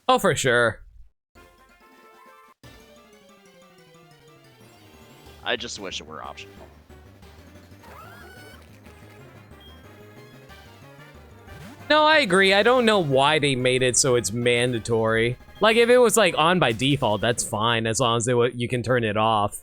Oh, for sure. I just wish it were optional. No, I agree. I don't know why they made it so it's mandatory. Like, if it was, like, on by default, that's fine, as long as you can turn it off.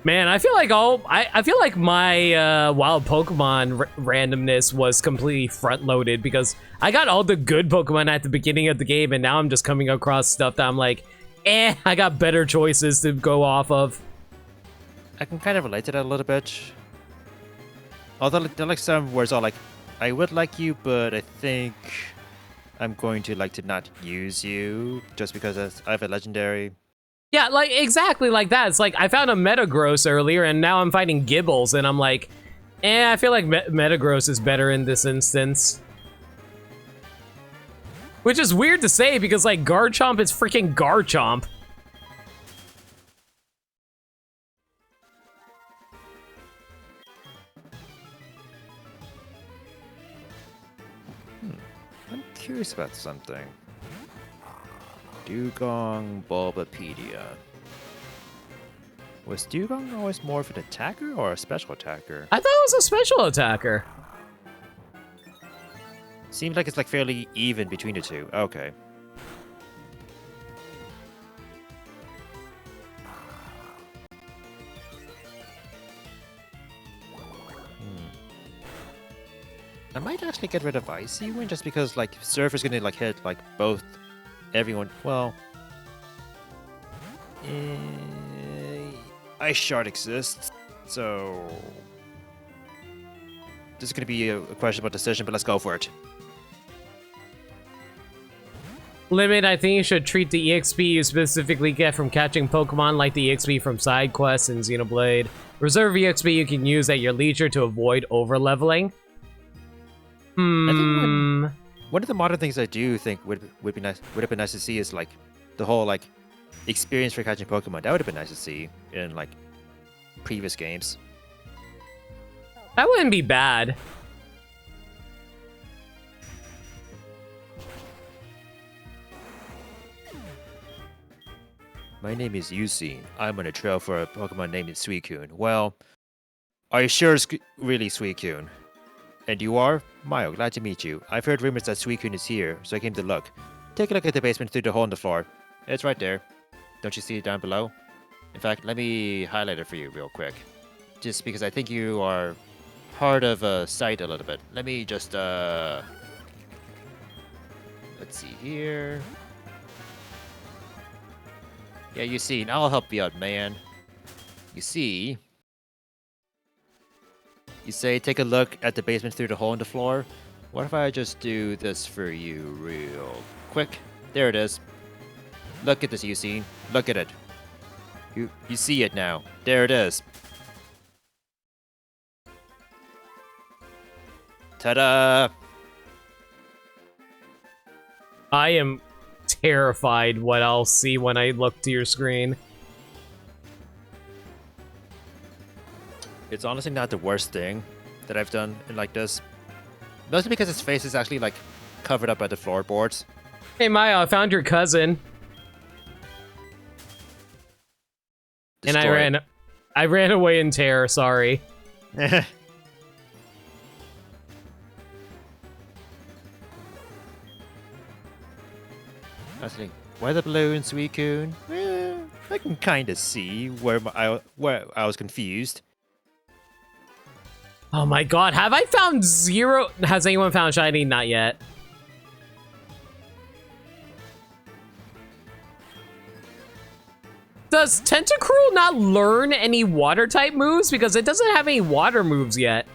Man, I feel like I feel like my wild Pokemon randomness was completely front-loaded because I got all the good Pokemon at the beginning of the game, and now I'm just coming across stuff that I'm like, I got better choices to go off of. I can kind of relate to that a little bit. Although there are like some where it's all like, I would like you, but I think I'm going to like to not use you just because I have a legendary. Yeah, like, exactly like that. It's like, I found a Metagross earlier, and now I'm fighting Gibbles, and I'm like, I feel like Metagross is better in this instance. Which is weird to say, because, like, Garchomp is freaking Garchomp. I'm curious about something. Dugong Bulbapedia. Was Dugong always more of an attacker or a special attacker? I thought it was a special attacker. Seems like it's like fairly even between the two. Okay. I might actually get rid of Icy Wind just because like Surfer's gonna like hit like both everyone. Well, Ice Shard exists, so this is gonna be a questionable decision, but let's go for it. Limit, I think you should treat the EXP you specifically get from catching Pokemon like the EXP from side quests in Xenoblade. Reserve EXP you can use at your leisure to avoid over-leveling. One of the modern things I do think would be nice would have been nice to see is like the whole like experience for catching Pokemon. That would have been nice to see in like previous games. That wouldn't be bad. My name is Yusin. I'm on a trail for a Pokemon named Suicune. Well, are you sure it's really Suicune? And you are? Myo, glad to meet you. I've heard rumors that Suicune is here, so I came to look. Take a look at the basement through the hole in the floor. It's right there. Don't you see it down below? In fact, let me highlight it for you real quick. Just because I think you are hard of sight a little bit. Let me just, let's see here. Yeah, you see, I'll help you out, man. You see, you say take a look at the basement through the hole in the floor. What if I just do this for you real quick? There it is. Look at this, you see. Look at it. You see it now. There it is. Ta-da! I am terrified what I'll see when I look to your screen. It's honestly not the worst thing that I've done in like this. Mostly because his face is actually like covered up by the floorboards. Hey Maya, I found your cousin. And I ran away in terror, sorry. I was thinking, weather balloon, Suicune. I can kind of see where I was confused. Oh my god, have I found zero? Has anyone found shiny? Not yet. Does Tentacruel not learn any water type moves? Because it doesn't have any water moves yet.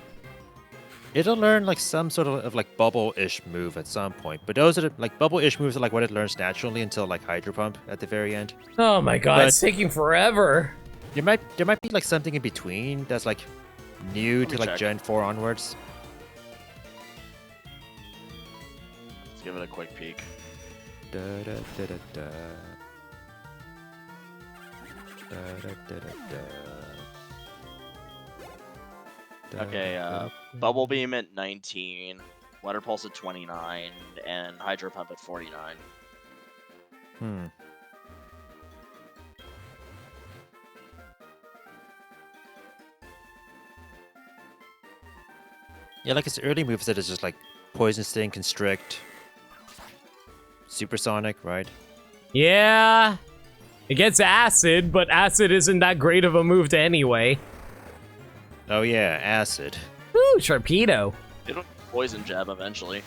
It'll learn like some sort of like bubble-ish move at some point, but those are like bubble-ish moves are like what it learns naturally until like Hydro Pump at the very end. Oh my god, But it's taking forever. there might be like something in between that's like new to like check. Gen 4 onwards. Let's give it a quick peek. Da, da, da, da, da. Da, da, da, da, da. Da, Okay, da, Bubble Beam at 19, Water Pulse at 29, and Hydro Pump at 49. Hmm. Yeah, like its early moveset is just like Poison Sting, Constrict, Supersonic, right? Yeah. It gets Acid, but Acid isn't that great of a move to anyway. Oh yeah, Acid. Ooh, Sharpedo. It'll Poison Jab eventually.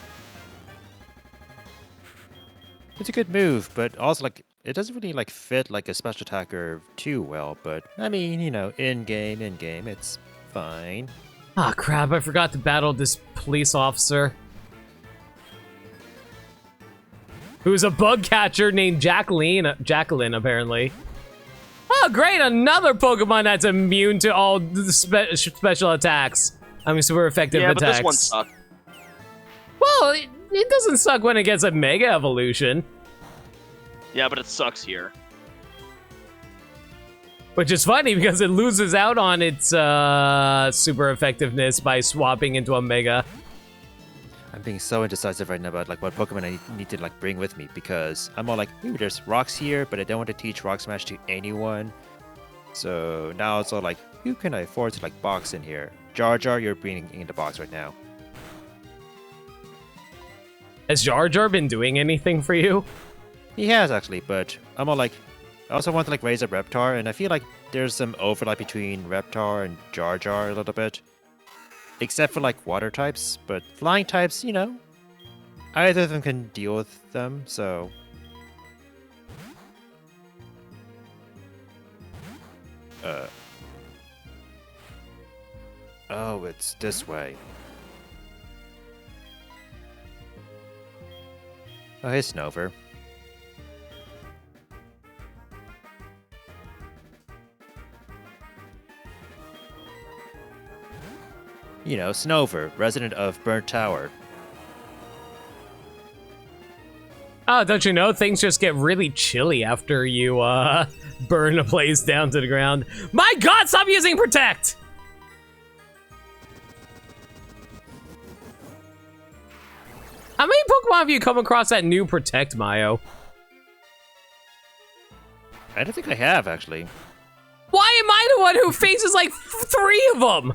It's a good move, but also like it doesn't really like fit like a special attacker too well. But I mean, you know, in game, it's fine. Ah, crap, I forgot to battle this police officer. Who's a bug catcher named Jacqueline, apparently. Oh, great, another Pokemon that's immune to all the special attacks. I mean, super effective attacks. Yeah, but this one sucks. Well, it doesn't suck when it gets a Mega Evolution. Yeah, but it sucks here. Which is funny because it loses out on its super effectiveness by swapping into a Mega. I'm being so indecisive right now about like what Pokemon I need to like bring with me because I'm all like, ooh, there's rocks here, but I don't want to teach Rock Smash to anyone. So now it's all like, who can I afford to like box in here? Jar Jar, you're bringing in the box right now. Has Jar Jar been doing anything for you? He has actually, but I'm all like, I also want to like raise up Reptar, and I feel like there's some overlap between Reptar and Jar Jar a little bit. Except for like water types, but flying types, you know, either of them can deal with them, so. Oh, it's this way. Oh, hey, Snover. you know, Snover, resident of Burnt Tower. Oh, don't you know? Things just get really chilly after you, burn a place down to the ground. My god, stop using Protect! How many Pokemon have you come across that new Protect, Mayo? I don't think I have, actually. Why am I the one who faces like 3 of them?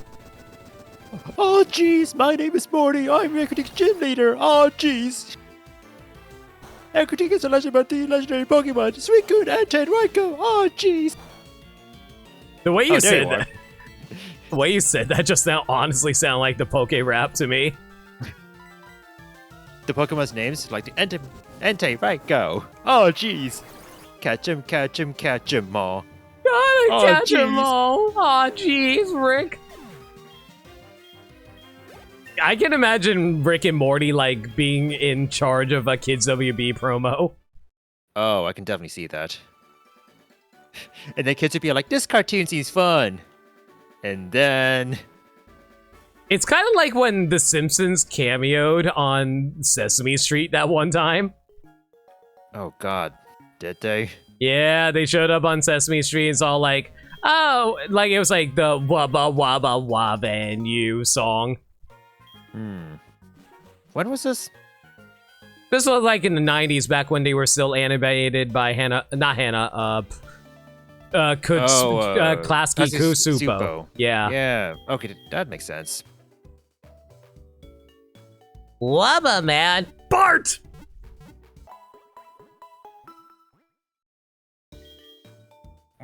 Oh, jeez, my name is Morty. I'm Equity's gym leader. Oh, jeez. Equity is a legend about the legendary Pokemon. Suicune, Entei, Raikou. Oh, jeez. The way you there said you are. that, the way you said that just now honestly sounded like the Poke Rap to me. The Pokemon's names, like the Entei, Raikou. Oh, jeez. Catch him, catch him, catch him all. Gotta Oh, catch 'em jeez. all. Aw, jeez, Rick. I can imagine Rick and Morty, like, being in charge of a Kids WB promo. Oh, I can definitely see that. And then kids would be like, this cartoon seems fun. And then... It's kind of like when The Simpsons cameoed on Sesame Street that one time. Oh, God. Did they? Yeah, they showed up on Sesame Street. It's all like, oh, like it was like the Wabba Wabba Wabba and You song. When was this? This was like in the 90s, back when they were still animated by Klasky Kusupo. Yeah. Yeah, okay, that makes sense. Wubba, man. Bart!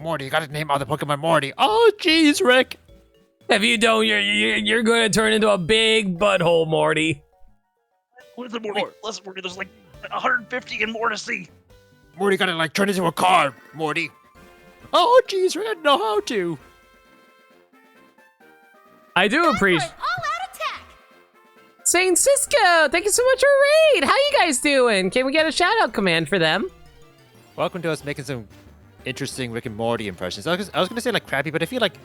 Morty, you gotta name all the Pokemon Morty. Oh, jeez, Rick. If you don't, you're gonna turn into a big butthole, Morty. Listen, Morty. Listen, Morty. There's like 150 and more to see. Morty gotta, like, turn into a car, Morty. Oh, jeez, Rick, I don't know how to. I do appreciate. All-out attack! Saint Cisco, thank you so much for a raid. How you guys doing? Can we get a shout out command for them? Welcome to us making some interesting Rick and Morty impressions. I was gonna say, like, crappy, but I feel like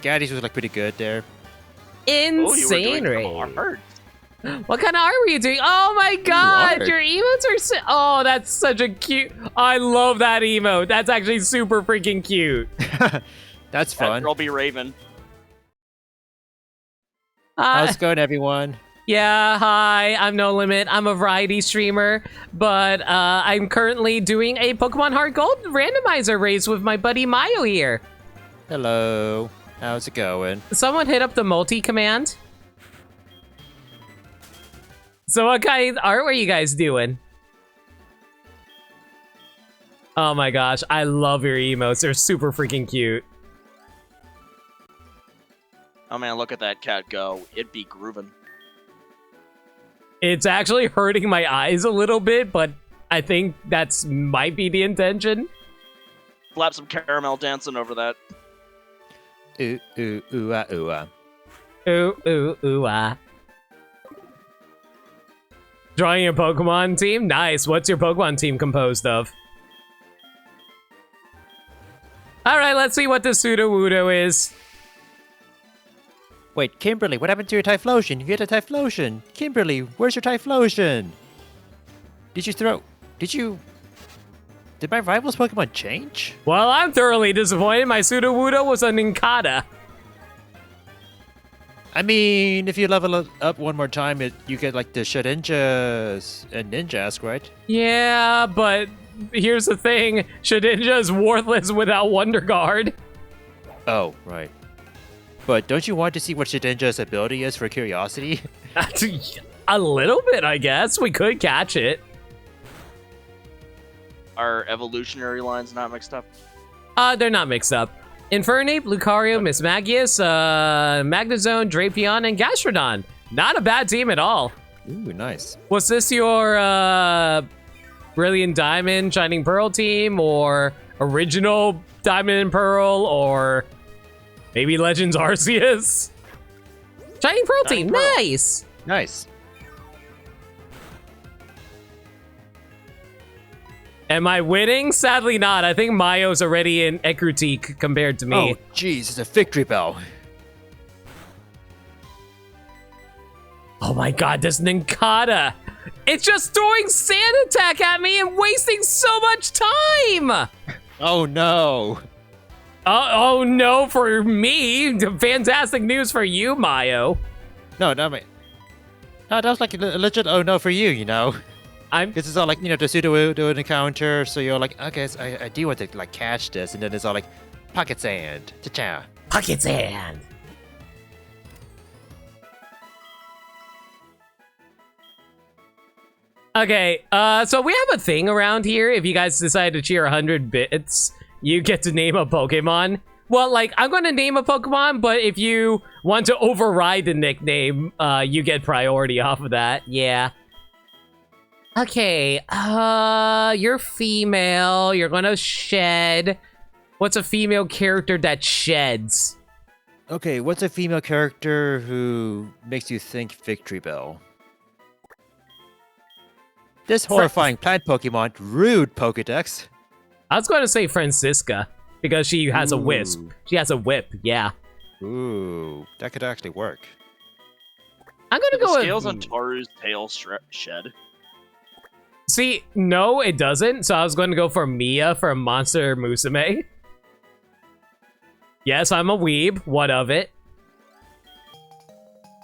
Gaddy's was, like, pretty good there. Insane raid. Art. What kind of art were you doing? Oh my god, art. your emotes are so. Oh, that's such a cute. I love that emote. That's actually super freaking cute. That's fun. Girl be Raven. How's it going, everyone? Yeah, hi, I'm No Limit. I'm a variety streamer, but I'm currently doing a Pokemon Heart Gold randomizer race with my buddy Mayo here. Hello. How's it going? Someone hit up the multi command. So what kind of art were you guys doing? Oh my gosh, I love your emotes. They're super freaking cute. Oh man, look at that cat go. It'd be grooving. It's actually hurting my eyes a little bit, but I think that's might be the intention. Slap some caramel dancing over that. Ooh, ooh, ooh, ah, ooh, ah. Ooh, ooh, ooh, ah. Drawing a Pokemon team? Nice. What's your Pokemon team composed of? Alright, let's see what the Sudowoodo is. Wait, Kimberly, what happened to your Typhlosion? You had a Typhlosion. Kimberly, where's your Typhlosion? Did my rival's Pokemon change? Well, I'm thoroughly disappointed. My Sudowoodo was a Nincada. I mean, if you level it up one more time, you get like the Shedinjas and Ninjask, right? Yeah, but here's the thing. Shedinja is worthless without Wonder Guard. Oh, right. But don't you want to see what Shedinja's ability is for curiosity? A little bit, I guess. We could catch it. Are evolutionary lines not mixed up? They're not mixed up. Infernape, Lucario, Mismagius, Magnezone, Drapion, and Gastrodon. Not a bad team at all. Ooh, nice. Was this your Brilliant Diamond, Shining Pearl team, or original Diamond and Pearl, or maybe Legends Arceus? Shining Pearl team, Pearl. nice. Nice. Am I winning? Sadly not. I think Mayo's already in Ekrutik compared to me. Oh, jeez, it's a victory bell. Oh my god, this Ninkata! It's just throwing sand attack at me and wasting so much time! Oh no! Oh no for me! Fantastic news for you, Mayo. No, not me. No, that was like a legit oh no for you, you know? Because it's all like, you know, the pseudo do an encounter, so you're like, okay, so I do want to like catch this, and then it's all like, pocket sand, cha-cha. Pocket sand. Okay, so we have a thing around here. If you guys decide to cheer 100 bits, you get to name a Pokemon. Well, like, I'm gonna name a Pokemon, but if you want to override the nickname, you get priority off of that. Yeah. Okay, you're female. You're gonna shed. What's a female character that sheds? Okay, what's a female character who makes you think Victory Bell? This horrifying plant Pokemon, rude Pokedex. I was going to say Francisca, because she has a wisp. She has a whip, yeah. Ooh, that could actually work. I'm going to go with... Scales on Taru's tail shed. See, no, it doesn't. So I was going to go for Mia from Monster Musume. Yes, I'm a weeb. What of it?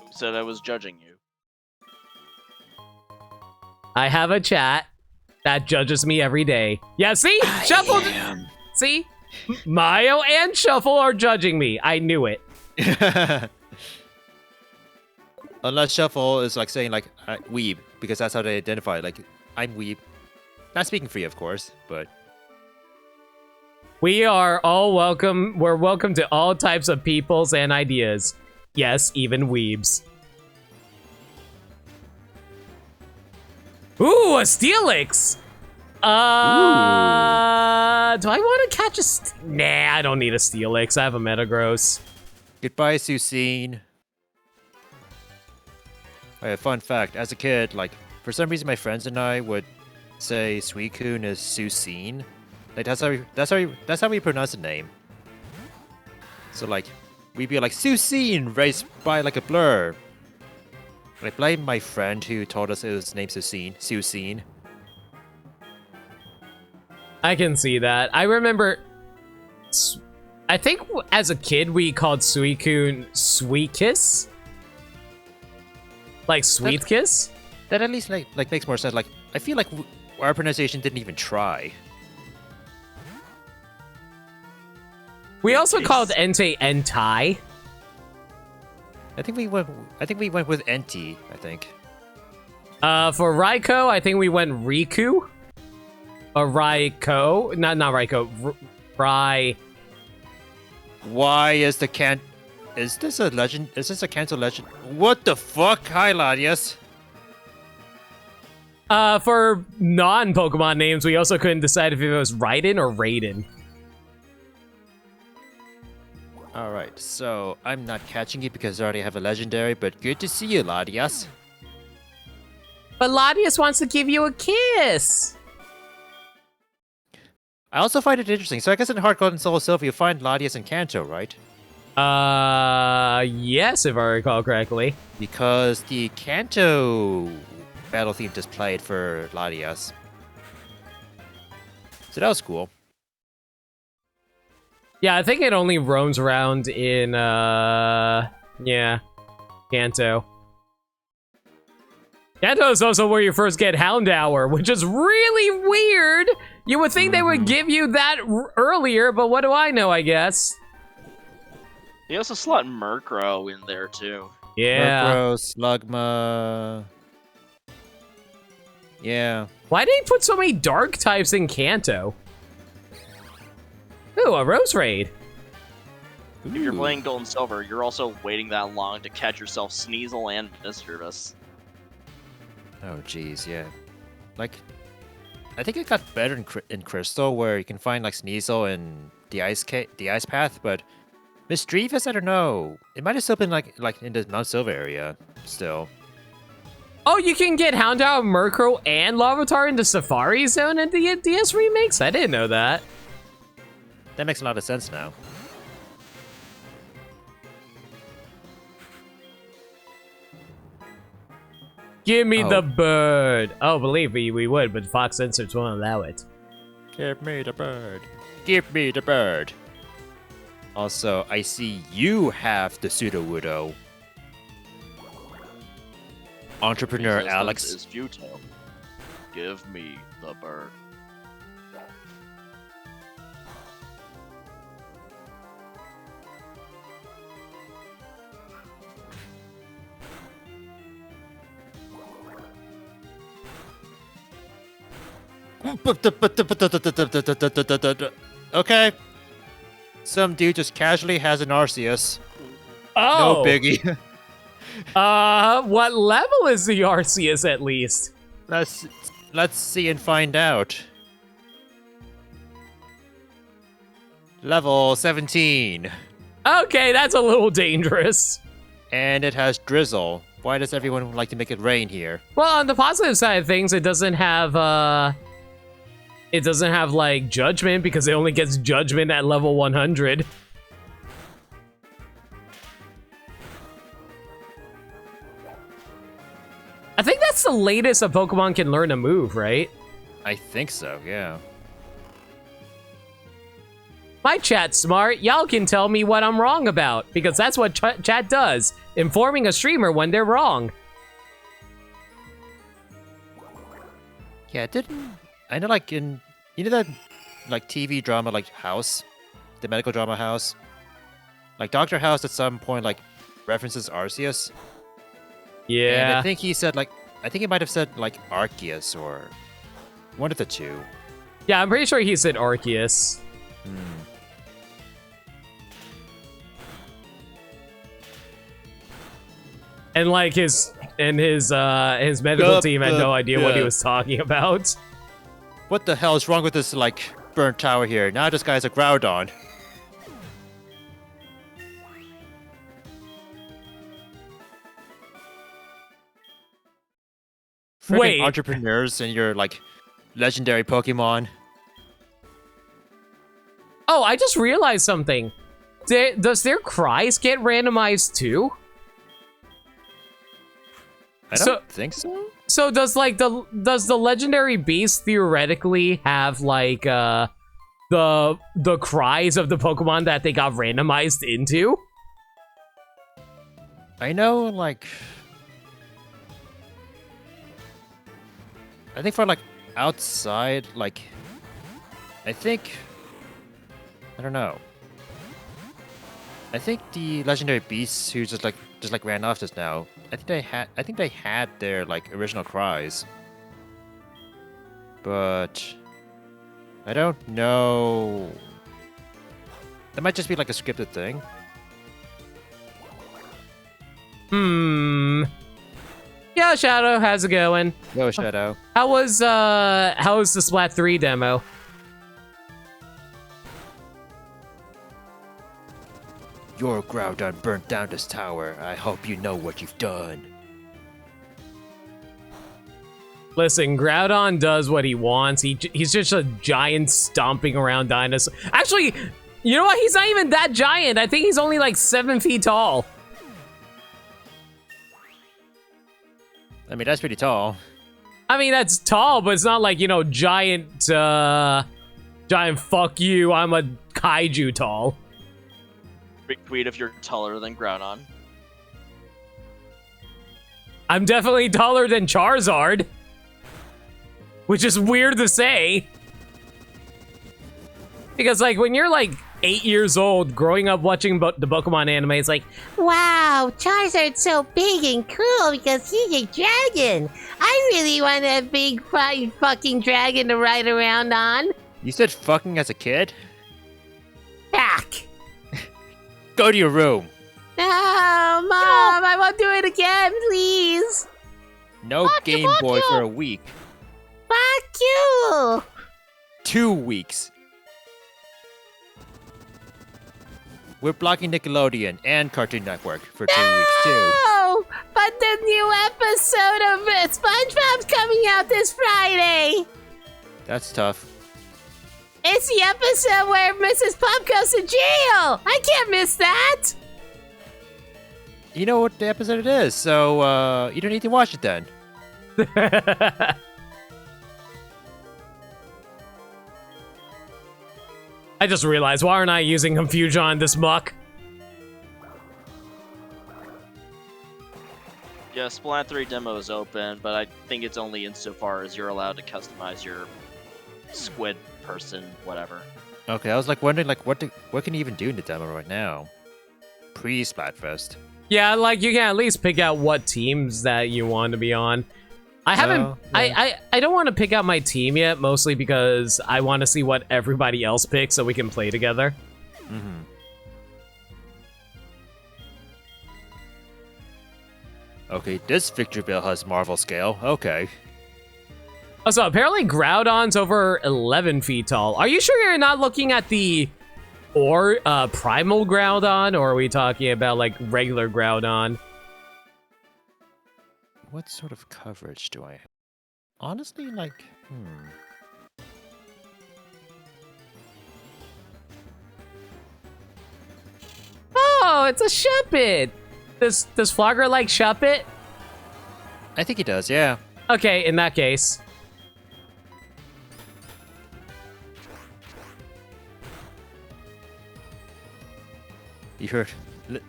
Who said I was judging you? I have a chat that judges me every day. Yeah, see? Shuffle. See? Mayo and Shuffle are judging me. I knew it. Unless Shuffle is like saying like weeb, because that's how they identify. Like, I'm weeb. Not speaking for you, of course, but we are all welcome. We're welcome to all types of peoples and ideas. Yes, even weebs. Ooh, a Steelix! Do I want to catch a Nah, I don't need a Steelix. I have a Metagross. goodbye, Susine. A fun fact, as a kid, like, for some reason my friends and I would say Suicune is Susine. Like, that's how we pronounce the name. So, like, we'd be like, Susine, raced by like a blur. I blame my friend who told us it was named Susine. I can see that. I remember... I think as a kid we called Suicune Sweet Kiss? Like Sweet Kiss? That at least like makes more sense. Like, I feel like our pronunciation didn't even try. We also called Entei Entai. I think we went with Enti, I think. For Raikou, I think we went Riku. Or Raikou. Not Raikou. Rai. Why is the Is this a legend? Is this a cancel legend? What the fuck? Hi, Ladius. For non-Pokemon names, we also couldn't decide if it was Raiden or Raiden. Alright, so I'm not catching you because I already have a legendary, but good to see you, Ladius. But Ladius wants to give you a kiss! I also find it interesting. So I guess in Heart Gold and Soul Silver, you find Ladius and Kanto, right? Yes, if I recall correctly. Because the Kanto battle theme just played for Ladius. So that was cool. Yeah, I think it only roams around in, yeah, Kanto. Kanto is also where you first get Houndour, which is really weird! You would think they would give you that earlier, but what do I know, I guess? They also slot Murkrow in there, too. Yeah. Murkrow, Slugma... Yeah. Why did he put so many dark types in Kanto? Ooh, a Rose Raid. If you're playing Gold and Silver, you're also waiting that long to catch yourself Sneasel and Misdreavus. Oh, jeez, yeah. Like, I think it got better in Crystal, where you can find like Sneasel and the Ice Path, but Misdreavus, I don't know. It might have still been like in the Mount Silver area still. Oh, you can get Houndour, Murkrow, and Larvitar in the Safari Zone in the DS remakes? I didn't know that. That makes a lot of sense now. Give me Oh. the bird. Oh, believe me, we would, but Fox Sensors won't allow it. Give me the bird. Give me the bird. Also, I see you have the pseudo-widow. Entrepreneur Resistance Alex. is futile. Give me the bird. Okay. Some dude just casually has an Arceus. Oh! No biggie. What level is the Arceus at least? Let's see and find out. Level 17. Okay, that's a little dangerous. And it has Drizzle. Why does everyone like to make it rain here? Well, on the positive side of things, it doesn't have, like, Judgment, because it only gets Judgment at level 100. I think that's the latest a Pokemon can learn a move, right? I think so, yeah. My chat's smart. Y'all can tell me what I'm wrong about, because that's what chat does, informing a streamer when they're wrong. Yeah, I know, like, you know that, like, TV drama, like, House? The medical drama House? Like, Dr. House at some point, like, references Arceus? And Yeah. I think he said, like, I think he might have said, like, Arceus or one of the two. Yeah, I'm pretty sure he said Arceus. And like his medical team had no idea what he was talking about. What the hell is wrong with this, like, burnt tower here? Now this guy's a Groudon. Freaking Wait. entrepreneurs and your, like, legendary Pokemon. Oh, I just realized something. Does their cries get randomized too? I So- don't think so. So does the legendary beast theoretically have like the cries of the Pokemon that they got randomized into? I know, like, I think for, like, outside, like, I don't know. I think the legendary beasts who just ran off just now, I think they had their, like, original cries. But I don't know. That might just be like a scripted thing. Yeah, Shadow, how's it going? Yo, Shadow. How was the Splat 3 demo? Your Groudon burnt down this tower. I hope you know what you've done. Listen, Groudon does what he wants. He's just a giant stomping around dinosaur. Actually, you know what? He's not even that giant. I think he's only like 7 feet tall. I mean, that's pretty tall. I mean, that's tall, but it's not like, you know, giant fuck you, I'm a kaiju tall. Retweet if you're taller than Groudon. I'm definitely taller than Charizard. Which is weird to say. Because, like, when you're, like, 8 years old, growing up watching the Pokemon anime, it's like, Wow, Charizard's so big and cool because he's a dragon. I really want a big fucking dragon to ride around on. You said fucking as a kid? Back. Go to your room. No, Mom, I won't do it again, please. No Game Boy for a week. Fuck you. 2 weeks. We're blocking Nickelodeon and Cartoon Network for 2 weeks too. No, but the new episode of SpongeBob's coming out this Friday. That's tough. It's the episode where Mrs. Pup goes to jail. I can't miss that. You know what the episode it is, so you don't need to watch it then. I just realized, why aren't I using Confusion on this muck? Yeah, Splat 3 demo is open, but I think it's only insofar as you're allowed to customize your squid person, whatever. Okay, I was like wondering like what can you even do in the demo right now? Pre-Splatfest. Yeah, like you can at least pick out what teams that you want to be on. I haven't. Oh, yeah. I don't want to pick out my team yet, mostly because I want to see what everybody else picks so we can play together. Mm-hmm. Okay, this victory bell has Marvel scale. Okay. Oh, so apparently Groudon's over 11 feet tall. Are you sure you're not looking at the primal Groudon, or are we talking about like regular Groudon? What sort of coverage do I have? Honestly, like, Oh, it's a Shuppet. Does Flogger like Shuppet? I think he does, yeah. Okay, in that case. You heard,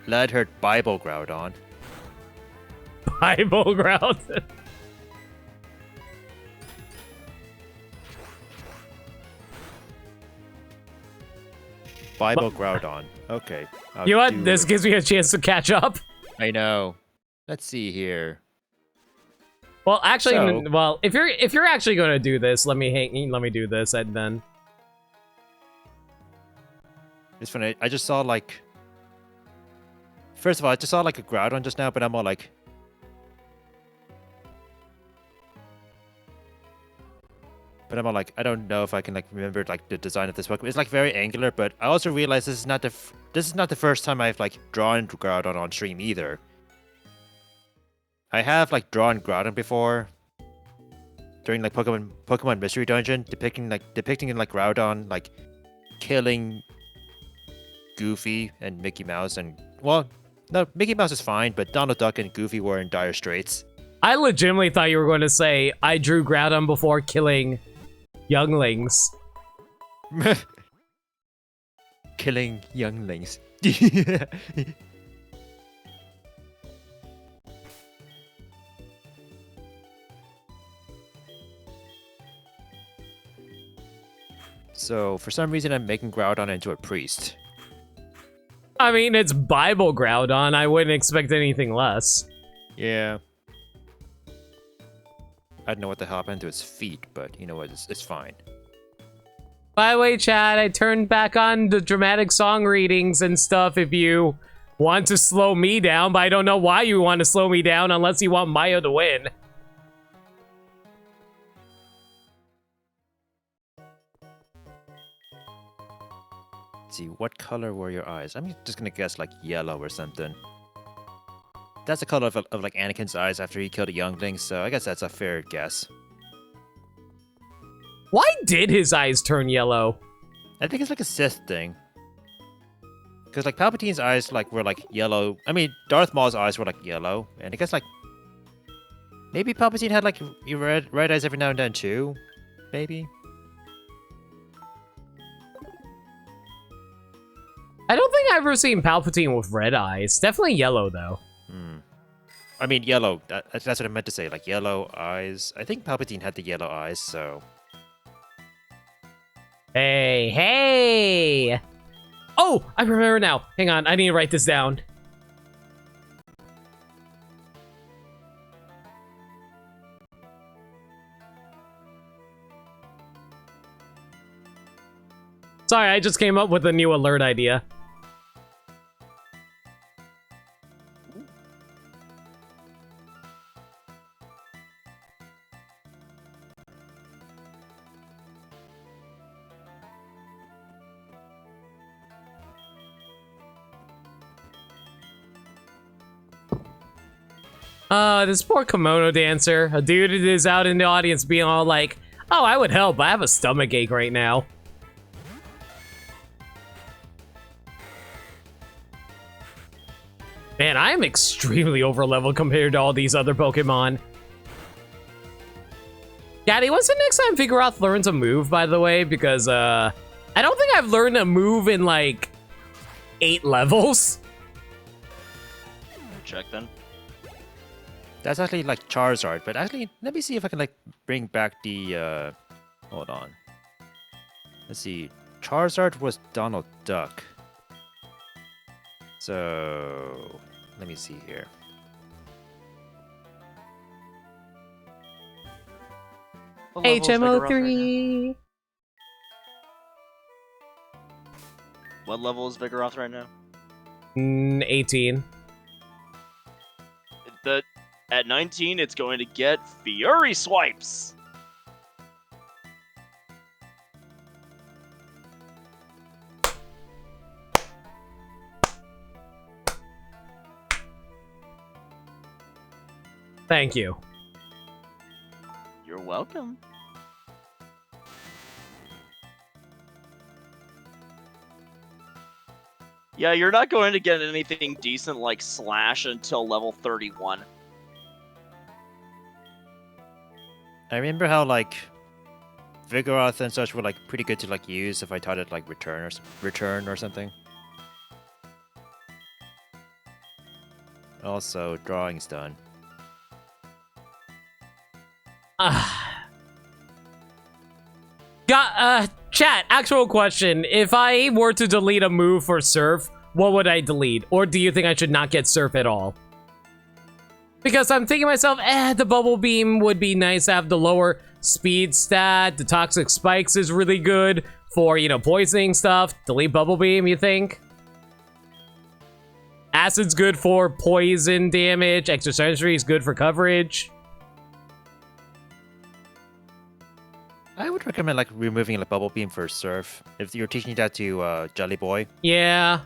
lad heard Bible Groudon. Bible Groudon. Bible Groudon. Okay. I'll You know do what? This it. gives me a chance to catch up. I know. Let's see here. Well, actually, So- well, if you're actually going to do this, let me do this and then. It's funny. I just saw like. First of all, I just saw like a Groudon just now, but I'm all like. I don't know if I can like remember like the design of this Pokemon. It's like very angular, but I also realized this is not the first time I've like drawn Groudon on stream either. I have like drawn Groudon before during like Pokemon Mystery Dungeon, depicting in like Groudon like killing Goofy and Mickey Mouse, and well, no, Mickey Mouse is fine, but Donald Duck and Goofy were in dire straits. I legitimately thought you were going to say I drew Groudon before killing younglings. Killing younglings. So, for some reason, I'm making Groudon into a priest. I mean, it's Bible Groudon. I wouldn't expect anything less. Yeah. I don't know what the hell happened to its feet, but you know what? It's fine. By the way, Chad, I turned back on the dramatic song readings and stuff if you want to slow me down, but I don't know why you want to slow me down unless you want Maya to win. Let's see, what color were your eyes? I'm just gonna guess like yellow or something. That's the color of like Anakin's eyes after he killed a youngling, so I guess that's a fair guess. Why did his eyes turn yellow? I think it's like a Sith thing. Because like Palpatine's eyes were like yellow. I mean, Darth Maul's eyes were like yellow, and I guess like maybe Palpatine had like red eyes every now and then too. Maybe. I don't think I've ever seen Palpatine with red eyes. Definitely yellow, though. I mean, yellow. That's what I meant to say. Like yellow eyes. I think Palpatine had the yellow eyes, so. Hey, hey! Oh, I remember now. Hang on, I need to write this down. Sorry, I just came up with a new alert idea. This poor kimono dancer. A dude is out in the audience being all like, oh, I would help, I have a stomach ache right now. Man, I am extremely overleveled compared to all these other Pokemon. Gaddy, when's the next time Vigoroth learns a move, by the way? Because, I don't think I've learned a move in, like, 8 levels. Check then. That's actually like Charizard, but actually, let me see if I can like bring back the. Hold on. Let's see. Charizard was Donald Duck. So let me see here. What level is Vigoroth right HMO3. now? What level is Vigoroth right now? 18. At 19, it's going to get Fury Swipes. Thank you. You're welcome. Yeah, you're not going to get anything decent like Slash until level 31. I remember how like Vigoroth and such were like pretty good to like use if I taught it like return or something. Also, drawing's done. Chat, actual question. If I were to delete a move for Surf, what would I delete? Or do you think I should not get Surf at all? Because I'm thinking to myself, the Bubble Beam would be nice to have the lower speed stat. The Toxic Spikes is really good for, you know, poisoning stuff. Delete Bubble Beam, you think? Acid's good for poison damage. Extra Sensory is good for coverage. I would recommend like removing like Bubble Beam for Surf. If you're teaching that to Jelly Boy, Yeah,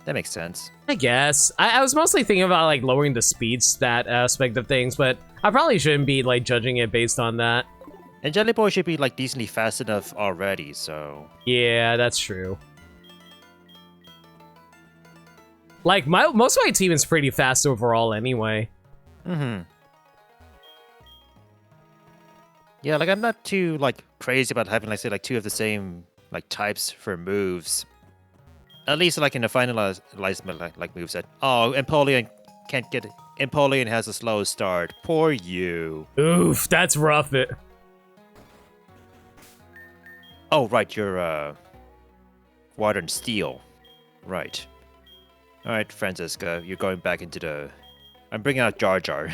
that makes sense. I guess. I was mostly thinking about like lowering the speed stat aspect of things, but I probably shouldn't be like judging it based on that. And Jelly Boy should be like decently fast enough already, so Yeah, that's true. Like most of my team is pretty fast overall anyway. Yeah, like I'm not too like crazy about having like say like 2 of the same like types for moves. At least like in the finalized like moveset. Oh, Empoleon can't get it. Empoleon has a slow start. Poor you. Oof, that's rough. Oh right, you're Water and Steel. Right. All right, Francisca, you're going back into the. I'm bringing out Jar Jar.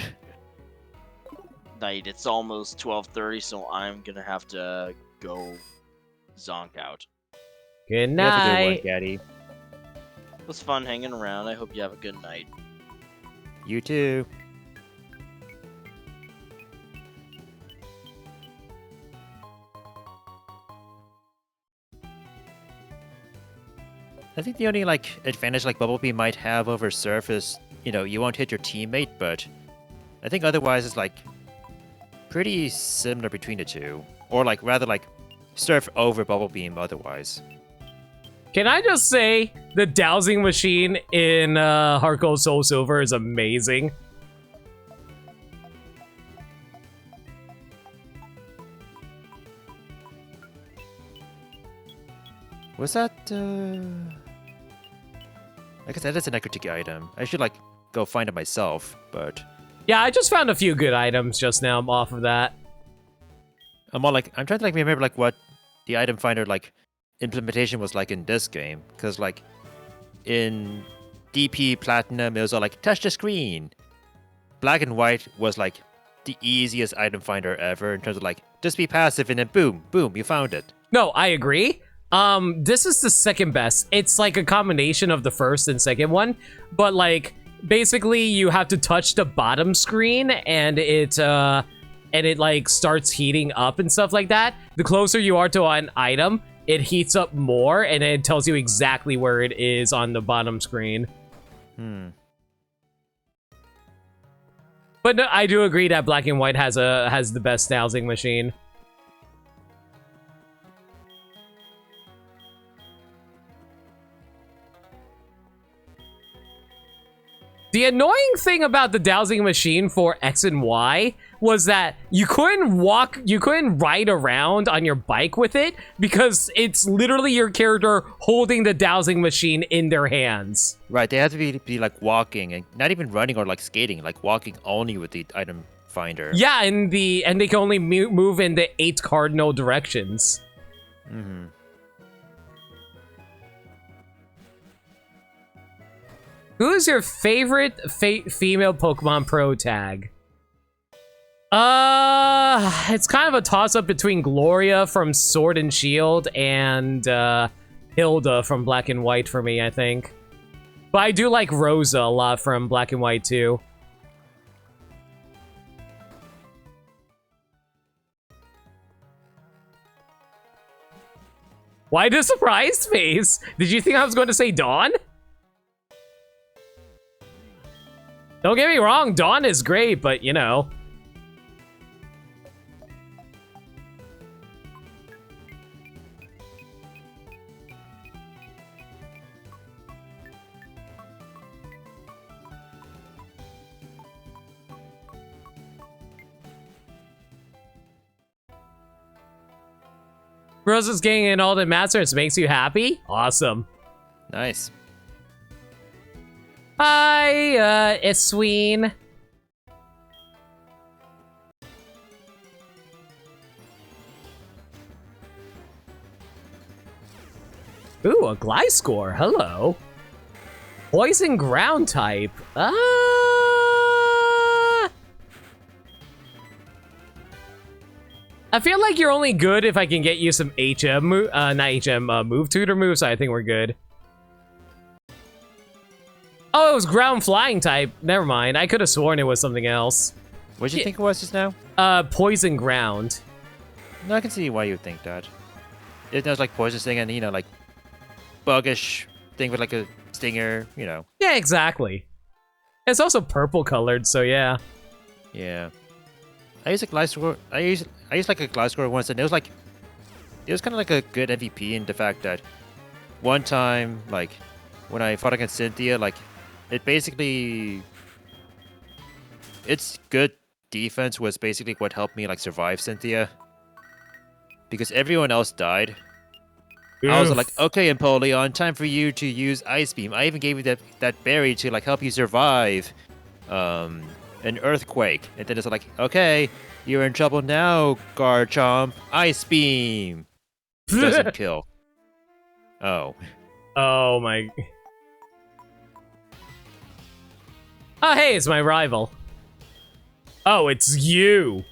Night, it's almost 12:30, so I'm gonna have to go zonk out. Good You have a good one, night. Gaddy. It was fun hanging around. I hope you have a good night. You too. I think the only like advantage like Bubble Beam might have over Surf is, you know, you won't hit your teammate, but I think otherwise it's like pretty similar between the two. Or like rather like Surf over Bubble Beam otherwise. Can I just say the dowsing machine in Heart Gold Soul Silver is amazing. Was that I guess that is an equity item. I should like go find it myself, but Yeah, I just found a few good items just now off of that. I'm trying to like remember like what the item finder like implementation was like in this game, because like in DP Platinum it was all like touch the screen. Black and White was like the easiest item finder ever in terms of like just be passive and then boom, boom, you found it. No, I agree. This is the second best. It's like a combination of the first and second one, but like basically you have to touch the bottom screen and it like starts heating up and stuff like that. The closer you are to an item, it heats up more and it tells you exactly where it is on the bottom screen. But no, I do agree that Black and White has the best dowsing machine. The annoying thing about the dowsing machine for X and Y, was that you couldn't ride around on your bike with it because it's literally your character holding the dowsing machine in their hands. Right, they have to be like walking and not even running or like skating, like walking only with the item finder. Yeah, and they can only move in the 8 cardinal directions. Mm-hmm. Who is your favorite female Pokemon Pro tag? It's kind of a toss-up between Gloria from Sword and Shield and Hilda from Black and White for me, I think. But I do like Rosa a lot from Black and White too. Why the surprised face? Did you think I was going to say Dawn? Don't get me wrong, Dawn is great, but you know. Rosa's getting in all the masters makes you happy? Awesome. Nice. Hi, Isween. Ooh, a Gliscor. Hello. Poison ground type. I feel like you're only good if I can get you some move tutor moves, so I think we're good. Oh, it was ground flying type. Never mind. I could have sworn it was something else. What did you think it was just now? Poison ground. No, I can see why you would think that. It does like poison thing and, you know, like buggish thing with like a stinger, you know. Yeah, exactly. It's also purple colored, so yeah. Yeah. I used a Gliscor. I used like a Gliscor once, and it was kind of like a good MVP in the fact that one time, like when I fought against Cynthia, like it basically its good defense was basically what helped me like survive Cynthia because everyone else died. I was like, okay, Empoleon, time for you to use Ice Beam. I even gave you that berry to like help you survive an earthquake. And then it's like, okay, you're in trouble now, Garchomp. Ice Beam. Doesn't kill. Oh. Oh my. Oh, hey, it's my rival. Oh, it's you.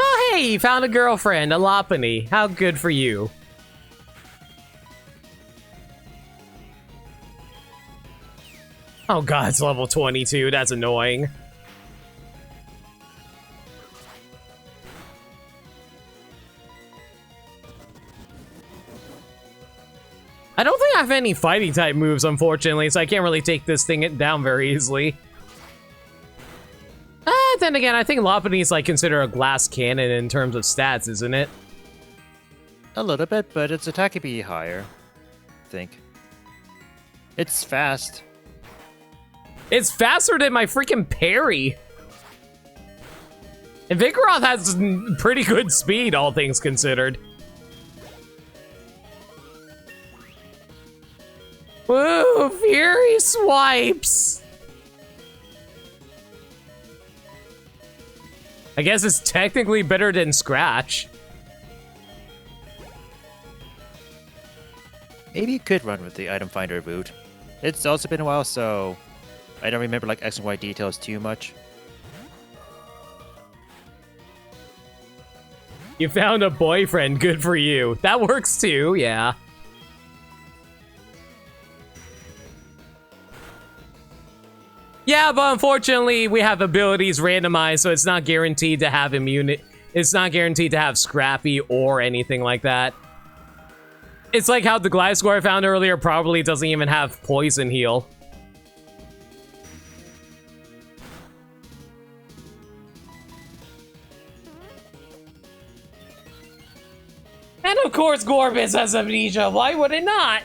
Oh, hey, you found a girlfriend, a Lopunny. How good for you. Oh god, it's level 22. That's annoying. I don't think I have any fighting type moves, unfortunately, so I can't really take this thing down very easily. Then again, I think Lopunny is like considered a glass cannon in terms of stats, isn't it? A little bit, but its attack could be higher, I think. It's fast. It's faster than my freaking parry. And Vigoroth has pretty good speed, all things considered. Woo, Fury swipes! I guess it's technically better than Scratch. Maybe you could run with the item finder boot. It's also been a while, so I don't remember like X and Y details too much. You found a boyfriend, good for you. That works too, yeah. Yeah, but unfortunately, we have abilities randomized, so it's not guaranteed to have immunity. It's not guaranteed to have Scrappy or anything like that. It's like how the Gliscor I found earlier probably doesn't even have Poison Heal. And of course, course Gorbis has amnesia. Why would it not?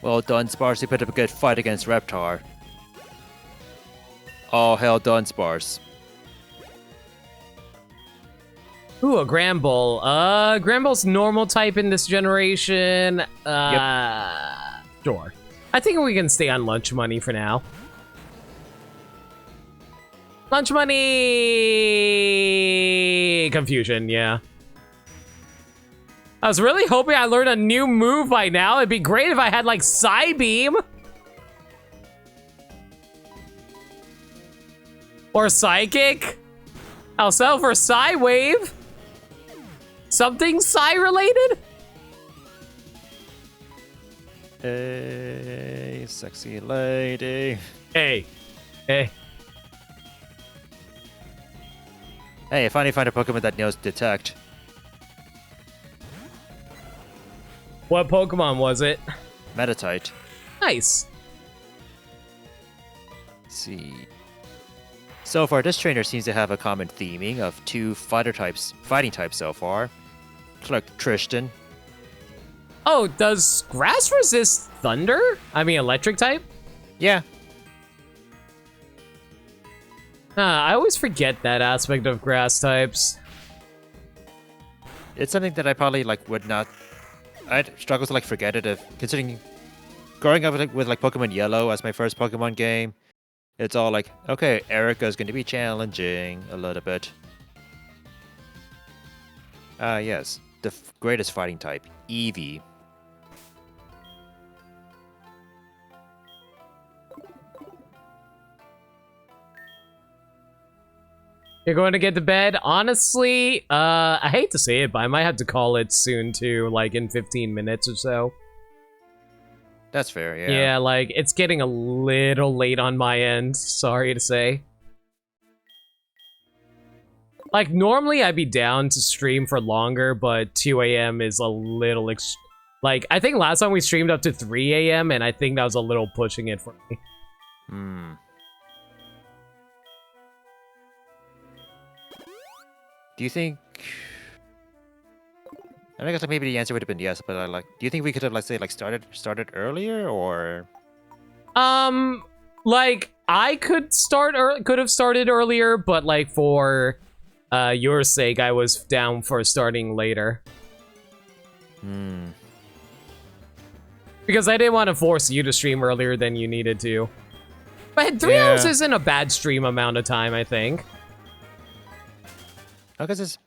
Well done, Spars. You put up a good fight against Reptar. All hell done, Spars. Ooh, a Gramble. Gramble's normal type in this generation. Sure. I think we can stay on lunch money for now. Lunch money! Confusion, yeah. I was really hoping I learned a new move by now. It'd be great if I had, like, Psybeam. Or Psychic. I'll sell for Psywave. Something Psy-related? Hey, sexy lady. Hey. Hey. Hey, I finally found a Pokemon that knows Detect. What Pokemon was it? Metatite. Nice. Let's see. So far, this trainer seems to have a common theming of two fighting types so far. Like Tristan. Oh, does grass resist thunder? I mean, electric type? Yeah. I always forget that aspect of grass types. It's something that I probably would not. I'd struggle to forget it if considering growing up with Pokemon Yellow as my first Pokemon game. It's all okay, Erica's going to be challenging a little bit. Yes, the greatest fighting type, Eevee. You're going to get to bed? Honestly, I hate to say it, but I might have to call it soon too, in 15 minutes or so. That's fair, yeah. Yeah, it's getting a little late on my end, sorry to say. Normally I'd be down to stream for longer, but 2 a.m. is a little, I think last time we streamed up to 3 a.m., and I think that was a little pushing it for me. Hmm. Do you think... I guess maybe the answer would have been yes, but do you think we could have started earlier or? I could have started earlier, but for your sake, I was down for starting later. Hmm. Because I didn't want to force you to stream earlier than you needed to. But 3 Yeah. hours isn't a bad stream amount of time, I think. I guess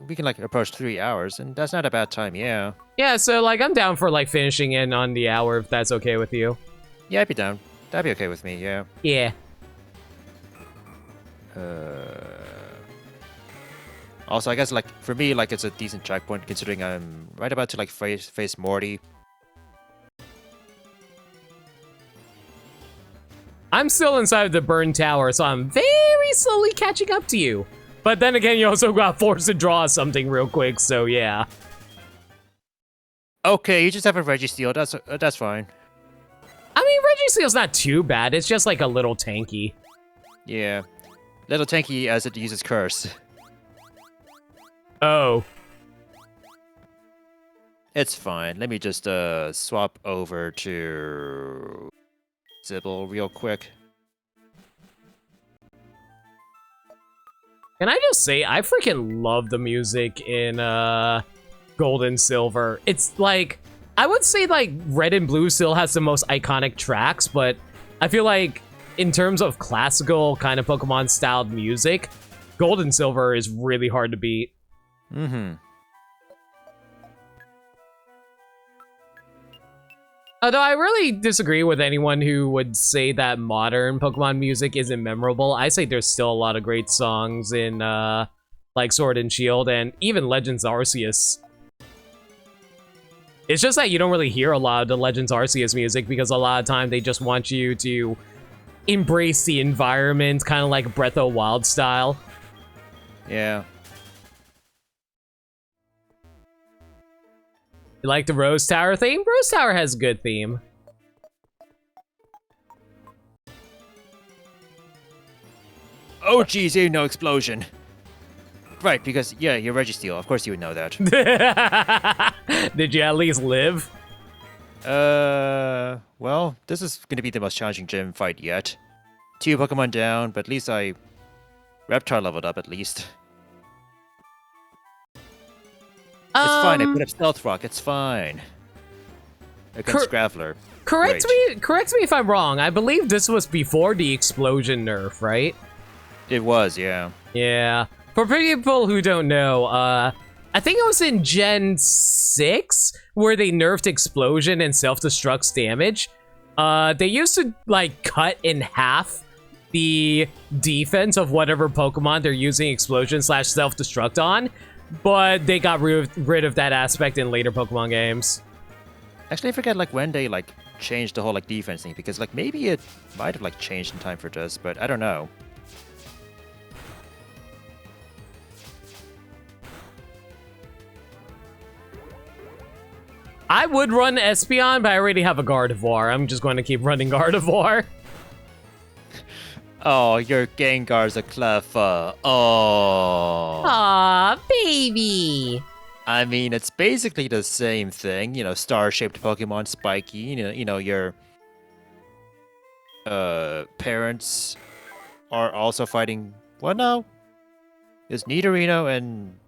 we can approach 3 hours, and that's not a bad time, yeah. Yeah, so I'm down for finishing in on the hour if that's okay with you. Yeah, I'd be down. That'd be okay with me, yeah. Yeah. Also, I guess for me, it's a decent checkpoint considering I'm right about to face Morty. I'm still inside of the burned tower, so I'm very slowly catching up to you. But then again, you also got forced to draw something real quick, so yeah. Okay, you just have a Registeel. That's fine. I mean, Registeel's not too bad. It's just a little tanky. Yeah, little tanky as it uses Curse. Oh. It's fine. Let me just swap over to Sybil real quick. Can I just say, I freaking love the music in Gold and Silver. It's I would say Red and Blue still has the most iconic tracks, but I feel in terms of classical kind of Pokemon styled music, Gold and Silver is really hard to beat. Mm-hmm. Although I really disagree with anyone who would say that modern Pokemon music isn't memorable. I say there's still a lot of great songs in Sword and Shield and even Legends Arceus. It's just that you don't really hear a lot of the Legends Arceus music because a lot of time they just want you to embrace the environment, kind of like Breath of the Wild style. Yeah. You like the Rose Tower theme? Rose Tower has a good theme. Oh, geez, you know explosion. Right, because, yeah, you're Registeel. Of course you would know that. Did you at least live? Well, this is going to be the most challenging gym fight yet. 2 Pokemon down, but at least I Reptar leveled up at least. It's fine, I put up Stealth Rock, it's fine. Against Graveler. Correct Great. me if I'm wrong. I believe this was before the explosion nerf, right? It was, yeah. Yeah. For people who don't know, I think it was in Gen 6 where they nerfed explosion and self-destruct's damage. They used to like cut in half the defense of whatever Pokemon they're using explosion / self-destruct on, but they got rid of that aspect in later Pokemon games. Actually, I forget like when they like changed the whole like defense thing, because like maybe it might have like changed in time for this, but I don't know. I would run Espeon, but I already have a Gardevoir. I'm just going to keep running Gardevoir. Oh, your Gengar's a clever. Oh. Aw, baby. I mean, it's basically the same thing. You know, star-shaped Pokemon, spiky. You know your parents are also fighting. What now? It's Nidorino and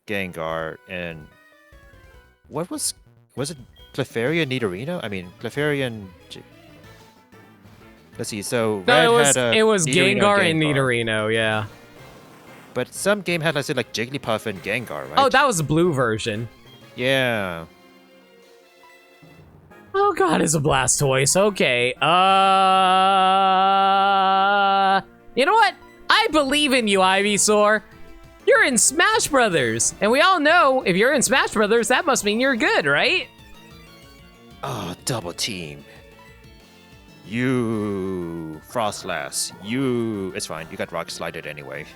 Gengar and what was it? Clefairy and Nidorino? I mean, Clefairy and let's see. So Red it was Nidorino Gengar and Nidorino, yeah. But some game had, let's say, like Jigglypuff and Gengar, right? Oh, that was the blue version. Yeah. Oh god, it's a Blastoise. Okay. You know what? I believe in you, Ivysaur. You're in Smash Brothers, and we all know if you're in Smash Brothers, that must mean you're good, right? Oh, double team. You, Frostlass. You, it's fine. You got Rock Slided anyway.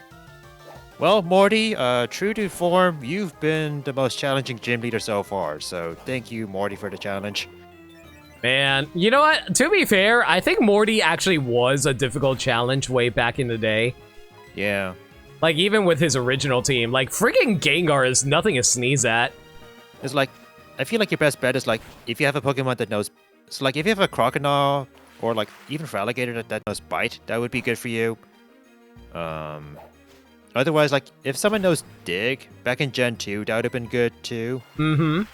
Well, Morty, true to form, you've been the most challenging gym leader so far. So thank you, Morty, for the challenge. Man, you know what? To be fair, I think Morty actually was a difficult challenge way back in the day. Yeah. Like, even with his original team, like, freaking Gengar is nothing to sneeze at. It's like, I feel like your best bet is like, if you have a Pokemon that knows, so like if you have a Crocodile, or like even for Alligator that knows Bite, that would be good for you. Otherwise, like, if someone knows Dig, back in Gen 2, that would have been good too. Mm-hmm.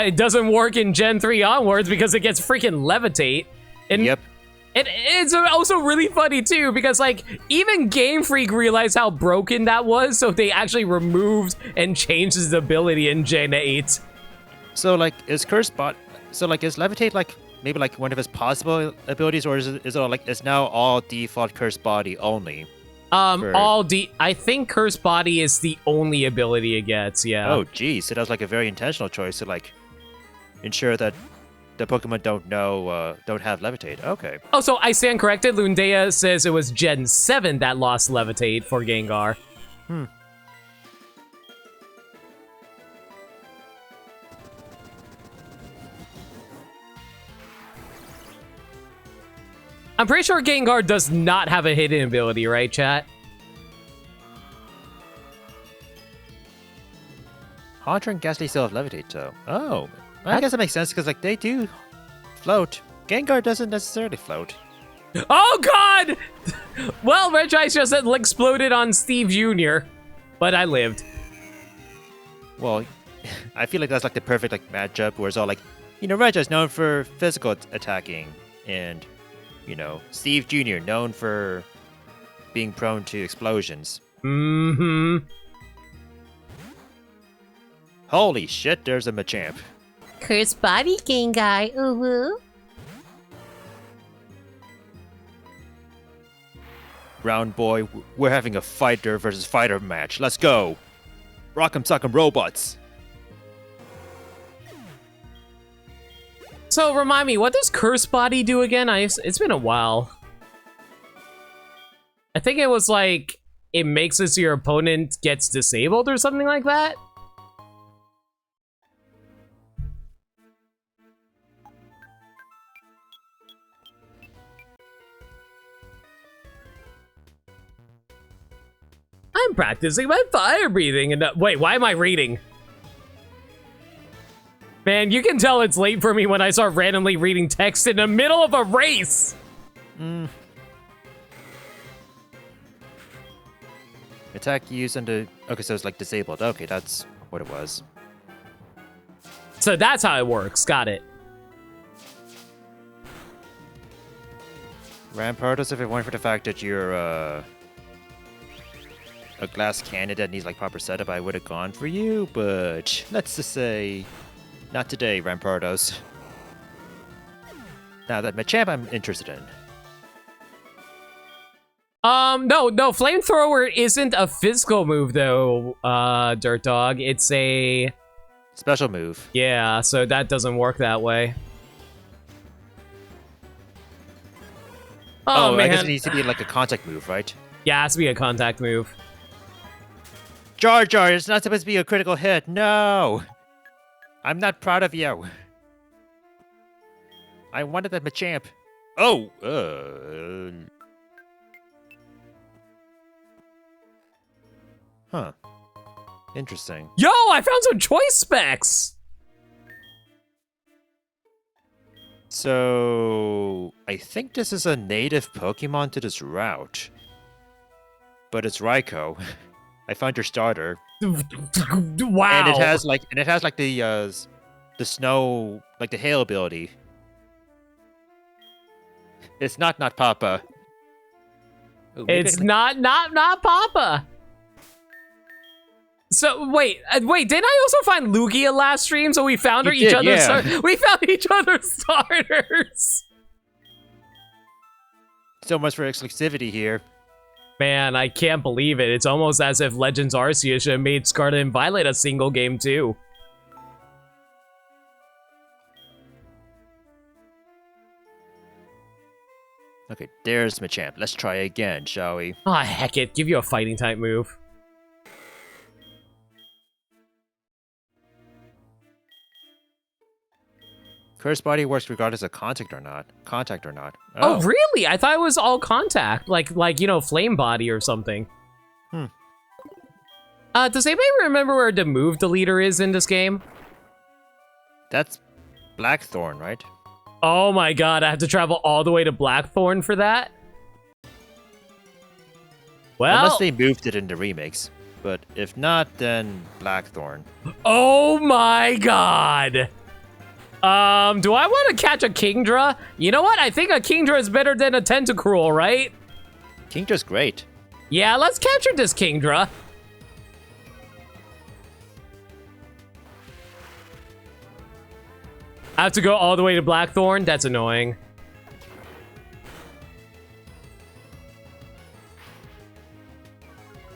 It doesn't work in Gen 3 onwards because it gets freaking Levitate. And Yep. It's also really funny too because like even Game Freak realized how broken that was, so they actually removed and changed his ability in Gen 8. So like, is Curse Bot? So like, is Levitate like maybe like one of his possible abilities, or is it all like it's now all default Curse Body only? I think Curse Body is the only ability it gets. Yeah. Oh, geez, so that was like a very intentional choice to like ensure that the Pokemon don't have Levitate. Okay. Oh, so I stand corrected. Lundea says it was Gen 7 that lost Levitate for Gengar. I'm pretty sure Gengar does not have a hidden ability, right, chat? Haunter and Ghastly still have Levitate, though. Oh, I guess that makes sense because like they do float. Gengar doesn't necessarily float. Oh god! Well, Regice just exploded on Steve Jr., but I lived. Well, I feel like that's like the perfect like matchup where it's all like, you know, Regice known for physical attacking, and you know, Steve Jr. known for being prone to explosions. Mm-hmm. Holy shit, there's a Machamp. Curse Body Gengar, ooh-hoo. Round boy, we're having a fighter versus fighter match. Let's go. Rock'em sock'em robots. So, remind me, what does Curse Body do again? It's been a while. I think it was like, it makes it so your opponent gets disabled or something like that? I'm practicing my fire breathing and wait, why am I reading? Man, you can tell it's late for me when I start randomly reading text in the middle of a race. Attack used under... Okay, so it's like disabled. Okay, that's what it was. So that's how it works. Got it. Rampardos, if it weren't for the fact that you're a glass cannon that needs like proper setup, I would have gone for you, but let's just say not today, Rampardos. Now that Machamp I'm interested in. No, flamethrower isn't a physical move though, Dirt Dog. It's a Special move. yeah, so that doesn't work that way. Oh, man. I guess it needs to be like a contact move, right? Yeah, it has to be a contact move. Jar Jar, it's not supposed to be a critical hit. No! I'm not proud of you. I wanted that Machamp. Oh! Huh. Interesting. Yo, I found some choice specs! So, I think this is a native Pokemon to this route. But it's Raikou. I found your starter. Wow. And it has like the snow, like the hail ability. It's not Papa. Ooh, maybe It's I- not Papa. So wait, didn't I also find Lugia last stream? So we found You each did, other's yeah. we found each other's starters. So much for exclusivity here. Man, I can't believe it. It's almost as if Legends Arceus should have made Scarlet and Violet a single game too. Okay, there's Machamp. Let's try again, shall we? Ah, heck it. Give you a fighting type move. Curse Body works regardless of contact or not. Oh, really? I thought it was all contact, like you know, Flame Body or something. Hmm. Does anybody remember where the move deleter is in this game? That's Blackthorn, right? Oh my god, I have to travel all the way to Blackthorn for that? Well, Unless they moved it in the remakes. But if not, then Blackthorn. oh my god. Do I want to catch a Kingdra? You know what? I think a Kingdra is better than a Tentacruel, right? Kingdra's great. Yeah, let's capture this Kingdra. I have to go all the way to Blackthorn? That's annoying.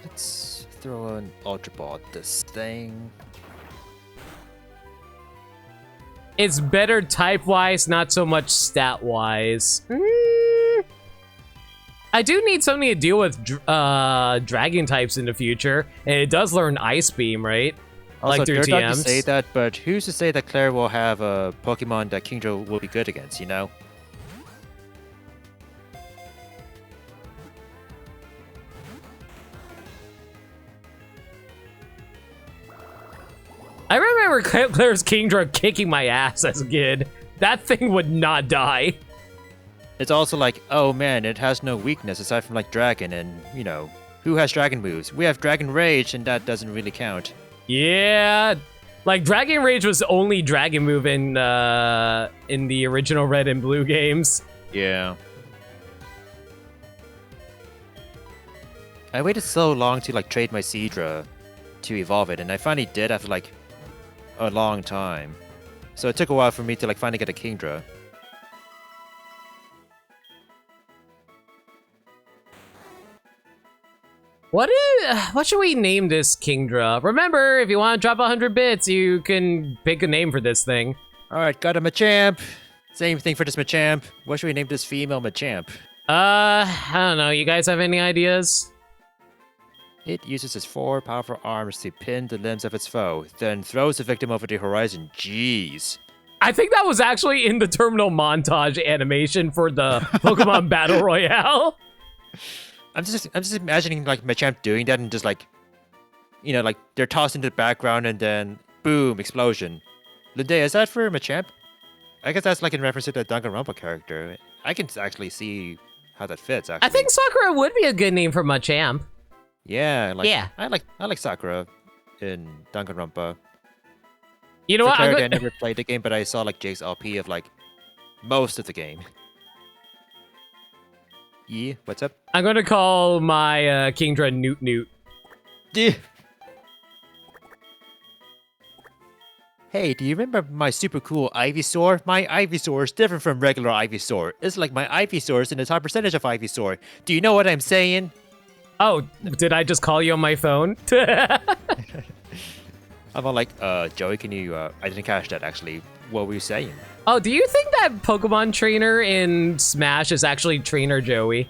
Let's throw an Ultra Ball at this thing. It's better type-wise, not so much stat-wise. I do need something to deal with dragon types in the future, and it does learn Ice Beam, right? Also, Like through they're not to TMs. say that, but who's to say that Claire will have a Pokemon that Kingdra will be good against, you know? I remember Claire's Kingdra kicking my ass as a kid. That thing would not die. It's also like, oh man, it has no weakness aside from like Dragon, and, you know, who has Dragon moves? We have Dragon Rage, and that doesn't really count. Yeah, like Dragon Rage was only Dragon move in the original Red and Blue games. Yeah. I waited so long to like trade my Seadra to evolve it, and I finally did after like a long time. So it took a while for me to like finally get a Kingdra. What should we name this Kingdra? Remember, if you want to drop 100 bits, you can pick a name for this thing. Alright, got a Machamp. Same thing for this Machamp. What should we name this female Machamp? I don't know. You guys have any ideas? It uses its 4 powerful arms to pin the limbs of its foe, then throws the victim over the horizon. Jeez. I think that was actually in the terminal montage animation for the Pokemon Battle Royale. I'm just imagining like Machamp doing that and just like, like they're tossed into the background and then boom, explosion. Linde, is that for Machamp? I guess that's like in reference to the Danganronpa character. I can actually see how that fits. Actually, I think Sakura would be a good name for Machamp. Yeah, like Yeah. I like Sakura in Danganronpa. You know For what? clarity, I never played the game, but I saw like Jake's LP of like most of the game. Yeah, what's up? I'm going to call my Kingdra Noot Noot. Hey, do you remember my super cool Ivysaur? My Ivysaur is different from regular Ivysaur. It's like my Ivysaur is in the top percentage of Ivysaur. Do you know what I'm saying? Oh, did I just call you on my phone? I'm all like, Joey, can you, I didn't catch that actually. What were you saying? Oh, do you think that Pokemon trainer in Smash is actually Trainer Joey?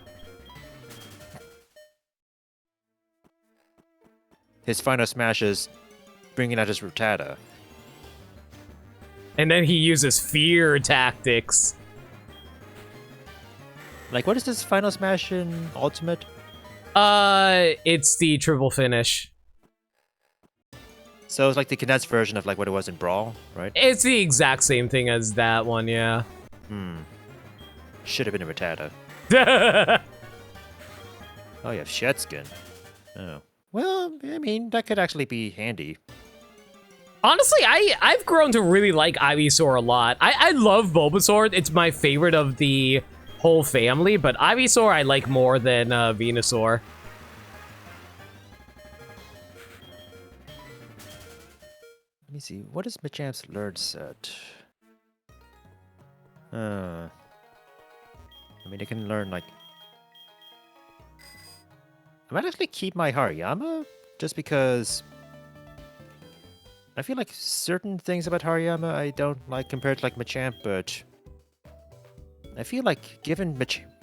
His final smash is bringing out his Rattata. And then he uses fear tactics. Like, what is this final smash in Ultimate? It's the triple finish. So it's like the condensed version of like what it was in Brawl, right? It's the exact same thing as that one, yeah. Should have been a Rattata. Oh, you have Shed Skin. Oh. Well, I mean, that could actually be handy. Honestly, I've grown to really like Ivysaur a lot. I love Bulbasaur. It's my favorite of the whole family, but Ivysaur I like more than Venusaur. Let me see. What is Machamp's learn set? I mean, it can learn like. I might actually keep my Hariyama just because. I feel like certain things about Hariyama I don't like compared to like Machamp, but I feel like given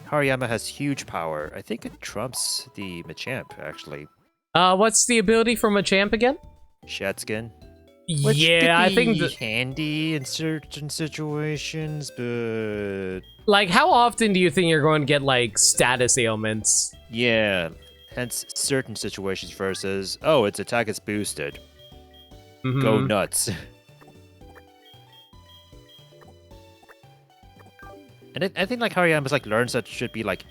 Hariyama has huge power, I think it trumps the Machamp actually. What's the ability for Machamp again? Shed Skin. Which Yeah, I could think be that, handy in certain situations, but like, how often do you think you're going to get like status ailments? yeah, hence certain situations versus its attack is boosted. Go Mhm. nuts. And I think like Hariyama's like learns that should be like,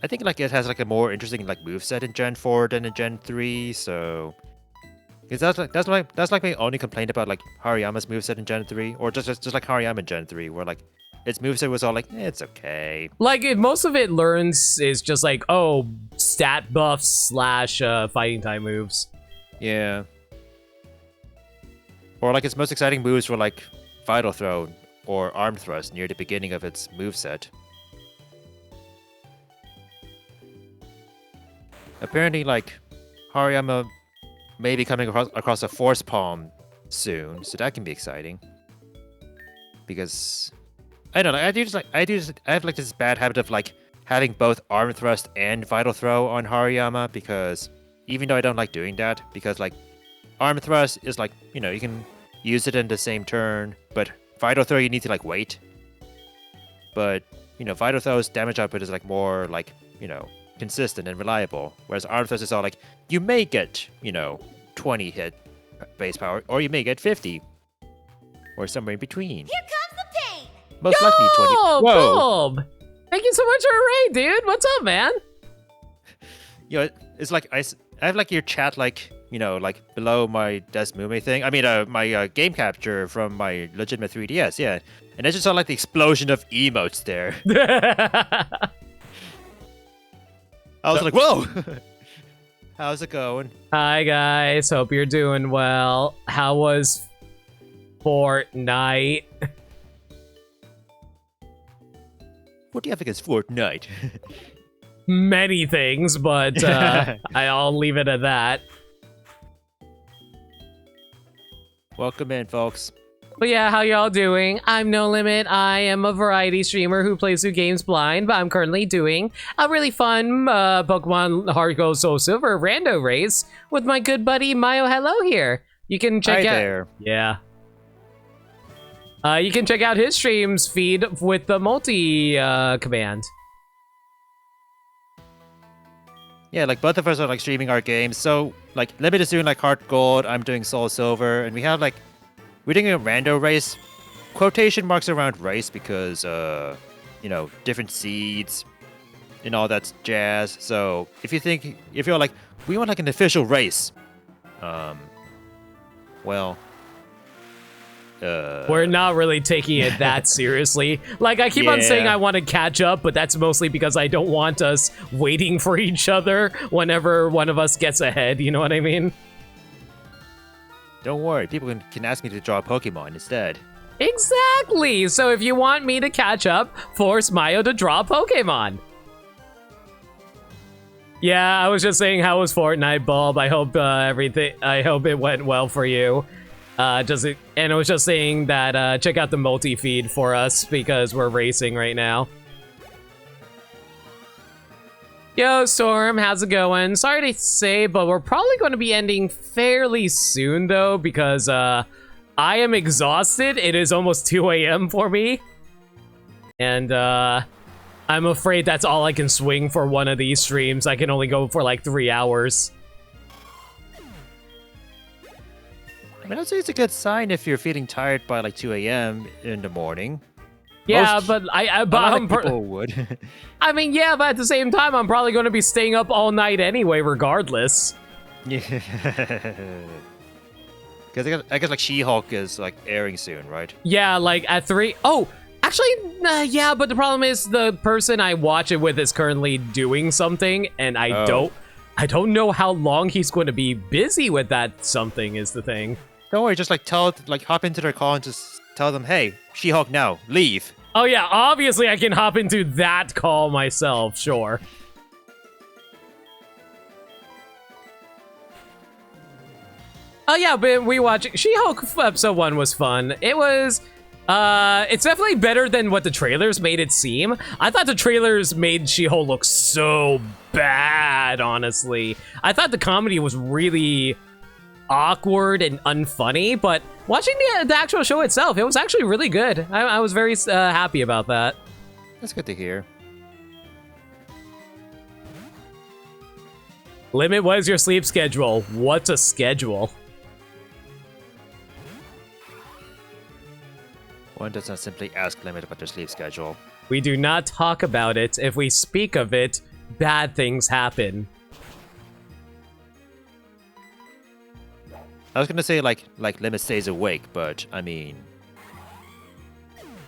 I think like it has like a more interesting like moveset in Gen 4 than in Gen 3, so. Because that's like my only complaint about like Hariyama's moveset in Gen 3, or just like Hariyama in Gen 3, where like its moveset was all like, it's okay. Like, most of it learns is just like, oh, stat buffs / fighting type moves. Yeah. Or like its most exciting moves were like Vital Throw or Arm Thrust near the beginning of its moveset. Apparently like Hariyama may be coming across a Force Palm soon, so that can be exciting. Because I don't know, I have like this bad habit of like having both Arm Thrust and Vital Throw on Hariyama, because even though I don't like doing that, because like Arm Thrust is like, you can use it in the same turn, but Vital Throw you need to like wait. But, Vital Throw's damage output is like more like, consistent and reliable, whereas Arm Thrust is all like, you may get, 20 hit base power, or you may get 50, or somewhere in between. Here comes the pain! Most likely 20. Oh, Whoa! Bulb! Thank you so much for a raid, dude. What's up, man? It's like I have like your chat like, like below my Desmume thing. I mean, my game capture from my legitimate 3DS, yeah. And I just saw like the explosion of emotes there. I was like, whoa! How's it going? Hi, guys. Hope you're doing well. How was Fortnite? What do you have against Fortnite? Many things, but I'll leave it at that. Welcome in, folks. But yeah, how y'all doing? I'm No Limit. I am a variety streamer who plays through games blind, but I'm currently doing a really fun Pokemon HGSS Rando Race with my good buddy Myohel0 here. You can check out. there. Yeah. You can check out his streams feed with the multi command. Yeah, like both of us are like streaming our games. So like Limit is doing like Heart Gold, I'm doing Soul Silver, and we're doing a rando race. Quotation marks around race because different seeds and all that jazz. So if you're like, we want like an official race, well, we're not really taking it that seriously. Like, I keep on saying I want to catch up, but that's mostly because I don't want us waiting for each other whenever one of us gets ahead, you know what I mean? Don't worry, people can ask me to draw a Pokemon instead. Exactly! So if you want me to catch up, force Myo to draw a Pokemon. Yeah, I was just saying, how was Fortnite, Bulb? I hope I hope it went well for you. And I was just saying that check out the multi-feed for us because we're racing right now. Yo, Storm, how's it going? Sorry to say, but we're probably going to be ending fairly soon, though, because I am exhausted. It is almost 2 a.m. for me. And I'm afraid that's all I can swing for one of these streams. I can only go for like 3 hours. I mean, I'd say it's a good sign if you're feeling tired by like 2 a.m. in the morning. Yeah, Most- but A lot of people would. I mean, yeah, but at the same time, I'm probably going to be staying up all night anyway, regardless. Yeah. Because I guess like She-Hulk is like airing soon, right? Yeah, like at 3. Oh, actually, yeah, but the problem is the person I watch it with is currently doing something, and I don't know how long he's going to be busy with that something is the thing. Don't worry, just like hop into their call and just tell them, hey, She-Hulk now, leave. Oh yeah, obviously I can hop into that call myself, sure. Oh yeah, but we watched She-Hulk episode 1 was fun. It was it's definitely better than what the trailers made it seem. I thought the trailers made She-Hulk look so bad, honestly. I thought the comedy was really awkward and unfunny, but watching the actual show itself, it was actually really good. I was very happy about that. That's good to hear. Limit, what is your sleep schedule? What's a schedule? One does not simply ask Limit about their sleep schedule. We do not talk about it. If we speak of it, bad things happen. I was gonna say like Limit stays awake, but I mean,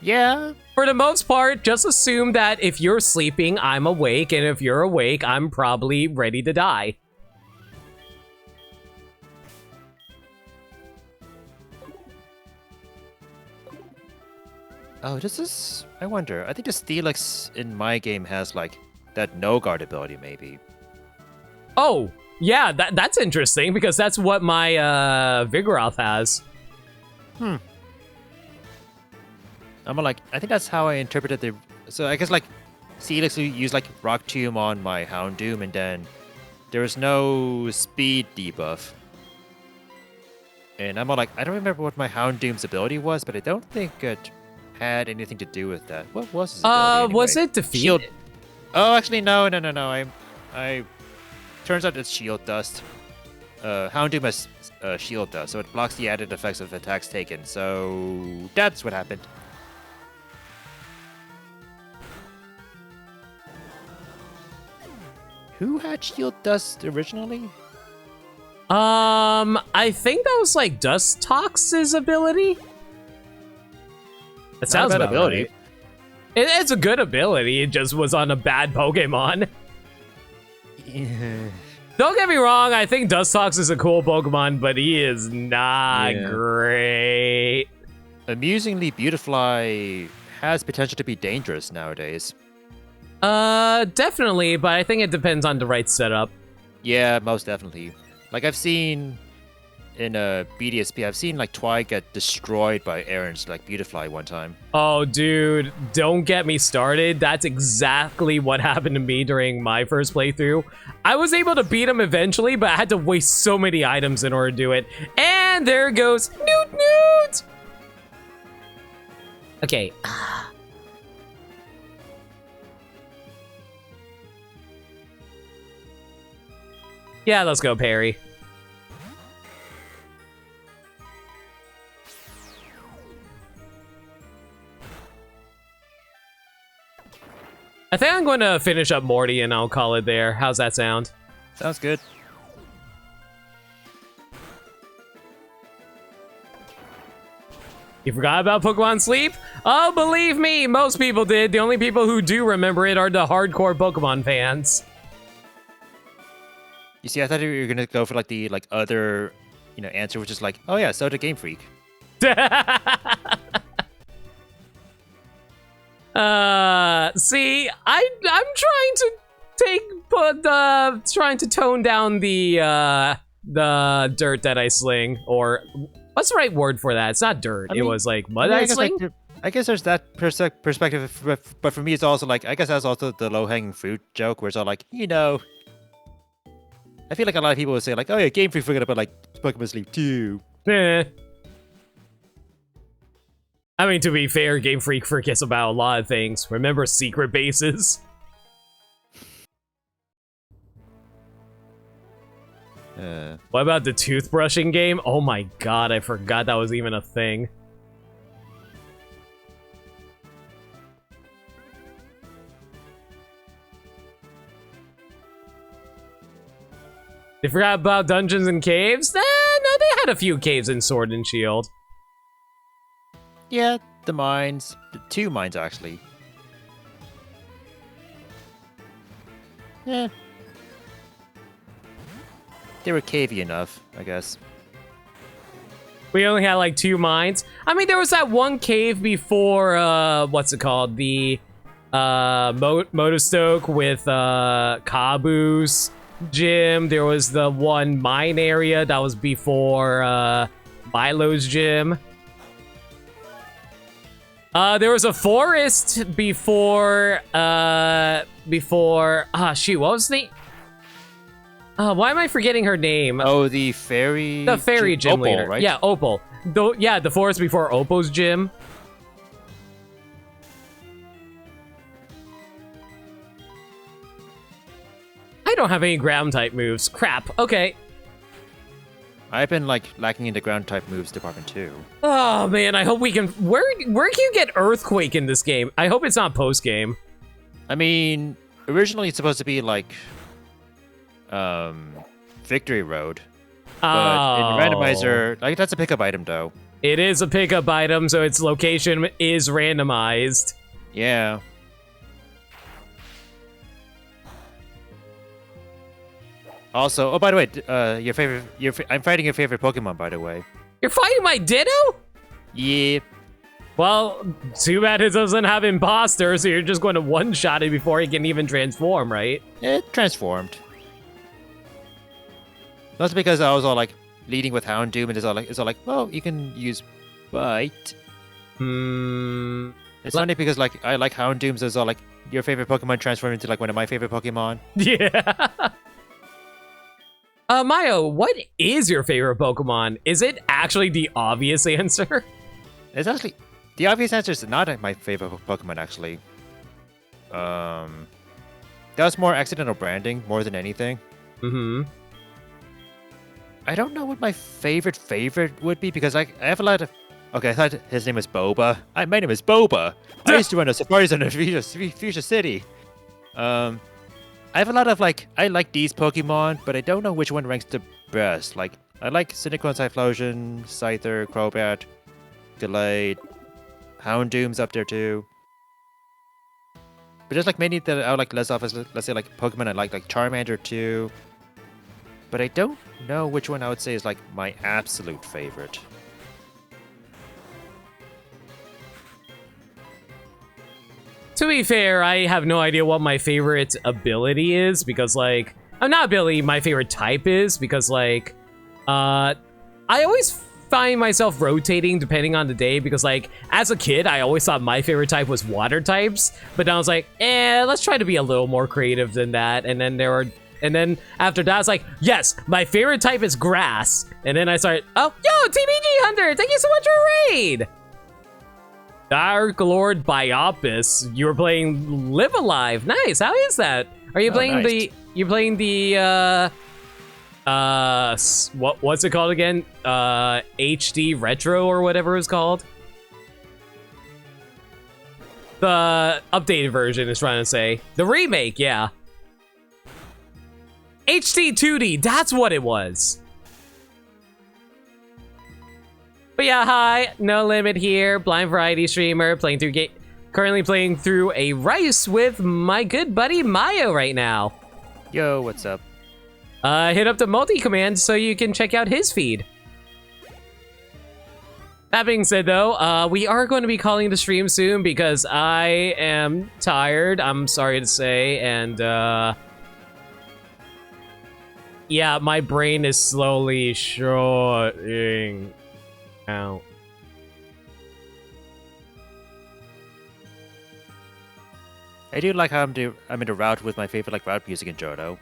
yeah. For the most part, just assume that if you're sleeping, I'm awake, and if you're awake, I'm probably ready to die. Oh, this is. I wonder. I think the Steelix in my game has like that no guard ability, maybe. Oh, yeah, that's interesting because that's what my Vigoroth has. I'm like, I think that's how I interpreted the. So I guess like, Steelix used like Rock Tomb on my Houndoom, and then there was no speed debuff. And I'm all like, I don't remember what my Houndoom's ability was, but I don't think it had anything to do with that. What was his ability anyway? Was it defeat? Shield. Oh, actually, no. I. Turns out it's Shield Dust. Houndoom has Shield Dust, so it blocks the added effects of attacks taken. So that's what happened. Who had Shield Dust originally? I think that was like Dustox's ability. That sounds Not a bad about ability. right. It's a good ability. It just was on a bad Pokemon. Don't get me wrong, I think Dustox is a cool Pokemon, but he is not great. Amusingly, Beautifly has potential to be dangerous nowadays. Definitely, but I think it depends on the right setup. Yeah, most definitely. Like I've seen in BDSP, I've seen like Twi get destroyed by Aaron's like Beautifly one time. Oh, dude, don't get me started. That's exactly what happened to me during my first playthrough. I was able to beat him eventually, but I had to waste so many items in order to do it. And there goes Noot Noot! Okay. Yeah, let's go, Perry. I think I'm going to finish up Morty and I'll call it there. How's that sound? Sounds good. You forgot about Pokemon Sleep? Oh, believe me, most people did. The only people who do remember it are the hardcore Pokemon fans. You see, I thought you were gonna go for like the other, answer, which is like, oh yeah, so did Game Freak. See, I'm trying to tone down the dirt that I sling, or what's the right word for that? It's not dirt. It was like mud I sling. I guess there's that perspective, but for me, it's also like, I guess that's also the low-hanging fruit joke, where it's all like, I feel like a lot of people would say like, oh yeah, Game Freak forgot about like Pokemon Sleep too. Eh. I mean, to be fair, Game Freak forgets about a lot of things. Remember secret bases? What about the toothbrushing game? Oh my god, I forgot that was even a thing. They forgot about dungeons and caves? No, they had a few caves in Sword and Shield. Yeah, the mines. The 2 mines, actually. Yeah. They were cavey enough, I guess. We only had like 2 mines. I mean, there was that one cave before, what's it called? The, Motostoke with, Kabu's gym. There was the one mine area that was before, Milo's gym. There was a forest before, shoot, what was the... why am I forgetting her name? Oh, the fairy... The fairy gym Opal, leader. right? Yeah, Opal. Yeah, the forest before Opal's gym. I don't have any ground-type moves. Crap, okay. I've been, like, lacking in the ground-type moves department, too. Oh, man, I hope we can... Where can you get Earthquake in this game? I hope it's not post-game. I mean, originally it's supposed to be, like... Victory Road. But in randomizer, like, that's a pickup item, though. It is a pickup item, so its location is randomized. Yeah. Also, oh, by the way, I'm fighting your favorite Pokemon, by the way. You're fighting my Ditto? Yeah. Well, too bad it doesn't have Imposter, so you're just going to one-shot it before it can even transform, right? It transformed. That's because I was all like leading with Houndoom, and it's all like, well, you can use Bite. It's funny because like I like Houndoom, so it's all like your favorite Pokemon transformed into like one of my favorite Pokemon. Yeah. Mayo, what is your favorite Pokemon? Is it actually the obvious answer? It's actually the obvious answer is not my favorite Pokemon actually. That was more accidental branding more than anything. Mm-hmm. I don't know what my favorite would be because I have a lot of... Okay, I thought his name was Boba. My name is Boba. I used to run a safari zone in Fuchsia City. I have a lot of like... I like these Pokemon, but I don't know which one ranks the best. Like, I like Cyniclone, Typhlosion, Scyther, Crobat, Gallade, Houndoom's up there too. But there's like many that I like less off as, let's say, like Pokemon I like Charmander too. But I don't know which one I would say is like my absolute favorite. To be fair, I have no idea what my favorite ability is because like, not ability, my favorite type is because like, I always find myself rotating depending on the day because like, as a kid, I always thought my favorite type was water types, but then I was like, let's try to be a little more creative than that. And then after that, I was like, yes, my favorite type is grass. And then I started, oh, yo, TBG Hunter, thank you so much for a raid. Dark Lord Biopus, you were playing Live Alive. Nice, how is that? Are you playing nice. you're playing the what's it called again? HD Retro or whatever it's called. The updated version is trying to say. The remake, yeah. HD 2D, that's what it was. But yeah, hi, No Limit here, blind variety streamer, currently playing through a race with my good buddy Mayo right now. Yo, what's up? Hit up the multi-command so you can check out his feed. That being said though, we are going to be calling the stream soon because I am tired, I'm sorry to say, and yeah, my brain is slowly shorting out. I do like how I'm in the route with my favorite like route music in Johto.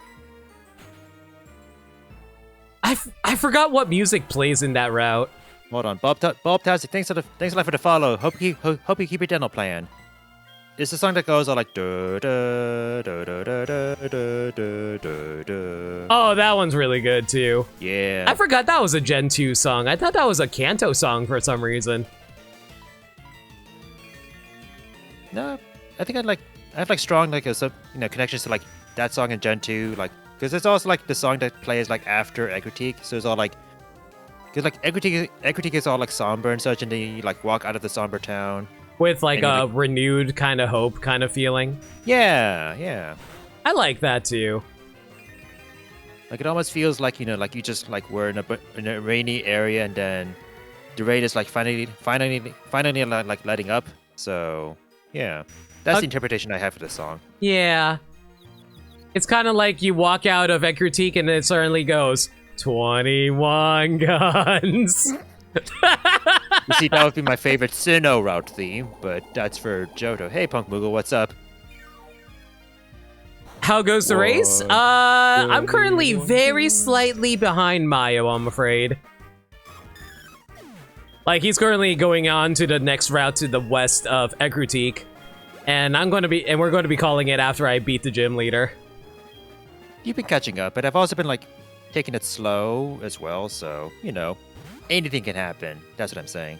I forgot what music plays in that route. Hold on, Bob Tassie, thanks a lot for the follow. Hope you keep your dental plan. It's a song that goes all like da da da da da da da da da da. Oh, that one's really good too. Yeah. I forgot that was a Gen 2 song. I thought that was a Kanto song for some reason. No, I think I have like strong like connections to like that song in Gen 2, like because it's also like the song that plays like after Egritique, so it's all like because like Egritique is all like somber and such, and then you like walk out of the somber town with like a renewed kind of hope kind of feeling. Yeah. I like that too. Like it almost feels like like you just like were in a rainy area, and then the rain is like finally like letting up. So yeah, that's the interpretation I have for this song. Yeah, it's kind of like you walk out of Egritique and it suddenly goes 21 guns. You see, that would be my favorite Sinnoh route theme, but that's for Johto. Hey, Punk Moogle, what's up? How goes the race? I'm currently very slightly behind Mayo, I'm afraid. Like, he's currently going on to the next route to the west of Egritique, and we're going to be calling it after I beat the gym leader. You've been catching up, but I've also been like taking it slow as well, so anything can happen. That's what I'm saying.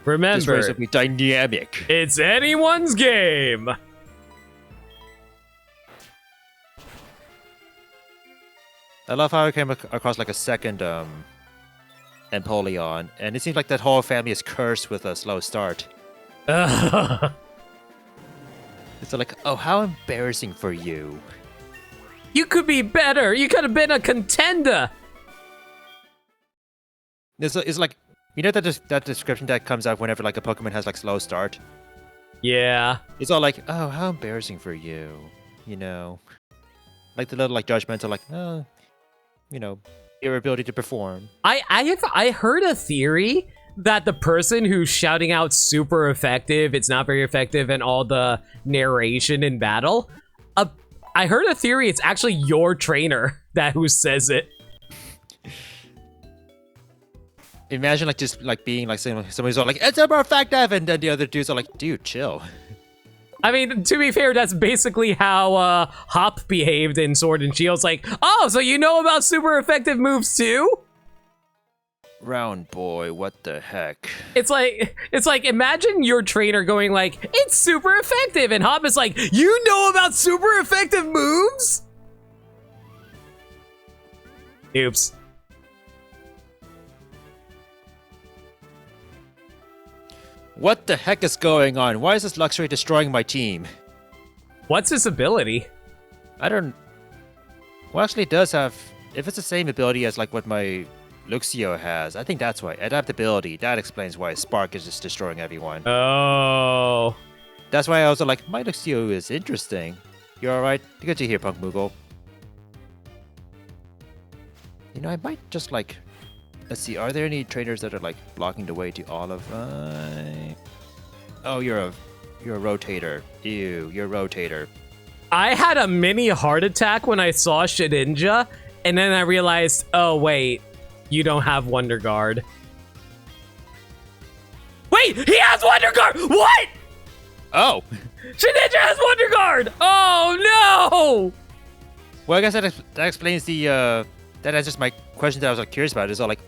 Remember, this race will be dynamic. It's anyone's game. I love how I came across like a second Empoleon, and it seems like that whole family is cursed with a slow start. It's like, oh, how embarrassing for you. You could be better. You could have been a contender. It's like, that description that comes out whenever like a Pokemon has like slow start. Yeah. It's all like, oh, how embarrassing for you. Like the little like judgmental, like, oh, your ability to perform. I heard a theory that the person who's shouting out super effective, it's not very effective, and all the narration in battle, I heard a theory it's actually your trainer who says it. Imagine like just like being like somebody's all like, it's super effective, and then the other dudes are like, dude, chill. I mean, to be fair, that's basically how Hop behaved in Sword and Shield's like, oh, so you know about super effective moves too? Round boy, what the heck? It's like imagine your trainer going like, it's super effective, and Hop is like, you know about super effective moves? Oops. What the heck is going on? Why is this Luxray destroying my team? What's his ability? I don't... Well, actually, it does have... If it's the same ability as like what my Luxio has, I think that's why. Adaptability. That explains why Spark is just destroying everyone. Oh. That's why I also like, my Luxio is interesting. You alright? Good to hear, Punk Moogle. I might just like... Let's see, are there any trainers that are like blocking the way to all of Oh, you're a rotator. Ew, you're a rotator. I had a mini heart attack when I saw Shedinja, and then I realized, oh wait, you don't have Wonder Guard. Wait, he has Wonder Guard! What? Oh! Shedinja has Wonder Guard! Oh no! Well, I guess that explains the that answers my question that I was like, curious about. Is all like,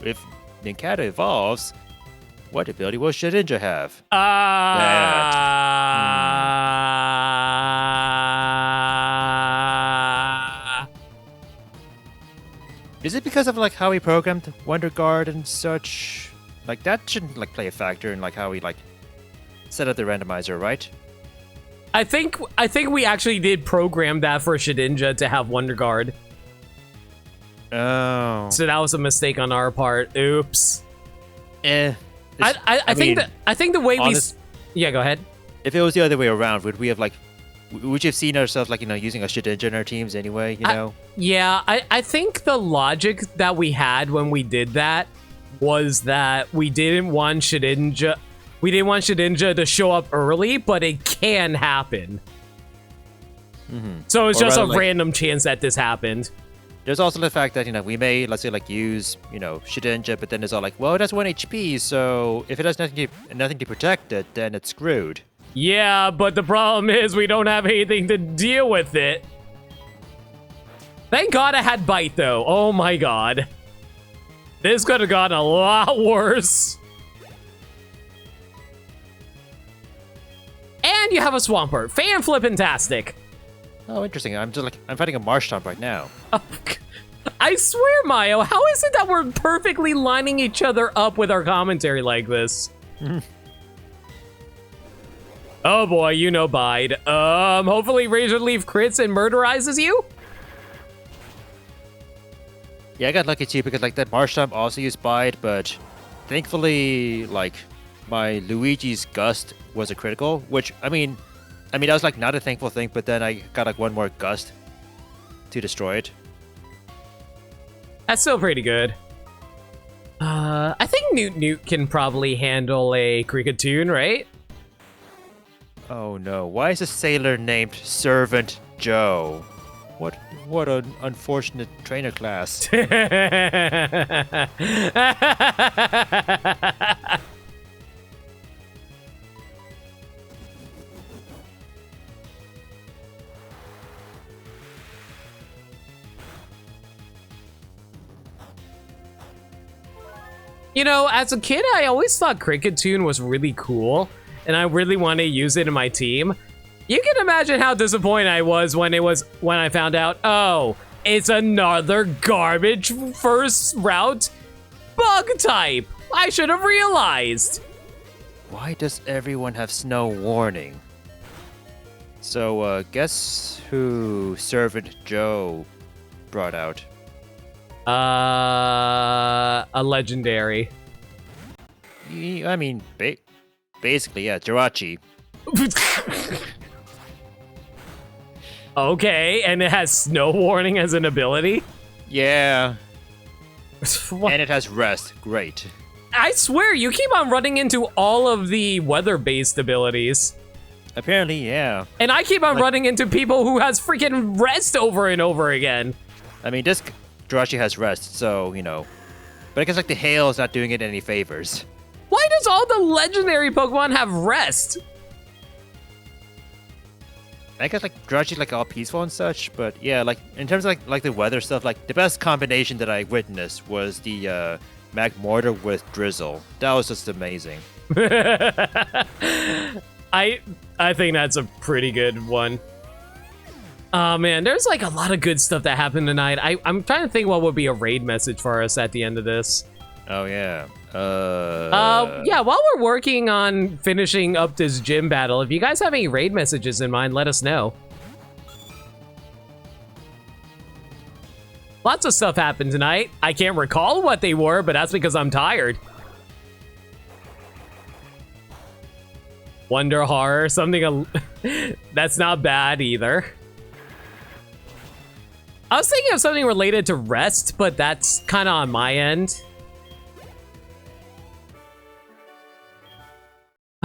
if Ninkata evolves, what ability will Shedinja have? Is it because of like how we programmed Wonder Guard and such? Like that shouldn't like play a factor in like how we like set up the randomizer, right? I think we actually did program that for Shedinja to have Wonder Guard. Oh. So that was a mistake on our part. Oops. I think the way yeah, go ahead. If it was the other way around, would we have like, would you have seen ourselves like, you know, using a Shedinja in our teams anyway, you know? Yeah, I think the logic that we had when we did that was that we didn't want Shedinja to show up early, but it can happen. So it's just a random chance that this happened. There's also the fact that, you know, we may, let's say, like, use, you know, Shedinja, but then it's all like, well, it has 1 HP, so if it has nothing to protect it, then it's screwed. Yeah, but the problem is we don't have anything to deal with it. Thank God I had Bite, though. Oh my god. This could have gotten a lot worse. And you have a Swampert. Fan-flippin-tastic. Oh, interesting. I'm fighting a Marshtomp right now. I swear, Mayo, how is it that we're perfectly lining each other up with our commentary like this? Oh boy, you know Bide. Hopefully Razor Leaf crits and murderizes you? Yeah, I got lucky too because like that Marshtomp also used Bide, but thankfully like my Luigi's Gust was a critical, which I mean that was like not a thankful thing, but then I got like one more Gust to destroy it. That's still pretty good. I think Noot Noot can probably handle a Kricketune, right? Oh no, why is a sailor named Servant Joe? What an unfortunate trainer class. You know, as a kid, I always thought Kricketune was really cool, and I really wanted to use it in my team. You can imagine how disappointed I was when I found out, oh, it's another garbage first route bug type. I should have realized. Why does everyone have snow warning? So, guess who Servant Joe brought out? A legendary. I mean, basically, yeah, Jirachi. Okay, and it has snow warning as an ability? Yeah. What? And it has rest. Great. I swear, you keep on running into all of the weather-based abilities. Apparently, yeah. And I keep on running into people who has freaking rest over and over again. I mean, this Jirachi has rest, so, you know. But I guess, like, the hail is not doing it any favors. Why does all the legendary Pokemon have rest? I guess, like, Jirachi's, like, all peaceful and such, but, yeah, like, in terms of, like the weather stuff, like, the best combination that I witnessed was the, Magmortar with Drizzle. That was just amazing. I think that's a pretty good one. Oh man, there's like a lot of good stuff that happened tonight. I'm trying to think what would be a raid message for us at the end of this. Oh yeah. Yeah, while we're working on finishing up this gym battle, if you guys have any raid messages in mind, let us know. Lots of stuff happened tonight. I can't recall what they were, but that's because I'm tired. Wonder Horror, something that's not bad either. I was thinking of something related to rest, but that's kind of on my end.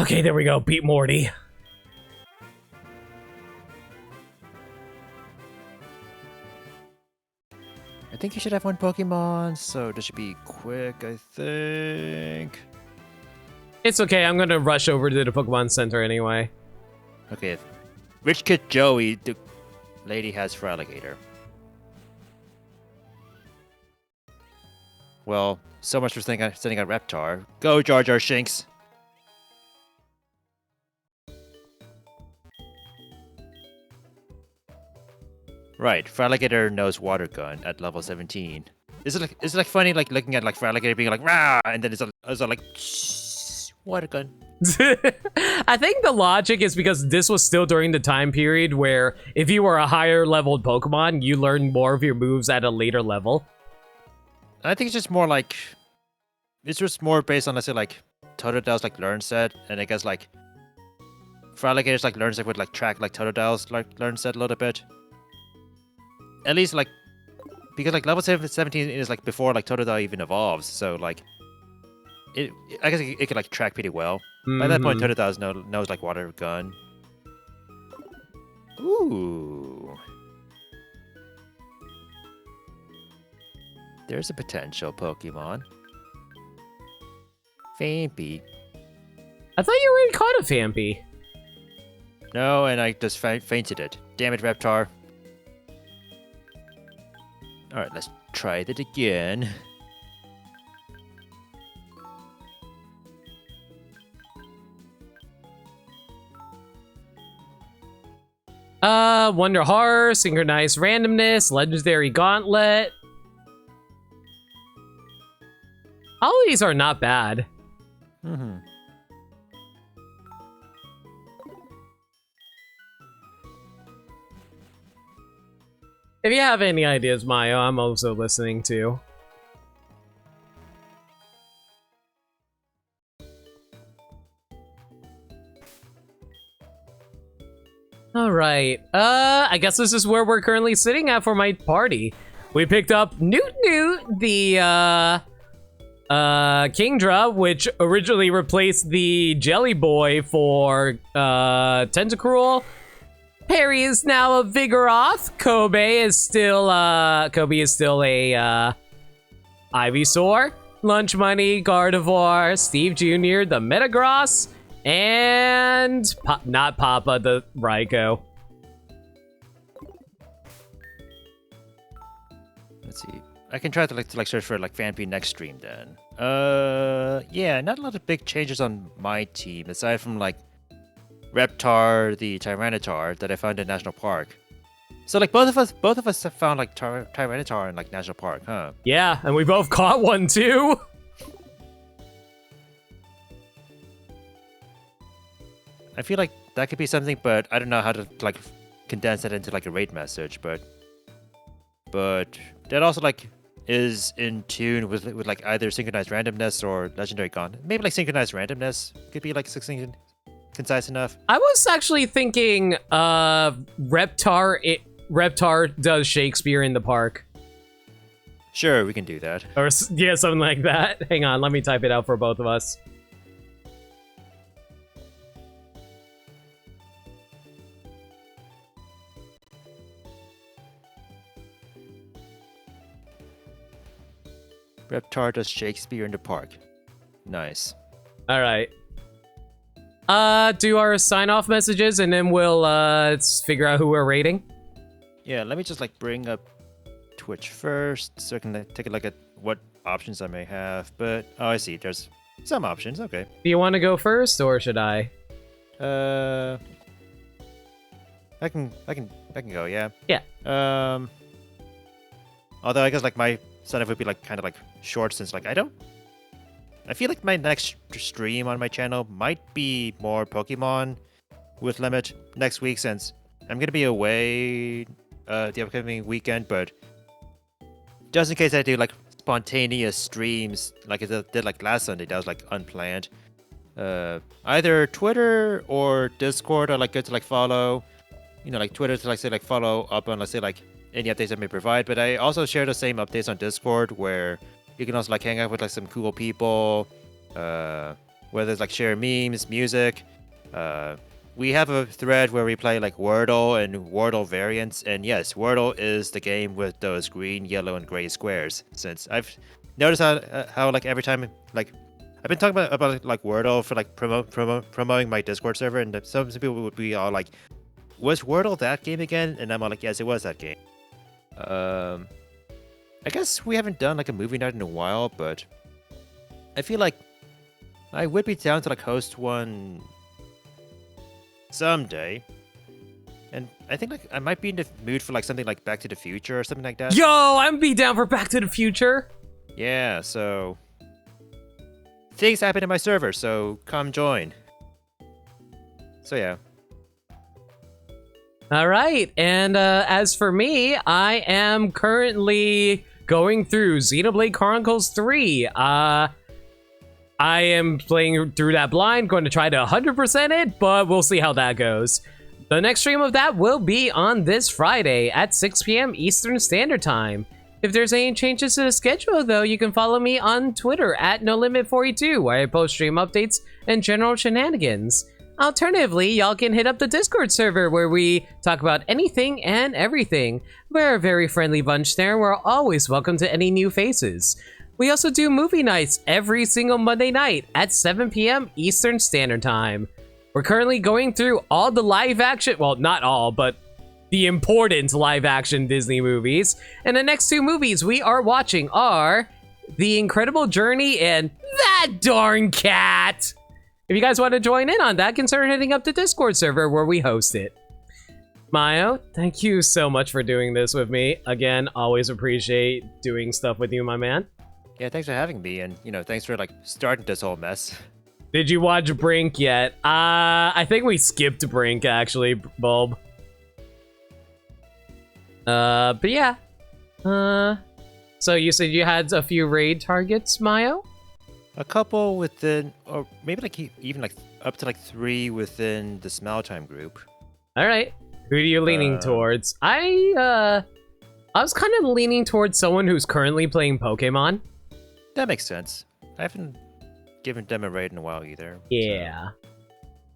Okay, there we go. Beat Morty. I think you should have one Pokemon, so this should be quick, I think. It's okay. I'm going to rush over to the Pokemon Center anyway. Okay. Rich Kid Joey, the lady has Feraligatr. Well, so much for sending out Reptar. Go, Jar Jar Shinks! Right, Fraligator knows Water Gun at level 17. Is it like funny like looking at like Fraligator being like rah, and then it's all like shh, Water Gun. I think the logic is because this was still during the time period where if you were a higher leveled Pokemon, you learned more of your moves at a later level. I think it's just more like it's just more based on let's say like Totodil's like learn set, and I guess like Fraligator's like learn set would like track like Totodil's like learn set a little bit. At least like because like level 17 is like before like Totodile even evolves, so like I guess it could like track pretty well. By that point, Totodile knows like Water Gun. Ooh. There's a potential Pokemon. Fampy. I thought you already caught a Fampy. No, and I just fainted it. Damn it, Reptar. Alright, let's try that again. Wonder Horror, Synchronized Randomness, Legendary Gauntlet. All of these are not bad. Mm-hmm. If you have any ideas, Mayo, I'm also listening too. Alright, I guess this is where we're currently sitting at for my party. We picked up Noot Noot, the, Kingdra, which originally replaced the Jelly Boy for, Tentacruel. Harry is now a Vigoroth. Kobe is still a, Ivysaur. Lunch Money, Gardevoir, Steve Jr., the Metagross, and not Papa, the Raikou. Let's see. I can try to search for like Fanpy next stream then. Yeah, not a lot of big changes on my team aside from like Reptar, the Tyranitar that I found in National Park. So like both of us have found like Tyranitar in like National Park, huh? Yeah, and we both caught one too. I feel like that could be something, but I don't know how to like condense that into like a raid message. But that also like is in tune with like either synchronized randomness or legendary gauntlet. Maybe like synchronized randomness could be like succinct, concise enough. I was actually thinking Reptar does Shakespeare in the park. Sure, we can do that. Or yeah, something like that. Hang on, let me type it out for both of us. Reptar does Shakespeare in the park. Nice. All right. Do our sign-off messages, and then we'll figure out who we're rating. Yeah, let me just like bring up Twitch first, so I can take a look at what options I may have. But oh, I see. There's some options. Okay. Do you want to go first, or should I? I can go. Yeah. Yeah. Although I guess like my sign-off would be like kind of like short, since like I feel like my next stream on my channel might be more Pokemon with Limit next week, since I'm gonna be away the upcoming weekend. But just in case I do like spontaneous streams like I did like last Sunday, that was like unplanned. Either Twitter or Discord are like good to like follow. You know, like Twitter to like say like follow up on, let's say, like any updates I may provide. But I also share the same updates on Discord, where you can also like hang out with like some cool people, whether it's like share memes, music. We have a thread where we play like Wordle and Wordle variants, and yes, Wordle is the game with those green, yellow, and gray squares. Since I've noticed how like every time like I've been talking about like Wordle for like promoting my Discord server, and some people would be all like, "Was Wordle that game again?" And I'm all like, "Yes, it was that game." I guess we haven't done like a movie night in a while, but I feel like I would be down to like host one someday. And I think like I might be in the mood for like something like Back to the Future or something like that. Yo, I'm be down for Back to the Future. Yeah, so things happen in my server, so come join. So yeah. All right, and as for me, I am currently going through Xenoblade Chronicles 3. I am playing through that blind, going to try to 100% it, but we'll see how that goes. The next stream of that will be on this Friday at 6 p.m. Eastern Standard Time. If there's any changes to the schedule, though, you can follow me on Twitter at NoLimit42, where I post stream updates and general shenanigans. Alternatively, y'all can hit up the Discord server where we talk about anything and everything. We're a very friendly bunch there, and we're always welcome to any new faces. We also do movie nights every single Monday night at 7 p.m. Eastern Standard Time. We're currently going through all the live action, well, not all, but the important live action Disney movies. And the next two movies we are watching are The Incredible Journey and That Darn Cat. If you guys want to join in on that, consider hitting up the Discord server where we host it. Myo, thank you so much for doing this with me. Again, always appreciate doing stuff with you, my man. Yeah, thanks for having me, and thanks for like starting this whole mess. Did you watch Brink yet? I think we skipped Brink actually, Bulb. But yeah. So you said you had a few raid targets, Myo? A couple within, or maybe like even like up to like 3 within the Smile Time group. All right. Who are you leaning towards? I was kind of leaning towards someone who's currently playing Pokemon. That makes sense. I haven't given them a raid in a while either. Yeah.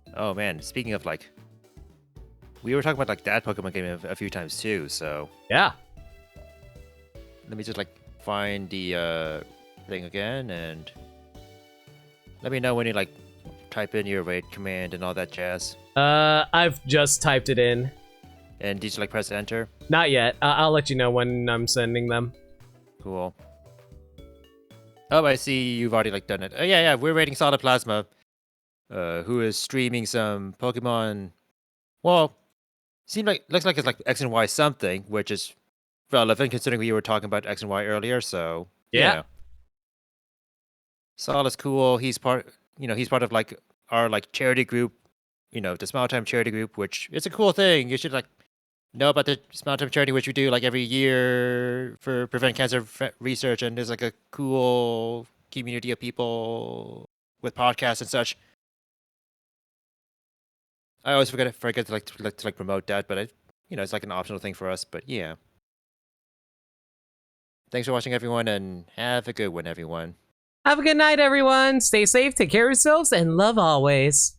So. Oh man, speaking of like, we were talking about like that Pokemon game a few times too. So Yeah. let me just like find the thing again and let me know when you like type in your raid command and all that jazz. I've just typed it in. And did you like press enter? Not yet. I'll let you know when I'm sending them. Cool. Oh, I see you've already like done it. Oh yeah, we're raiding Solid Plasma, who is streaming some Pokemon. Well, looks like it's like X and Y something, which is relevant considering we were talking about X and Y earlier. So Yeah. Solid's cool. He's part of like our like charity group, the Smile Time charity group, which is a cool thing. You should like know about the Smile Time charity, which we do like every year for prevent cancer research, and there's like a cool community of people with podcasts and such. I always forget to promote that, but it's like an optional thing for us. But yeah, thanks for watching, everyone, and have a good one, everyone. Have a good night, everyone. Stay safe, take care of yourselves, and love always.